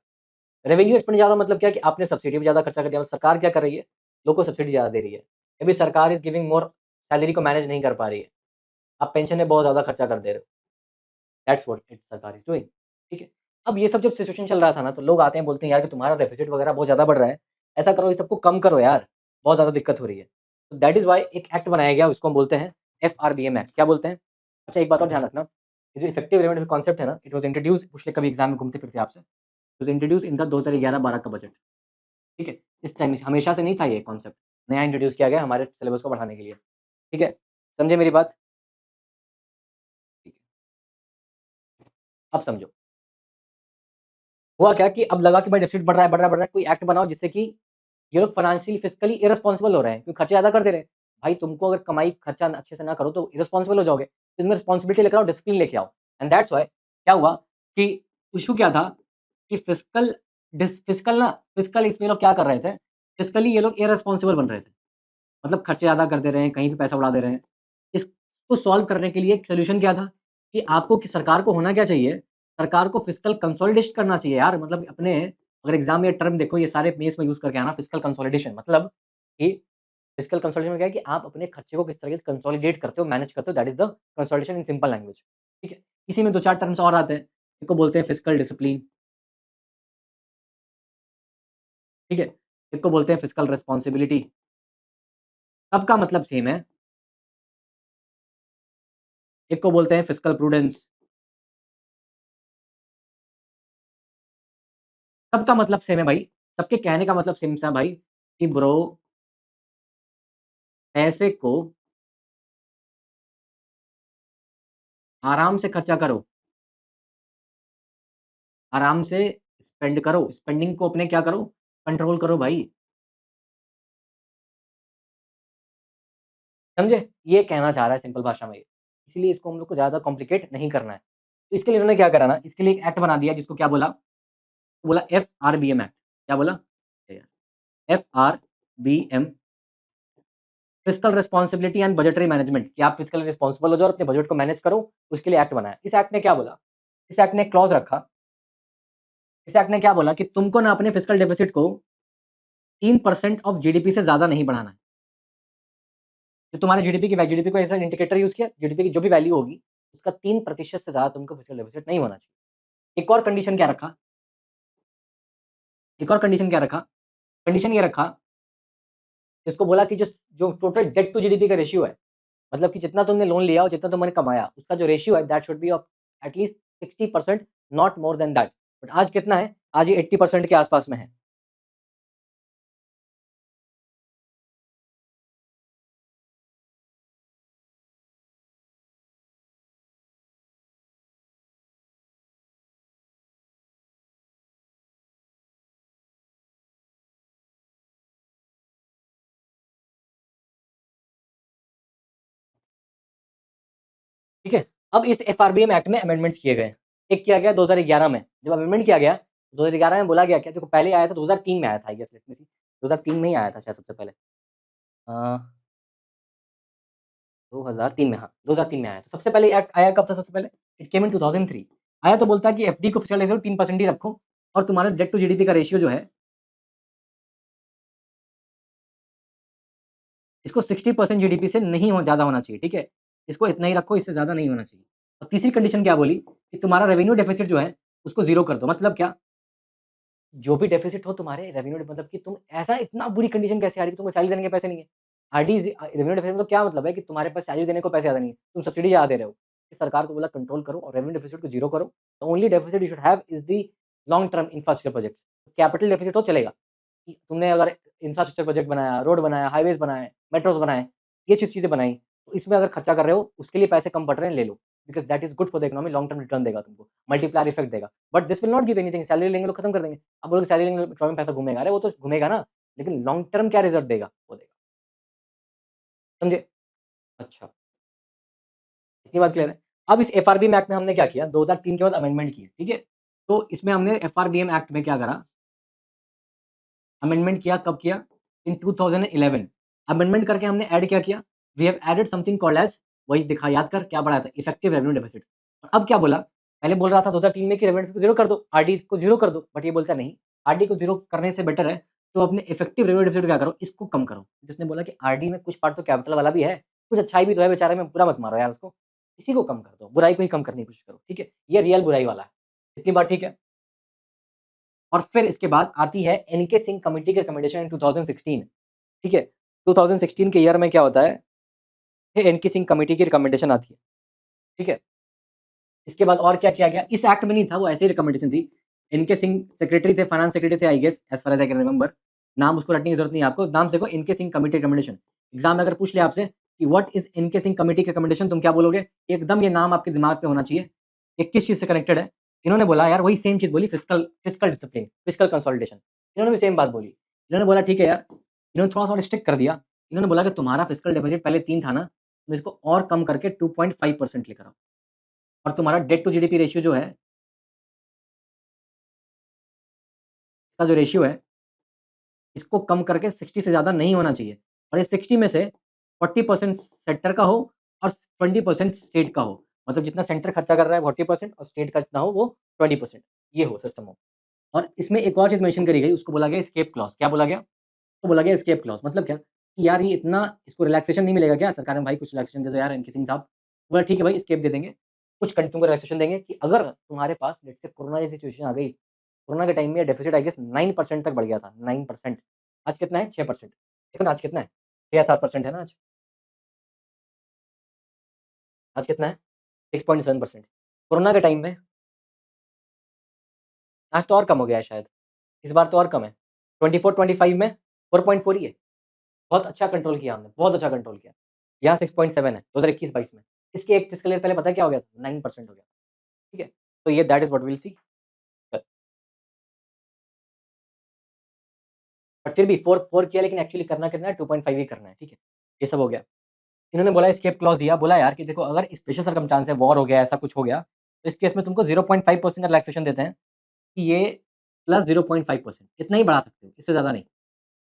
रेवेन्यू एक्सपेंड ज़्यादा मतलब क्या है कि आपने सब्सिडी पे ज़्यादा खर्चा कर दिया। मतलब सरकार क्या कर रही है? लोगों को सब्सिडी ज़्यादा दे रही है। अभी सरकार इज़ गिविंग मोर सैलरी को मैनेज नहीं कर पा रही है। आप पेंशन में बहुत ज़्यादा खर्चा कर दे रहे हो। दैट्स व्हाट इट सरकार इज़ डूइंग, ठीक है? अब ये सब जब सिचुएशन चल रहा था ना, तो लोग आते हैं बोलते हैं यार कि तुम्हारा डेफिसिट वगैरह बहुत ज़्यादा बढ़ रहा है। ऐसा करो, इस सबको कम करो यार, बहुत ज़्यादा दिक्कत हो रही है। तो दैट इज़ व्हाई एक एक्ट बनाया गया, उसको हम बोलते हैं एफआरबीएम एक्ट। क्या बोलते हैं? अच्छा एक बात और ध्यान रखना, ये जो इफेक्टिव रेवेन्यू कॉन्सेप्ट है ना, इट वाज़ इंट्रोड्यूस्ड पिछले कभी एग्ज़ाम में घूमते-फिरते आपसे, it was introduced in the 2011-12 का बजट, ठीक है? इस टाइम से हमेशा से नहीं था ये कॉन्सेप्ट, नया इंट्रोड्यूस किया गया हमारे सिलेबस को बढ़ाने के लिए, ठीक है? समझे मेरी बात? ठीक है, अब समझो। हुआ क्या कि अब लगा कि भाई डेफ़िसिट बढ़ रहा है, बढ़ रहा है, बढ़ रहा है, कोई एक्ट बनाओ जिससे कि ये लोग फाइनेंशियली फिस्कली इर्रेस्पॉन्सिबल हो रहे हैं, क्योंकि खर्चे ज़्यादा कर दे रहे हैं। भाई तुमको अगर कमाई खर्चा अच्छे से ना करो तो इर्रेस्पॉन्सिबल हो जाओगे। तो इसमें रिस्पॉन्सिबिलिटी लेकर आओ, डिसिप्लिन लेके आओ। एंड दैट्स व्हाई क्या हुआ कि इश्यू क्या था कि फिस्कल इसमें लोग क्या कर रहे थे, फिस्कली ये लोग इर्रेस्पॉन्सिबल बन रहे थे। मतलब खर्चे ज़्यादा कर दे रहे हैं, कहीं भी पैसा उड़ा दे रहे हैं। इसको सॉल्व करने के लिए एक सॉल्यूशन क्या था कि आपको कि सरकार को होना क्या चाहिए, सरकार को फिस्कल कंसोलिडेशन करना चाहिए यार। मतलब अपने अगर एग्ज़ाम में ये टर्म देखो, ये सारे मेंस में यूज़ करके आना फिस्कल कंसोलिडेशन मतलब कि फिस्कल कंसोलिडेशन में क्या है कि आप अपने खर्चे को किस तरीके से कंसोलिडेट करते हो, मैनेज करते हो, that is the consolidation in simple language, ठीक है? इसी में 2-4 टर्म्स और आते हैं। एक को बोलते हैं फिस्कल डिसिप्लिन, ठीक है? एक को बोलते हैं फिस्कल रिस्पॉन्सिबिलिटी। सबका मतलब सेम है। एक को बोलते हैं फिस्कल प्रूडेंस। सबका मतलब सेम है भाई। सबके कहने का मतलब सेम सा भाई कि ब्रो पैसे को आराम से खर्चा करो, आराम से स्पेंड करो, स्पेंडिंग को अपने क्या करो, कंट्रोल करो भाई। समझे? ये कहना चाह रहा है सिंपल भाषा में ये। इसीलिए इसको हम लोग को ज़्यादा कॉम्प्लिकेट नहीं करना है। तो इसके लिए उन्होंने क्या करा ना, इसके लिए एक एक्ट बना दिया जिसको क्या बोला? बोला एफआरबीएम एक्ट। क्या बोला? FRBM fiscal responsibility and budgetary management कि आप फिस्कली रिस्पॉन्सिबल हो जाओ और अपने बजट को मैनेज करो, उसके लिए एक्ट बनाया। इस एक्ट ने क्या बोला? इस एक्ट ने एक क्लॉज़ रखा, इस एक्ट ने क्या बोला कि तुमको ना अपने फिस्कल डेफिसिट को 3% ऑफ जीडीपी से ज़्यादा नहीं बढ़ाना है। जो तुम्हारे जीडीपी को ऐसा इंडिकेटर यूज़ किया, जीडीपी की जो भी वैल्यू होगी, उसका 3% से ज़्यादा तुमको फिस्कल डेफिसिट नहीं होना चाहिए। एक और कंडीशन क्या रखा? एक और कंडीशन क्या रखा? कंडीशन ये रखा, इसको बोला कि जो जो टोटल डेट टू जीडीपी का रेशियो है, मतलब कि जितना तुमने लोन लिया और जितना तुमने कमाया, उसका जो रेशियो है that should be of at least 60%, not more than that. But आज कितना है? आज ये 80% के आस-पास में है। ठीक है? अब इस एफआरबीएम एक्ट में अमेंडमेंट्स किए गए। एक किया गया 2011 में, जब अमेंडमेंट किया गया, 2011 में बोला गया क्या देखो पहले आया था 2003 में आया था आई गेस लेट मी सी 2003 में ही आया था शायद सबसे पहले। अ, 2003 में हाँ, 2003 में आया था। सबसे पहले एक्ट आया कब था सबसे पहले? इट केम इन 2003। आया तो बोलता है कि एफडी को फिक्स्ड रेशियो 3% ही रखो और तुम्हारा डेट टू जीडीपी का रेशियो जो है, इसको 60% जीडीपी से नहीं हो ज़्यादा होना चाहिए, ठीक है? इसको इतना ही रखो, इससे ज़्यादा नहीं होना चाहिए। और तीसरी कंडीशन क्या बोली कि तुम्हारा रेवेन्यू डेफिसिट जो है, उसको ज़ीरो कर दो। मतलब क्या? जो भी डेफिसिट हो तुम्हारे रेवेन्यू मतलब कि तुम ऐसा इतना बुरी कंडीशन कैसे आ रही है कि तुमको सैलरी देने के पैसे नहीं है। रेवेन्यू डेफिसिट मतलब क्या मतलब है कि तुम्हारे पास सैलरी देने को पैसे ज़्यादा नहीं है, तुम सब्सिडी ज़्यादा दे रहे हो। इस सरकार को बोला कंट्रोल करो और रेवेन्यू डेफिसिट को ज़ीरो करो। The only deficit you should have is the long term infrastructure projects. Capital deficit हो चलेगा, कि तुमने अगर इंफ्रास्ट्रक्चर प्रोजेक्ट बनाया, रोड बनाया, हाइवेज़ बनाए, मेट्रोज़ बनाए, ये चीज़ें बनाई, तो इसमें अगर खर्चा कर रहे हो, उसके लिए पैसे कम पड़ रहे हैं, ले लो, because that is good for the economy, long term return देगा तुमको, मल्टीप्लायर इफेक्ट देगा। But this will not give anything, salary लेंगे लोग खत्म कर देंगे। अब बोलोगे सैलरी लेंगे इकोनॉमी में पैसा घूमेगा, अरे वो तो घूमेगा ना, लेकिन लॉन्ग टर्म क्या रिज़ल्ट देगा, वो देगा। समझे? अच्छा, इतनी बात क्लियर है। अब इस एफआरबीएम एक्ट में हमने क्या किया, 2003 के बाद अमेंडमेंट किए, ठीक है? तो इसमें हमने एफआरबीएम एक्ट में क्या करा, अमेंडमेंट किया, कब किया? इन 2011। अमेंडमेंट करके हमने ऐड क्या किया? We have added something called as, वही दिखा, याद कर क्या बढ़ाया था? Effective revenue deficit. और अब क्या बोला? पहले बोल रहा था 2003 में कि रेवेन्यू को ज़ीरो कर दो, आरडी को ज़ीरो कर दो, बट ये बोलता नहीं, आरडी को ज़ीरो करने से बेटर है, तो अपने इफेक्टिव रेवेन्यू डेफिसिट क्या करो? इसको कम करो। जिसने बोला कि आरडी में कुछ पार्ट तो कैपिटल वाला भी है, कुछ अच्छाई भी तो है बेचारे में, बुरा मत मारो यार उसको। इसी को कम कर दो, बुराई को ही कम करने की कोशिश करो, ठीक है? ये रियल बुराई वाला है। इतनी बात ठीक है? और फिर इसके बाद आती है एनके सिंह कमिटी की रिकमेंडेशन इन 2016, ठीक है? 2016 के ईयर में क्या होता है, ये एनके सिंह कमिटी की रिकमेंडेशन आती है, ठीक है? इसके बाद और क्या किया गया? इस एक्ट में नहीं था, वो ऐसे ही रिकमेंडेशन थी। एनके सिंह सेक्रेटरी थे, फाइनेंस सेक्रेटरी थे I guess, as far as I can remember. नाम उसको रटने की ज़रूरत नहीं है आपको, नाम से देखो NK Singh committee recommendation. Exam में अगर पूछ लिया आपसे कि what is NK Singh committee की रिकमेंडेशन, तुम क्या बोलोगे? एकदम ये नाम आपके दिमाग पे होना चाहिए। ये किस चीज़ से कनेक्टेड है? इन्होंने बोला यार वही सेम चीज़ बोली, fiscal fiscal discipline, fiscal consolidation. इन्होंने भी सेम बात बोली। इन्होंने बोला ठीक है यार, इन्होंने थोड़ा-सा और स्ट्रिक्ट कर दिया। इन्होंने बोला कि तुम्हारा फिस्कल डेफिसिट पहले 3 था ना, तुम इसको और कम करके 2.5% लेकर आओ, और तुम्हारा डेट टू जीडीपी रेशियो जो है, इसका जो रेशियो है, इसको कम करके 60 से ज़्यादा नहीं होना चाहिए, और इस 60 में से 40% सेंटर का हो और 20% स्टेट का हो। मतलब जितना सेंटर खर्चा कर रहा है 40% और स्टेट का जितना हो वो 20%, ये हो सिस्टम हो। और इसमें एक और चीज़ मेंशन करी गई, उसको बोला गया एस्केप क्लॉज़। क्या बोला गया? उसको बोला गया एस्केप क्लॉज़, मतलब क्या? कि यार ये इतना, इसको रिलैक्सेशन नहीं मिलेगा क्या? सरकार में भाई कुछ रिलैक्सेशन दे दो यार इनके सिंह साहब। बोला ठीक है भाई एस्केप दे देंगे। कुछ कंट्री को रिलैक्सेशन देंगे कि अगर तुम्हारे पास लेट्स से कोरोना जैसी सिचुएशन आ गई, कोरोना के टाइम में डेफिसिट आई गेस 9% तक बढ़ गया था, 9%। आज कितना है? 6%। देखो ना आज कितना है? 6 या 7% है ना आज? आज कितना है? 6.7%। कोरोना के टाइम में, आज तो और कम हो गया है शायद। इस बार तो और कम है। 24-25 में 4.4 ही है। बहुत अच्छा कंट्रोल किया हमने, बहुत अच्छा कंट्रोल किया। यहाँ 6.7 है 2021-22 में। इसके एक फिस्कल ईयर पहले पता है क्या हो गया था? 9% हो गया। ठीक है? तो ये that is what we will see. But फिर भी 4 किया, लेकिन एक्चुअली करना कितना है? 2.5 ही करना है, ठीक है? ये सब हो गया। इन्होंने बोला एस्केप क्लॉज़ दिया, बोला यार कि देखो अगर स्पेशल सर्कमस्टेंस है, वॉर हो गया, ऐसा कुछ हो गया, तो इस केस में तुमको 0.5% का रिलैक्सेशन देते हैं कि ये प्लस 0.5%, इतना ही बढ़ा सकते हो, इससे ज़्यादा नहीं।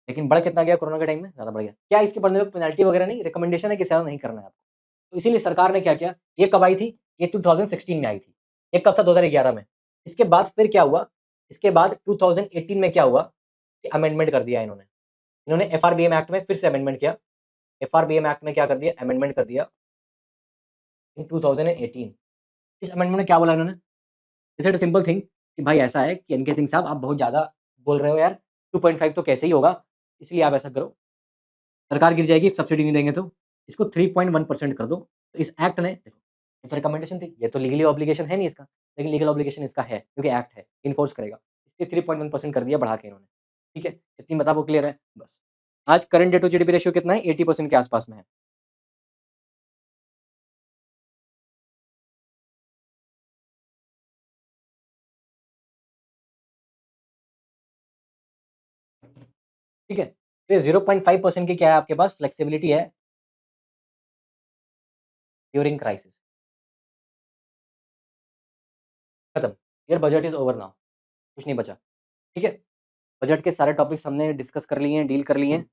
लेकिन बढ़ कितना गया कोरोना के टाइम में? ज़्यादा बढ़ गया। क्या इसके बढ़ने में पेनल्टी वगैरह नहीं, रिकमेंडेशन है कि ज़्यादा नहीं करना है आपको। तो इसीलिए सरकार ने क्या किया, ये कब आई थी? ये 2016 में आई थी। ये कब था? 2011 में। इसके बाद फिर क्या हुआ? इसके बाद 2018 में क्या हुआ कि अमेंडमेंट कर दिया इन्होंने। इन्होंने एफआरबीएम एक्ट में फिर से अमेंडमेंट किया। एफआरबीएम एक्ट में क्या कर दिया? अमेंडमेंट कर दिया इन 2018। इस अमेंडमेंट में क्या बोला इन्होंने? It's it a simple thing कि भाई ऐसा है कि एनके सिंह साहब आप बहुत ज़्यादा बोल रहे हो यार, 2.5 तो कैसे ही होगा, इसलिए आप ऐसा करो, सरकार गिर जाएगी, सब्सिडी नहीं देंगे तो, इसको 3.1% कर दो। तो इस एक्ट ने देखो, ये तो रिकमेंडेशन थी, ये तो लीगली ऑब्लिगेशन है नहीं इसका, लेकिन लीगल ऑब्लिगेशन इसका है क्योंकि एक्ट है, इन्फोर्स करेगा। इसलिए 3.1% कर दिया बढ़ा के इन्होंने, ठीक है? इतनी बात आपको क्लियर है? बस। आज current debt to GDP ratio कितना है? 80% के आस-पास में है। ठीक है? तो ये 0.5% की क्या है आपके पास फ्लेक्सिबिलिटी है ड्यूरिंग क्राइसिस। खत्म। Your budget is over now, कुछ नहीं बचा, ठीक है? बजट के सारे टॉपिक्स हमने डिस्कस कर लिए हैं, डील कर लिए हैं।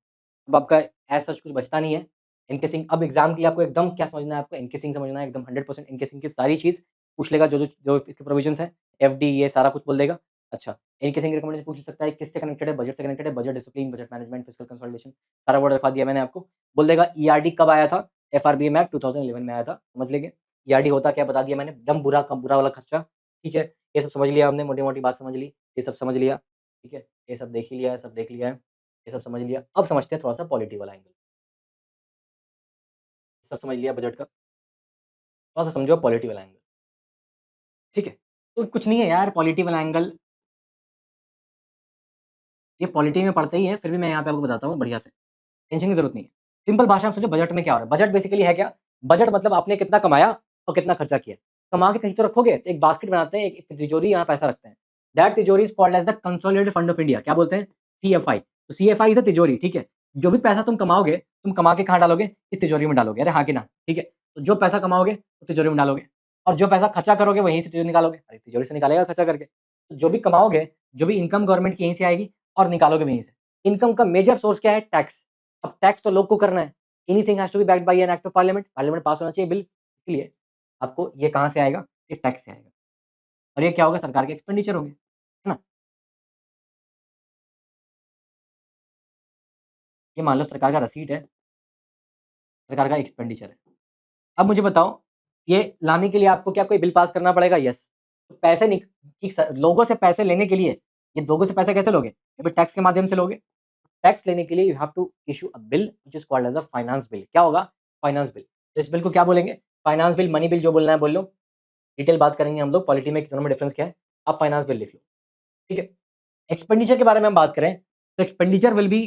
अब आपका एज़ सच कुछ बचता नहीं है। इनकेसिंग अब एग्ज़ाम के लिए आपको एकदम क्या समझना है, आपको इनकेसिंग समझना है एकदम 100% इनकेसिंग की सारी चीज़ पूछ लेगा, जो इसके प्रोविज़न्स हैं, एफडी ये सारा कुछ बोल देगा। अच्छा, इनकेसिंग रिकमेंडेशन पूछ सकता है, किससे कनेक्टेड है? बजट से कनेक्टेड है, budget discipline, budget management, fiscal consolidation, सारा वर्ड रखवा दिया मैंने आपको। बोल देगा ईआरडी कब आया था? एफआरबीएम एक्ट 2011 में आया था, समझ लेंगे। ईआरडी होता क्या बता दिया मैंने, एकदम बुरा कम बुरा वाला खर्चा, ठीक है? ये सब समझ लिया हमने, मोटी-मोटी बात समझ ली, ये सब समझ लिया, ठीक है? ये सब देख ही लिया है, सब देख लिया है, ये सब समझ लिया। अब समझते हैं थोड़ा-सा पॉलिटी वाला एंगल। सब समझ लिया बजट का, थोड़ा-सा समझो पॉलिटी वाला एंगल, ठीक है? तो कुछ नहीं है यार पॉलिटी वाला एंगल, ये पॉलिटी में पढ़ते ही हैं, फिर भी मैं यहाँ पे आपको बताता हूँ बढ़िया से, टेंशन की ज़रूरत नहीं है, सिंपल भाषा में सोचो बजट में क्या हो रहा है। बजट बेसिकली है क्या? बजट मतलब आपने कितना कमाया और कितना खर्चा किया। कमा के कहीं तो रखोगे, तो एक बास्केट बनाते हैं, एक तिजोरी, यहाँ पैसा रखते हैं। दैट तिजोरी is called as the consolidated fund of India. क्या बोलते हैं? सीएफआई। तो सीएफआई इज अ तिजोरी, ठीक है। जो भी पैसा तुम कमाओगे, तुम कमा के कहाँ डालोगे? इस तिजोरी में डालोगे। अरे हाँ कि ना? ठीक है। तो जो पैसा कमाओगे तो तिजोरी में डालोगे, और जो पैसा खर्चा करोगे वहीं से तिजोरी निकालोगे। अरे तिजोरी से निकालेगा खर्चा करके। तो जो भी कमाओगे, जो भी इनकम गवर्नमेंट की यहीं से आएगी और निकालोगे वहीं से। इनकम का मेजर सोर्स क्या है? टैक्स। अब टैक्स तो लोग को करना है। Anything has to be backed by an act of parliament. Parliament pass होना चाहिए बिल, इसलिए आपको ये कहाँ से आएगा? ये टैक्स से आएगा। और ये क्या होगा? सरकार के एक्सपेंडिचर होंगे, है ना? ये मान लो सरकार का रसीट है, सरकार का एक्सपेंडिचर है। अब मुझे बताओ, ये लाने के लिए आपको क्या कोई बिल पास करना पड़ेगा? यस। तो पैसे ठीक सर, लोगों से पैसे लेने के लिए, ये लोगों से पैसे कैसे लोगे? ये भी टैक्स के माध्यम से लोगे। टैक्स लेने के लिए you have to issue a bill which is called as a finance bill. क्या होगा? Finance bill. तो इस बिल को क्या बोलेंगे? फाइनेंस बिल, मनी बिल, जो बोलना है बोल लो। डिटेल बात करेंगे हम लोग, पॉलिटी में दोनों में डिफरेंस क्या है। आप फाइनेंस बिल लिख लो, ठीक है। एक्सपेंडिचर के बारे में हम बात करें, तो एक्सपेंडिचर विल बी,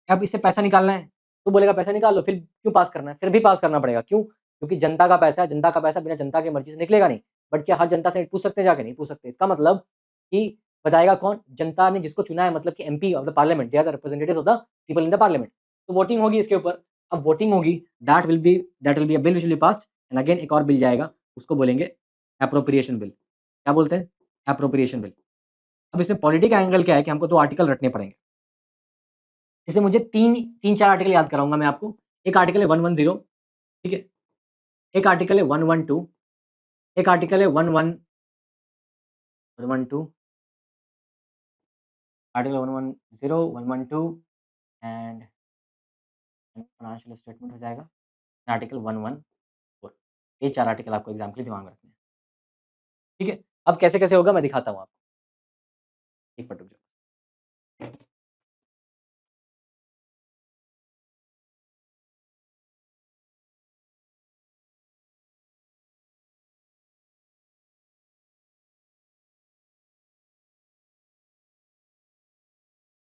अब इससे पैसा निकालना है, तो बोलेगा पैसा निकाल लो। फिर क्यों पास करना है? फिर भी पास करना पड़ेगा। क्यों? क्योंकि जनता का पैसा है, जनता का पैसा बिना जनता की मर्जी से निकलेगा नहीं। बट क्या हर जनता से पूछ सकते हैं जाके? नहीं पूछ सकते। इसका मतलब कि बताएगा कौन? जनता ने जिसको चुना है, मतलब कि MP of the parliament, they are the representative of the people in the parliament. तो वोटिंग होगी इसके ऊपर। अब वोटिंग होगी, that will be a bill which will be passed. And again एक और बिल जाएगा, उसको बोलेंगे एप्रोप्रिएशन बिल। क्या बोलते हैं? Appropriation bill. अब इसमें पॉलिटिक एंगल क्या है कि हमको 2 आर्टिकल रटने पड़ेंगे। इससे मुझे 3-4 आर्टिकल याद कराऊँगा मैं आपको। एक आर्टिकल है 110, ठीक है? एक आर्टिकल है 112, एक आर्टिकल है 112, आर्टिकल 110, 112 एंड फाइनेंशियल स्टेटमेंट हो जाएगा, आर्टिकल 114। ये 4 आर्टिकल आपको एग्ज़ाम के लिए दिमाग में रखने हैं, ठीक है? अब कैसे-कैसे होगा मैं दिखाता हूँ आपको। एक मिनट रुक जाओ।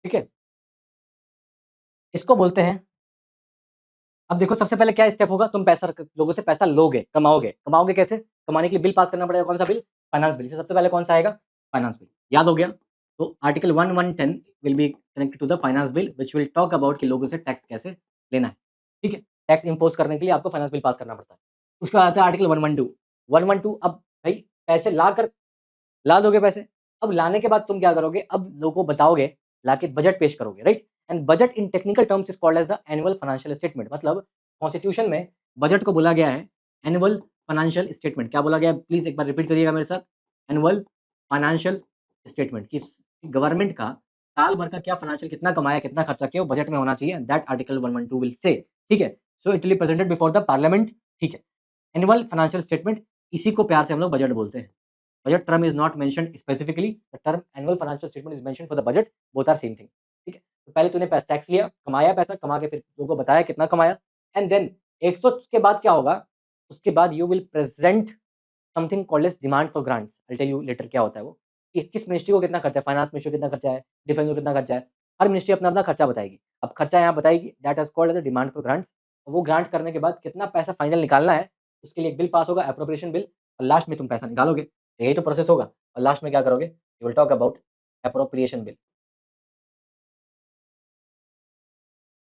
ठीक है? इसको बोलते हैं, अब देखो सबसे पहले क्या स्टेप होगा? तुम पैसा लोगों से पैसा लोगे, कमाओगे। कमाओगे कैसे? कमाने के लिए बिल पास करना पड़ेगा। कौन सा बिल? Finance bill. इससे सबसे पहले कौन सा आएगा? Finance bill. याद हो गया? तो article 1110 will be connected to the finance bill which will talk about कि लोगों से टैक्स कैसे लेना है। ठीक है? टैक्स इम्पोज़ करने के लिए आपको फाइनेंस बिल पास करना पड़ता है। उसके बाद आता है आर्टिकल 112। 112, अब भाई पैसे ला दोगे पैसे। अब लाने के बाद तुम क्या करोगे? अब लोगों को बताओगे, लाके बजट पेश करोगे, right? And budget in technical terms is called as the annual financial statement. मतलब कॉन्स्टिट्यूशन में बजट को बोला गया है एनुअल फाइनेंशियल स्टेटमेंट। क्या बोला गया है? प्लीज़ एक बार रिपीट करिएगा मेरे साथ। एनुअल फाइनेंशियल स्टेटमेंट, कि गवर्नमेंट का साल भर का क्या फाइनेंशियल, कितना कमाया, कितना खर्चा किया, वो बजट में होना चाहिए। दैट आर्टिकल 112 विल से, ठीक है? So it will be presented before the parliament, ठीक है? एनुअल फाइनेंशियल स्टेटमेंट, इसी को प्यार से हम लोग बजट बोलते हैं। Budget term is not mentioned specifically. The term annual financial statement is mentioned for the budget. Both are same thing. ठीक है? तो पहले तूने पैसा टैक्स लिया, कमाया पैसा, कमा के फिर लोगों को बताया कितना कमाया, एंड देन 100 के बाद क्या होगा? उसके बाद you will present something called as demand for grants. I will tell you later क्या होता है वो, कि किस मिनिस्ट्री को कितना खर्चा है, फाइनेंस मिनिस्ट्री को कितना खर्चा है, डिफेंस को कितना खर्चा है। हर मिनिस्ट्री अपना अपना खर्चा बताएगी। अब खर्चा यहाँ बताएगी, that is called as demand for grants. वो ग्रांट करने के बाद कितना पैसा फाइनल निकालना है, उसके लिए एक बिल पास होगा, एप्रोप्रिएशन बिल, और लास्ट में तुम पैसा निकालोगे। यही तो प्रोसेस होगा। और लास्ट में क्या करोगे? You will talk about appropriation bill.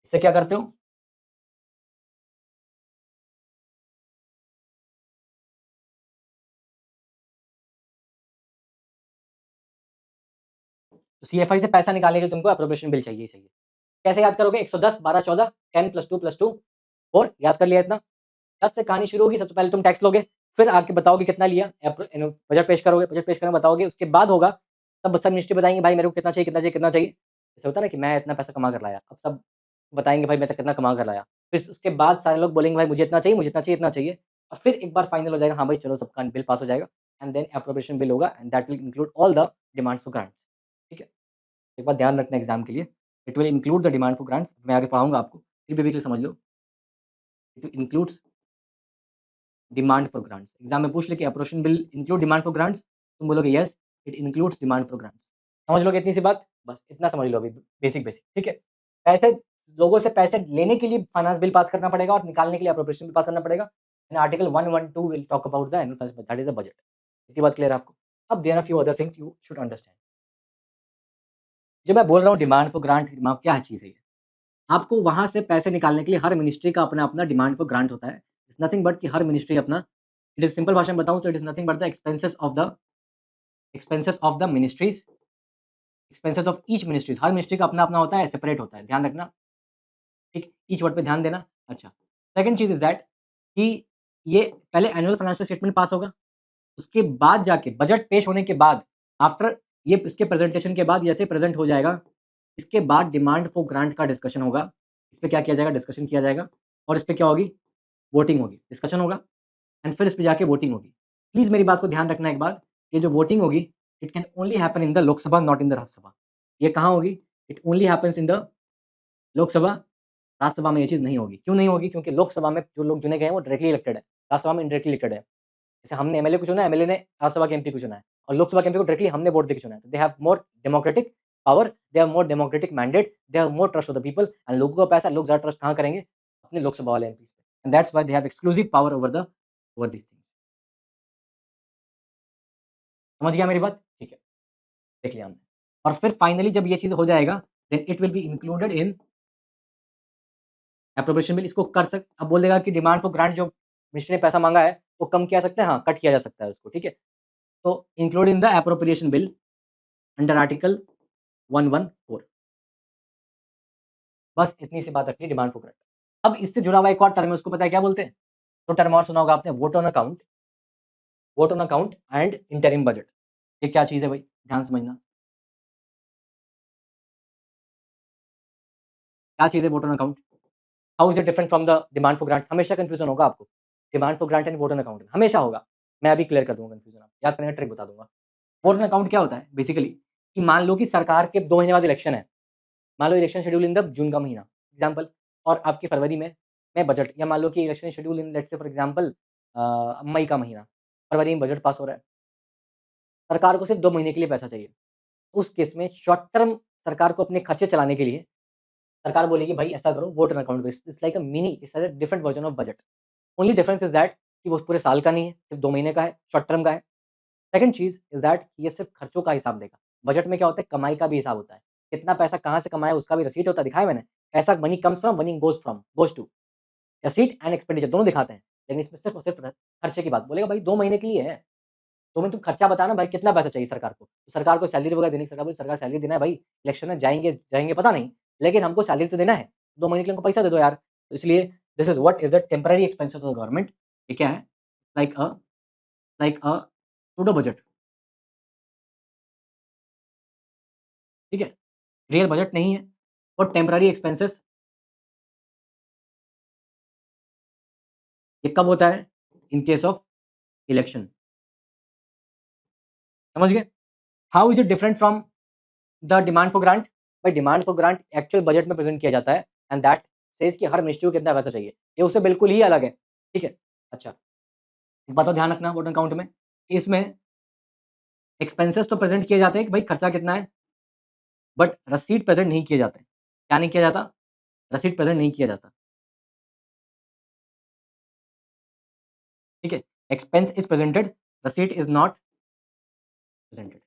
इससे क्या करते हो? तो सीएफआई से पैसा निकालने के लिए तुमको एप्रोप्रिएशन बिल चाहिए ही चाहिए। कैसे याद करोगे? 110, 12, 14, 10 + 2 + 2 4, याद कर लिया इतना? 10 से कहानी शुरू होगी। सबसे पहले तुम टैक्स लोगे, फिर आके बताओगे कितना लिया, बजट पेश करोगे, बजट पेश करके बताओगे, उसके बाद होगा तब सब मिनिस्ट्री बताएँगे भाई मेरे को कितना चाहिए, कितना चाहिए, कितना चाहिए। जैसे होता है ना कि मैं इतना पैसा कमा कर लाया, अब सब बताएँगे भाई मैं तो कितना कमा कर लाया। फिर उसके बाद सारे लोग बोलेंगे भाई मुझे इतना चाहिए, मुझे इतना चाहिए, इतना चाहिए, और फिर एक बार फाइनल हो जाएगा, हाँ भाई चलो सबका बिल पास हो जाएगा, एंड देन एप्रोप्रिएशन बिल होगा, and that will include all the demands for grants. ठीक है? एक बात ध्यान रखना एग्ज़ाम के लिए, it will include the demand for grants. मैं आगे पढ़ाऊँगा आपको, फिर भी क्लियर समझ लो। It includes demand for grants. Exam में पूछ ले कि appropriation bill include demand for grants, तुम बोलोगे yes, it includes demand for grants. समझ लोगे इतनी सी बात? बस इतना समझ लो अभी, बेसिक बेसिक, ठीक है? पैसे लोगों से पैसे लेने के लिए फाइनेंस बिल पास करना पड़ेगा और निकालने के लिए अप्रोप्रिएशन बिल पास करना पड़ेगा। And article 112 will talk about the annual finance bill, that is a budget. इतनी बात क्लियर है आपको? अब there are few other things you should understand. जो मैं बोल रहा हूँ डिमांड फॉर ग्रांट, क्या चीज़ है ये? आपको वहाँ से पैसे निकालने के लिए हर मिनिस्ट्री का अपना-अपना डिमांड फॉर ग्रांट होता है। इट्स नथिंग बट कि हर मिनिस्ट्री अपना, इट इज़ सिंपल भाषा में बताऊँ तो it is nothing but the expenses of the ministries, expenses of each ministries, her ministry का अपना-अपना होता है, सेपरेट होता है, ध्यान रखना, ठीक? ईच वर्ड पे ध्यान देना। अच्छा, सेकंड चीज़ इज़ दैट कि ये पहले एनुअल फाइनेंशियल स्टेटमेंट पास होगा, उसके बाद जाके बजट पेश होने के बाद, आफ्टर ये इसके प्रेजेंटेशन के बाद जैसे प्रेजेंट हो जाएगा, इसके बाद डिमांड फॉर ग्रांट का डिस्कशन होगा। इस पे क्या किया जाएगा? डिस्कशन किया जाएगा और इस पे क्या होगी? वोटिंग होगी, डिस्कशन होगा एंड फिर इस पे जाके वोटिंग होगी। प्लीज़ मेरी बात को ध्यान रखना एक बात, ये जो वोटिंग होगी, it can only happen in the Lok Sabha, not in the Rajya Sabha. ये कहाँ होगी? It only happens in the Lok Sabha, Rajya Sabha में ये चीज़ नहीं होगी। क्यों नहीं होगी? क्योंकि लोकसभा में जो लोग चुने गए हैं वो डायरेक्टली इलेक्टेड है, राज्यसभा में इनडायरेक्टली इलेक्टेड है। जैसे हमने एमएलए को चुना है, एमएलए ने राज्यसभा के एमपी को चुना है और लोकसभा के एमपी को डायरेक्टली हमने वोट देके चुना है। They have more democratic power, they have more democratic mandate, they have more trust of the people and लोगों का पैसा लोग ज़्यादा ट्रस्ट कहाँ करेंगे? अपने लोकसभा वाले एमपीज़ पे and that's why they have exclusive power over these things. समझ गया मेरी बात? ठीक है, देख लिया हमने। और फिर फाइनली जब ये चीज़ हो जाएगा, then it will be included in appropriation bill. इसको कर सक अब बोल देगा कि डिमांड फॉर ग्रांट जो मिनिस्ट्री ने पैसा माँगा है, वो कम किया जा सकता है? हाँ, कट किया जा सकता है उसको, ठीक है? तो include in the appropriation bill under article 114। बस इतनी सी बात रखनी है डिमांड फॉर ग्रांट। अब इससे जुड़ा हुआ एक और टर्म है, उसको पता है क्या बोलते हैं? तो टर्म और सुना होगा आपने, vote on account and interim budget. ये क्या चीज़ है भाई? ध्यान समझना। क्या चीज़ है vote on account? How is it different from the demand for grants? हमेशा कन्फ्यूजन होगा आपको। Demand for grant and vote on account हमेशा होगा। मैं अभी क्लियर कर दूँगा कन्फ्यूजन आप याद करने का ट्रिक बता दूँगा। वोट ऑन अकाउंट क्या होता है? बेसिकली कि मान लो कि सरकार के 2 महीने बाद इलेक्शन है। मान लो election schedule in the June का महीना, एग्ज़ाम्पल, और आपकी फरवरी में बजट, या मान लो कि election schedule in let's say for example May का महीना, फरवरी में बजट पास हो रहा है। सरकार को सिर्फ 2 महीने के लिए पैसा चाहिए। उस केस में शॉर्ट टर्म सरकार को अपने खर्चे चलाने के लिए सरकार बोलेगी भाई ऐसा करो, vote on account base, it's like a mini, it's a different version of budget. Only difference is that कि वो पूरे साल का नहीं है, सिर्फ 2 महीने का है, शॉर्ट टर्म का है। सेकंड चीज़ इज़ दैट ये सिर्फ खर्चों का हिसाब देगा। बजट में क्या होता है? कमाई का भी हिसाब होता है। कितना पैसा कहाँ से कमाया उसका भी रिसीट होता है, दिखाया मैंने। ऐसा money comes from, money goes to. Receipt and expenditure दोनों दिखाते हैं। लेकिन इसमें सिर्फ और सिर्फ खर्चे की बात बोलेगा भाई 2 महीने के लिए है। तो मैं तुम खर्चा बता ना भाई कितना पैसा चाहिए सरकार को? तो सरकार को सैलरी वगैरह देने की सरकार बोली सरकार सैलरी देना है भाई, इलेक्शन में जाएँगे जाएँगे पता नहीं, लेकिन हमको सैलरी तो देना है। 2 महीने के लिए हमको पैसा दे दो यार। तो इसलिए this is what is the temporary expense of the government. ये क्या है? लाइक अ सूडो बजट, ठीक है? रियल बजट नहीं है और टेम्परेरी एक्सपेंसेस ये कब होता है? In case of election. समझ गए? How is it different from the demand for grant? भाई demand for grant actual budget में प्रेज़ेंट किया जाता है एंड दैट सेज़ कि हर मिनिस्ट्री को कितना पैसा चाहिए। ये उससे बिल्कुल ही अलग है, ठीक है? अच्छा, एक बात और ध्यान रखना वोट अकाउंट में, इसमें एक्सपेंसेस तो प्रेज़ेंट किए जाते हैं कि भाई खर्चा कितना है, बट रिसीट प्रेज़ेंट नहीं किए जाते। क्या नहीं किया जाता? रिसीट प्रेज़ेंट नहीं किया जाता, ठीक है? Expense is presented, receipt is not presented,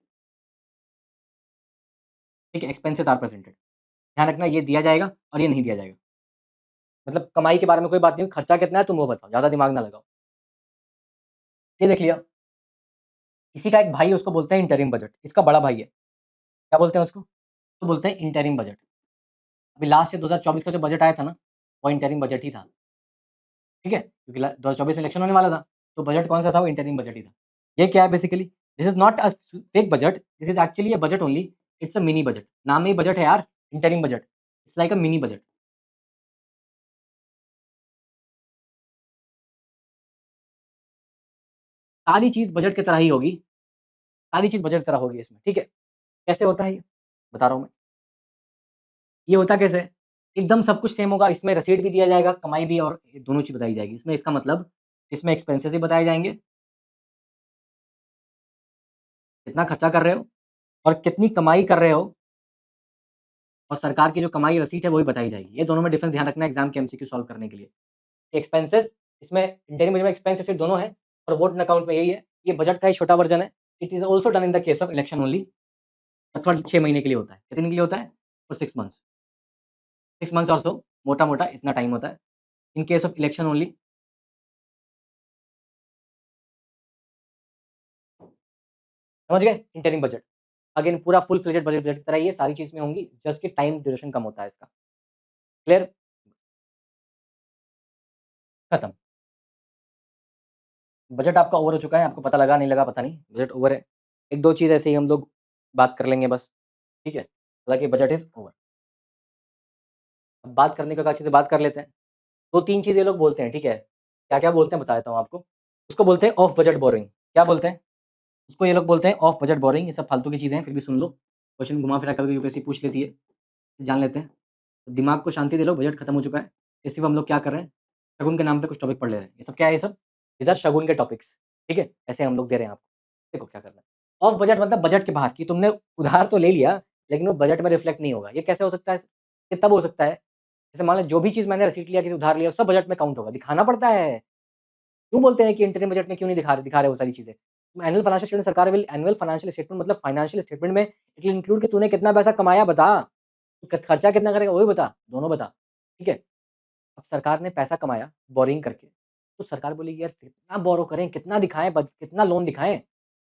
ठीक है? Expenses are presented. ध्यान रखना ये दिया जाएगा और ये नहीं दिया जाएगा। मतलब कमाई के बारे में कोई बात नहीं, खर्चा कितना है तुम वो बताओ, ज़्यादा दिमाग ना लगाओ। ये देख लिया। इसी का एक भाई है उसको बोलते हैं इंटरिम बजट, इसका बड़ा भाई है। क्या बोलते हैं उसको? तो बोलते हैं इंटरिम बजट। अभी लास्ट ईयर 2024 का जो बजट आया था ना, वो इंटरिम बजट ही था, ठीक है? क्योंकि 2024 में इलेक्शन होने वाला था, तो बजट कौन-सा था? वो इंटरिम बजट ही था। ये क्या है basically? This is not a fake budget, this is actually a budget only, it's a mini budget. नाम में ही बजट है यार, interim budget. It's like a mini budget. सारी चीज़ बजट की तरह ही होगी, सारी चीज़ बजट की तरह होगी इसमें, ठीक है? कैसे होता है ये? बता रहा हूँ मैं। ये होता कैसे है? एकदम सब कुछ सेम होगा, इसमें रिसीट भी दिया जाएगा, कमाई भी, और ये दोनों चीज़ बताई जाएगी। इसमें इसका मतलब इसमें एक्सपेंसेस भी बताए जाएँगे, कितना खर्चा कर रहे हो और कितनी कमाई कर रहे हो और सरकार की जो कमाई रसीद है वही बताई जाएगी। ये दोनों में डिफरेंस ध्यान रखना है एग्जाम के एमसीक्यू सॉल्व करने के लिए। एक्सपेंसेस इसमें इंटरनल बजट में एक्सपेंस रसीद दोनों है और वोट अकाउंट में यही है। ये बजट का ही छोटा वर्जन है। It is also done in the case of election only. अथवा 6 महीने के लिए होता है। कितने दिन के लिए होता है? For 6 months. 6 मंथ्स और सो मोटा-मोटा इतना टाइम होता है। In case of election only. समझ गए? Interim budget. अगेन पूरा फुल फ्लेजेड बजट की तरह ये सारी चीज़ में होंगी, जस्ट कि टाइम ड्यूरेशन कम होता है इसका। क्लियर? खत्म। बजट आपका ओवर हो चुका है, आपको पता लगा नहीं लगा पता नहीं, बजट ओवर है। 1-2 चीज़ ऐसे ही हम लोग बात कर लेंगे बस, ठीक है? हालाँकि बजट इज़ ओवर। अब बात करने को एक अच्छे से बात कर लेते हैं। 2-3 चीज़ ये लोग बोलते हैं, ठीक है? क्या-क्या बोलते हैं बता देता हूँ आपको। उसको बोलते हैं ऑफ बजट बोरोइंग। क्या बोलते हैं? उसको ये लोग बोलते हैं ऑफ बजट बोरोइंग। ये सब फालतू की चीज़ें हैं, फिर भी सुन लो। क्वेश्चन घुमा-फिरा कर यूपीएससी पूछ लेती है, जान लेते हैं। तो दिमाग को शांति दे लो, बजट खत्म हो चुका है। ये सिर्फ़ हम लोग क्या कर रहे हैं, शगुन के नाम पे कुछ टॉपिक पढ़ ले रहे हैं। ये सब क्या है ये सब? दीज़ आर शगुन के टॉपिक्स, ठीक है? ऐसे हम लोग दे रहे हैं आपको। देखो क्या करना है। ऑफ बजट मतलब बजट के बाहर कि तुमने उधार तो ले लिया, लेकिन वो बजट में रिफ्लेक्ट नहीं होगा। ये कैसे हो सकता है? ये तब हो सकता है, जैसे मान लो जो भी चीज़ मैंने रिसीट लिया, किसी उधार लिया, सब बजट में काउंट होगा। दिखाना पड़ता है। क्यों बोलते हैं कि इंटरिम बजट में क्यों नहीं दिखा रहे वो सारी चीज़ें? एनुअल फाइनेंशियल स्टेटमेंट सरकार विल एनुअल फाइनेंशियल स्टेटमेंट मतलब फाइनेंशियल स्टेटमेंट में इट विल इंक्लूड कि तूने कितना पैसा कमाया बता। तू खर्चा कितना करेगा वो भी बता, दोनों बता, ठीक है? अब सरकार ने पैसा कमाया बोरिंग करके, तो सरकार बोलेगी यार कितना बोरो करें, कितना दिखाएँ कितना लोन दिखाएँ?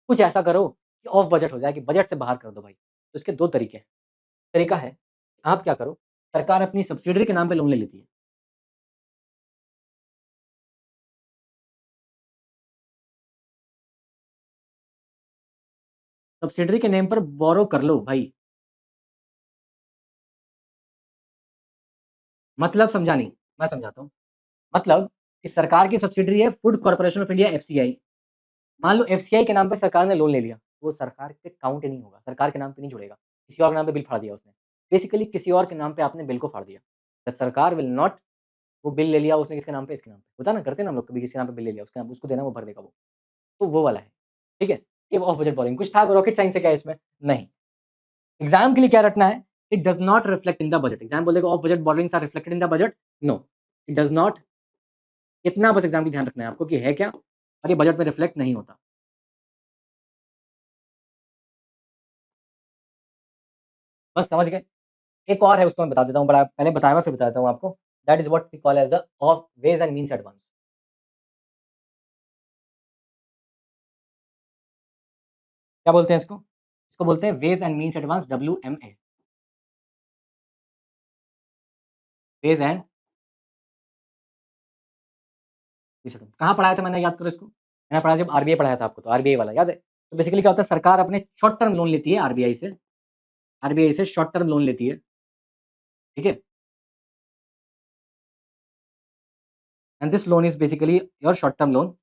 कुछ ऐसा करो कि ऑफ बजट हो जाए कि बजट से बाहर कर दो भाई। तो इसके 2 तरीके हैं। तरीका है, आप क्या करो, सरकार अपनी सब्सिडियरी के नाम पे लोन ले लेती है। सब्सिडियरी के नेम पर बोरो कर लो भाई। मतलब समझा नहीं, मैं समझाता हूँ। मतलब कि सरकार की सब्सिडियरी है food corporation of India FCI. मान लो एफसीआई के नाम पे सरकार ने लोन ले लिया, वो सरकार पे काउंट ही नहीं होगा, सरकार के नाम पे नहीं जुड़ेगा। किसी और के नाम पे बिल फाड़ दिया उसने। बेसिकली किसी और के नाम पे आपने बिल को फाड़ दिया। द सरकार विल नॉट वो बिल ले लिया उसने किसके नाम पे, इसके नाम पे। होता है ना, करते हैं ना हम लोग कभी किसी के नाम पे बिल ले लिया, उसके नाम उसको देना वो भर देगा वो। तो वो वाला है, ठीक है? ये ऑफ बजट बोरिंग कुछ था रॉकेट साइंस है क्या इसमें? नहीं। एग्ज़ाम के लिए क्या रटना है? It does not reflect in the budget. Exam बोलेगा off budget borrowings are reflected in the budget. No, it does not. इतना बस एग्ज़ाम की ध्यान रखना है आपको कि है क्या और ये बजट में रिफ्लेक्ट नहीं होता। बस समझ गए? एक और है उसको मैं बता देता हूँ, बड़ा पहले बताया हुआ फिर बता देता हूँ आपको। That is what we call as the of ways and means advance. क्या बोलते हैं इसको? इसको बोलते हैं ways and means advance WMA। Ways and means advance. कहाँ पढ़ाया था मैंने याद करो इसको? मैंने पढ़ाया जब आरबीआई पढ़ाया था आपको तो आरबीआई वाला याद है? तो बेसिकली क्या होता है सरकार अपने शॉर्ट टर्म लोन लेती है आरबीआई से शॉर्ट टर्म लोन लेती है, ठीक है? And this loan is basically your short term loan,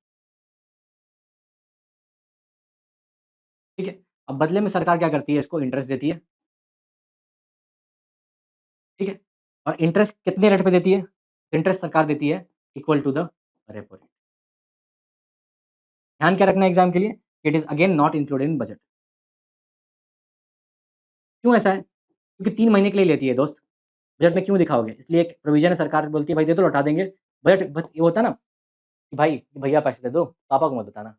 ठीक है? अब बदले में सरकार क्या करती है इसको इंटरेस्ट देती है, ठीक है? और इंटरेस्ट कितने रेट पे देती है? इंटरेस्ट सरकार देती है equal to the repo rate. ध्यान क्या रखना है एग्ज़ाम के लिए? It is again not included in budget. क्यों ऐसा है? क्योंकि 3 महीने के लिए लेती है दोस्त। बजट में क्यों दिखाओगे? इसलिए एक प्रोविज़न है सरकार बोलती है भाई दे दो लौटा देंगे। बजट बस ये होता है ना कि भाई भैया पैसे दे दो, पापा को मत बताना,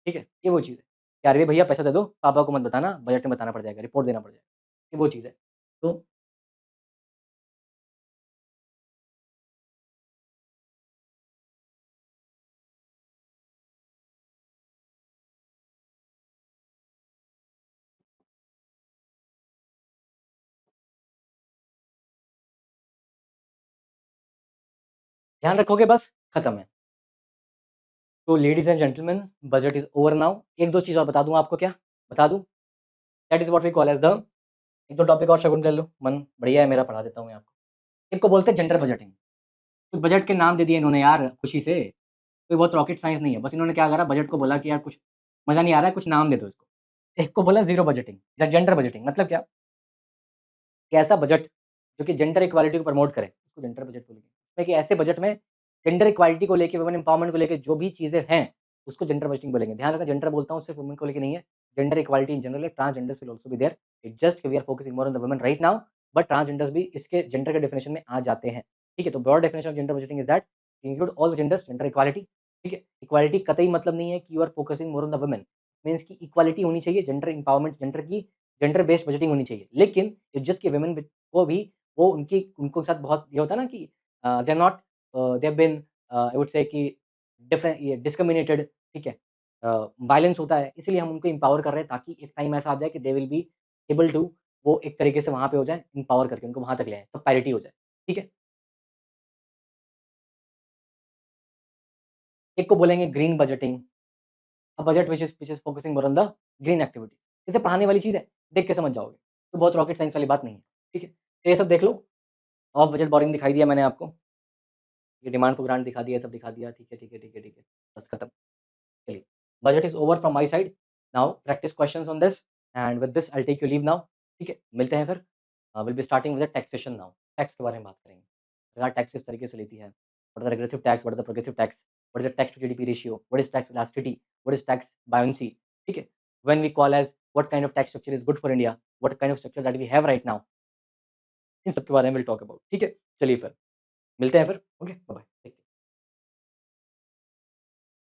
ठीक है? ये वो चीज़ है। कि अरे भैया पैसा दे दो, पापा को मत बताना, बजट में बताना पड़ जाएगा, रिपोर्ट देना पड़ जाएगा। ये वो चीज़ है। तो ध्यान रखोगे बस खत्म है। तो ladies and gentleman budget is over now. 1-2 चीज़ और बता दूँ आपको क्या? बता दूँ? That is what we call as the 1-2 topic और शगुन कर लो, मन बढ़िया है मेरा पढ़ा देता हूँ मैं आपको। एक को बोलते हैं जेंडर बजटिंग। तो बजट के नाम दे दिए इन्होंने यार खुशी से, कोई बहुत रॉकेट साइंस नहीं है। बस इन्होंने क्या करा बजट को बोला कि यार कुछ मज़ा नहीं आ रहा है, कुछ नाम दे दो इसको। एक को बोला ज़ीरो बजटिंग या जेंडर बजटिंग मतलब क्या? कि ऐसा बजट जो कि जेंडर इक्वालिटी को प्रमोट करे, उसको जेंडर बजट बोलेंगे। इसमें कि ऐसे बजट में जेंडर इक्वालिटी को लेके, वुमेन एम्पावरमेंट को लेके जो भी चीज़ें हैं, उसको जेंडर बजटिंग बोलेंगे। ध्यान रखना जेंडर बोलता हूँ सिर्फ वुमेन को लेके नहीं है, जेंडर इक्वालिटी इन जनरल है, transgenders will also be there. It's just we are focusing more on the women right now but transgenders भी इसके जेंडर के डेफिनेशन में आ जाते हैं, ठीक है? तो broad definition of gender budgeting is that include all the genders, gender equality, ठीक है? इक्वालिटी कतई मतलब नहीं है कि you are focusing more on the women, means की इक्वालिटी होनी चाहिए, gender empowerment, gender based budgeting होनी चाहिए। लेकिन इट्स जस्ट कि वुमेन को भी वो उनको साथ बहुत ये होता है ना कि they are not they have been I would say कि डिफरेंट ये डिस्क्रिमिनेटेड, ठीक है? वायलेंस होता है, इसीलिए हम उनको एम्पावर कर रहे हैं ताकि एक टाइम ऐसा आ जाए कि they will be able to वो एक तरीके से वहाँ पे हो जाए, एम्पावर करके उनको वहाँ तक ले आएँ, तो पैरिटी हो जाए, ठीक है? एक को बोलेंगे green budgeting, a budget which is focusing more on the green activity. इसे पढ़ाने वाली चीज़ है, देख के समझ जाओगे, तो बहुत रॉकेट साइंस वाली बात नहीं है, ठीक है? तो ये सब देख लो, ऑफ बजट बोरिंग दिखाई दिया मैंने आपको, ये डिमांड फॉर ग्रांट दिखा दिया, सब दिखा दिया, ठीक है, ठीक है, ठीक है, ठीक है, बस खत्म। चलिए, budget is over from my side, now practice questions on this and with this I will take you leave now, ठीक है? मिलते हैं फिर, will be starting with the taxation now, tax के बारे में बात करेंगे। सरकार टैक्स किस तरीके से लेती है, what are the regressive tax, what are the progressive tax, what is the tax to GDP ratio, what is tax elasticity, what is tax buoyancy, ठीक है? When we call as what kind of tax structure is good for India, what kind of structure that we have right now, इन सब के बारे में will talk about, ठीक है? चलिए फिर, मिलते हैं फिर, ओके, बाय-बाय, टेक केयर।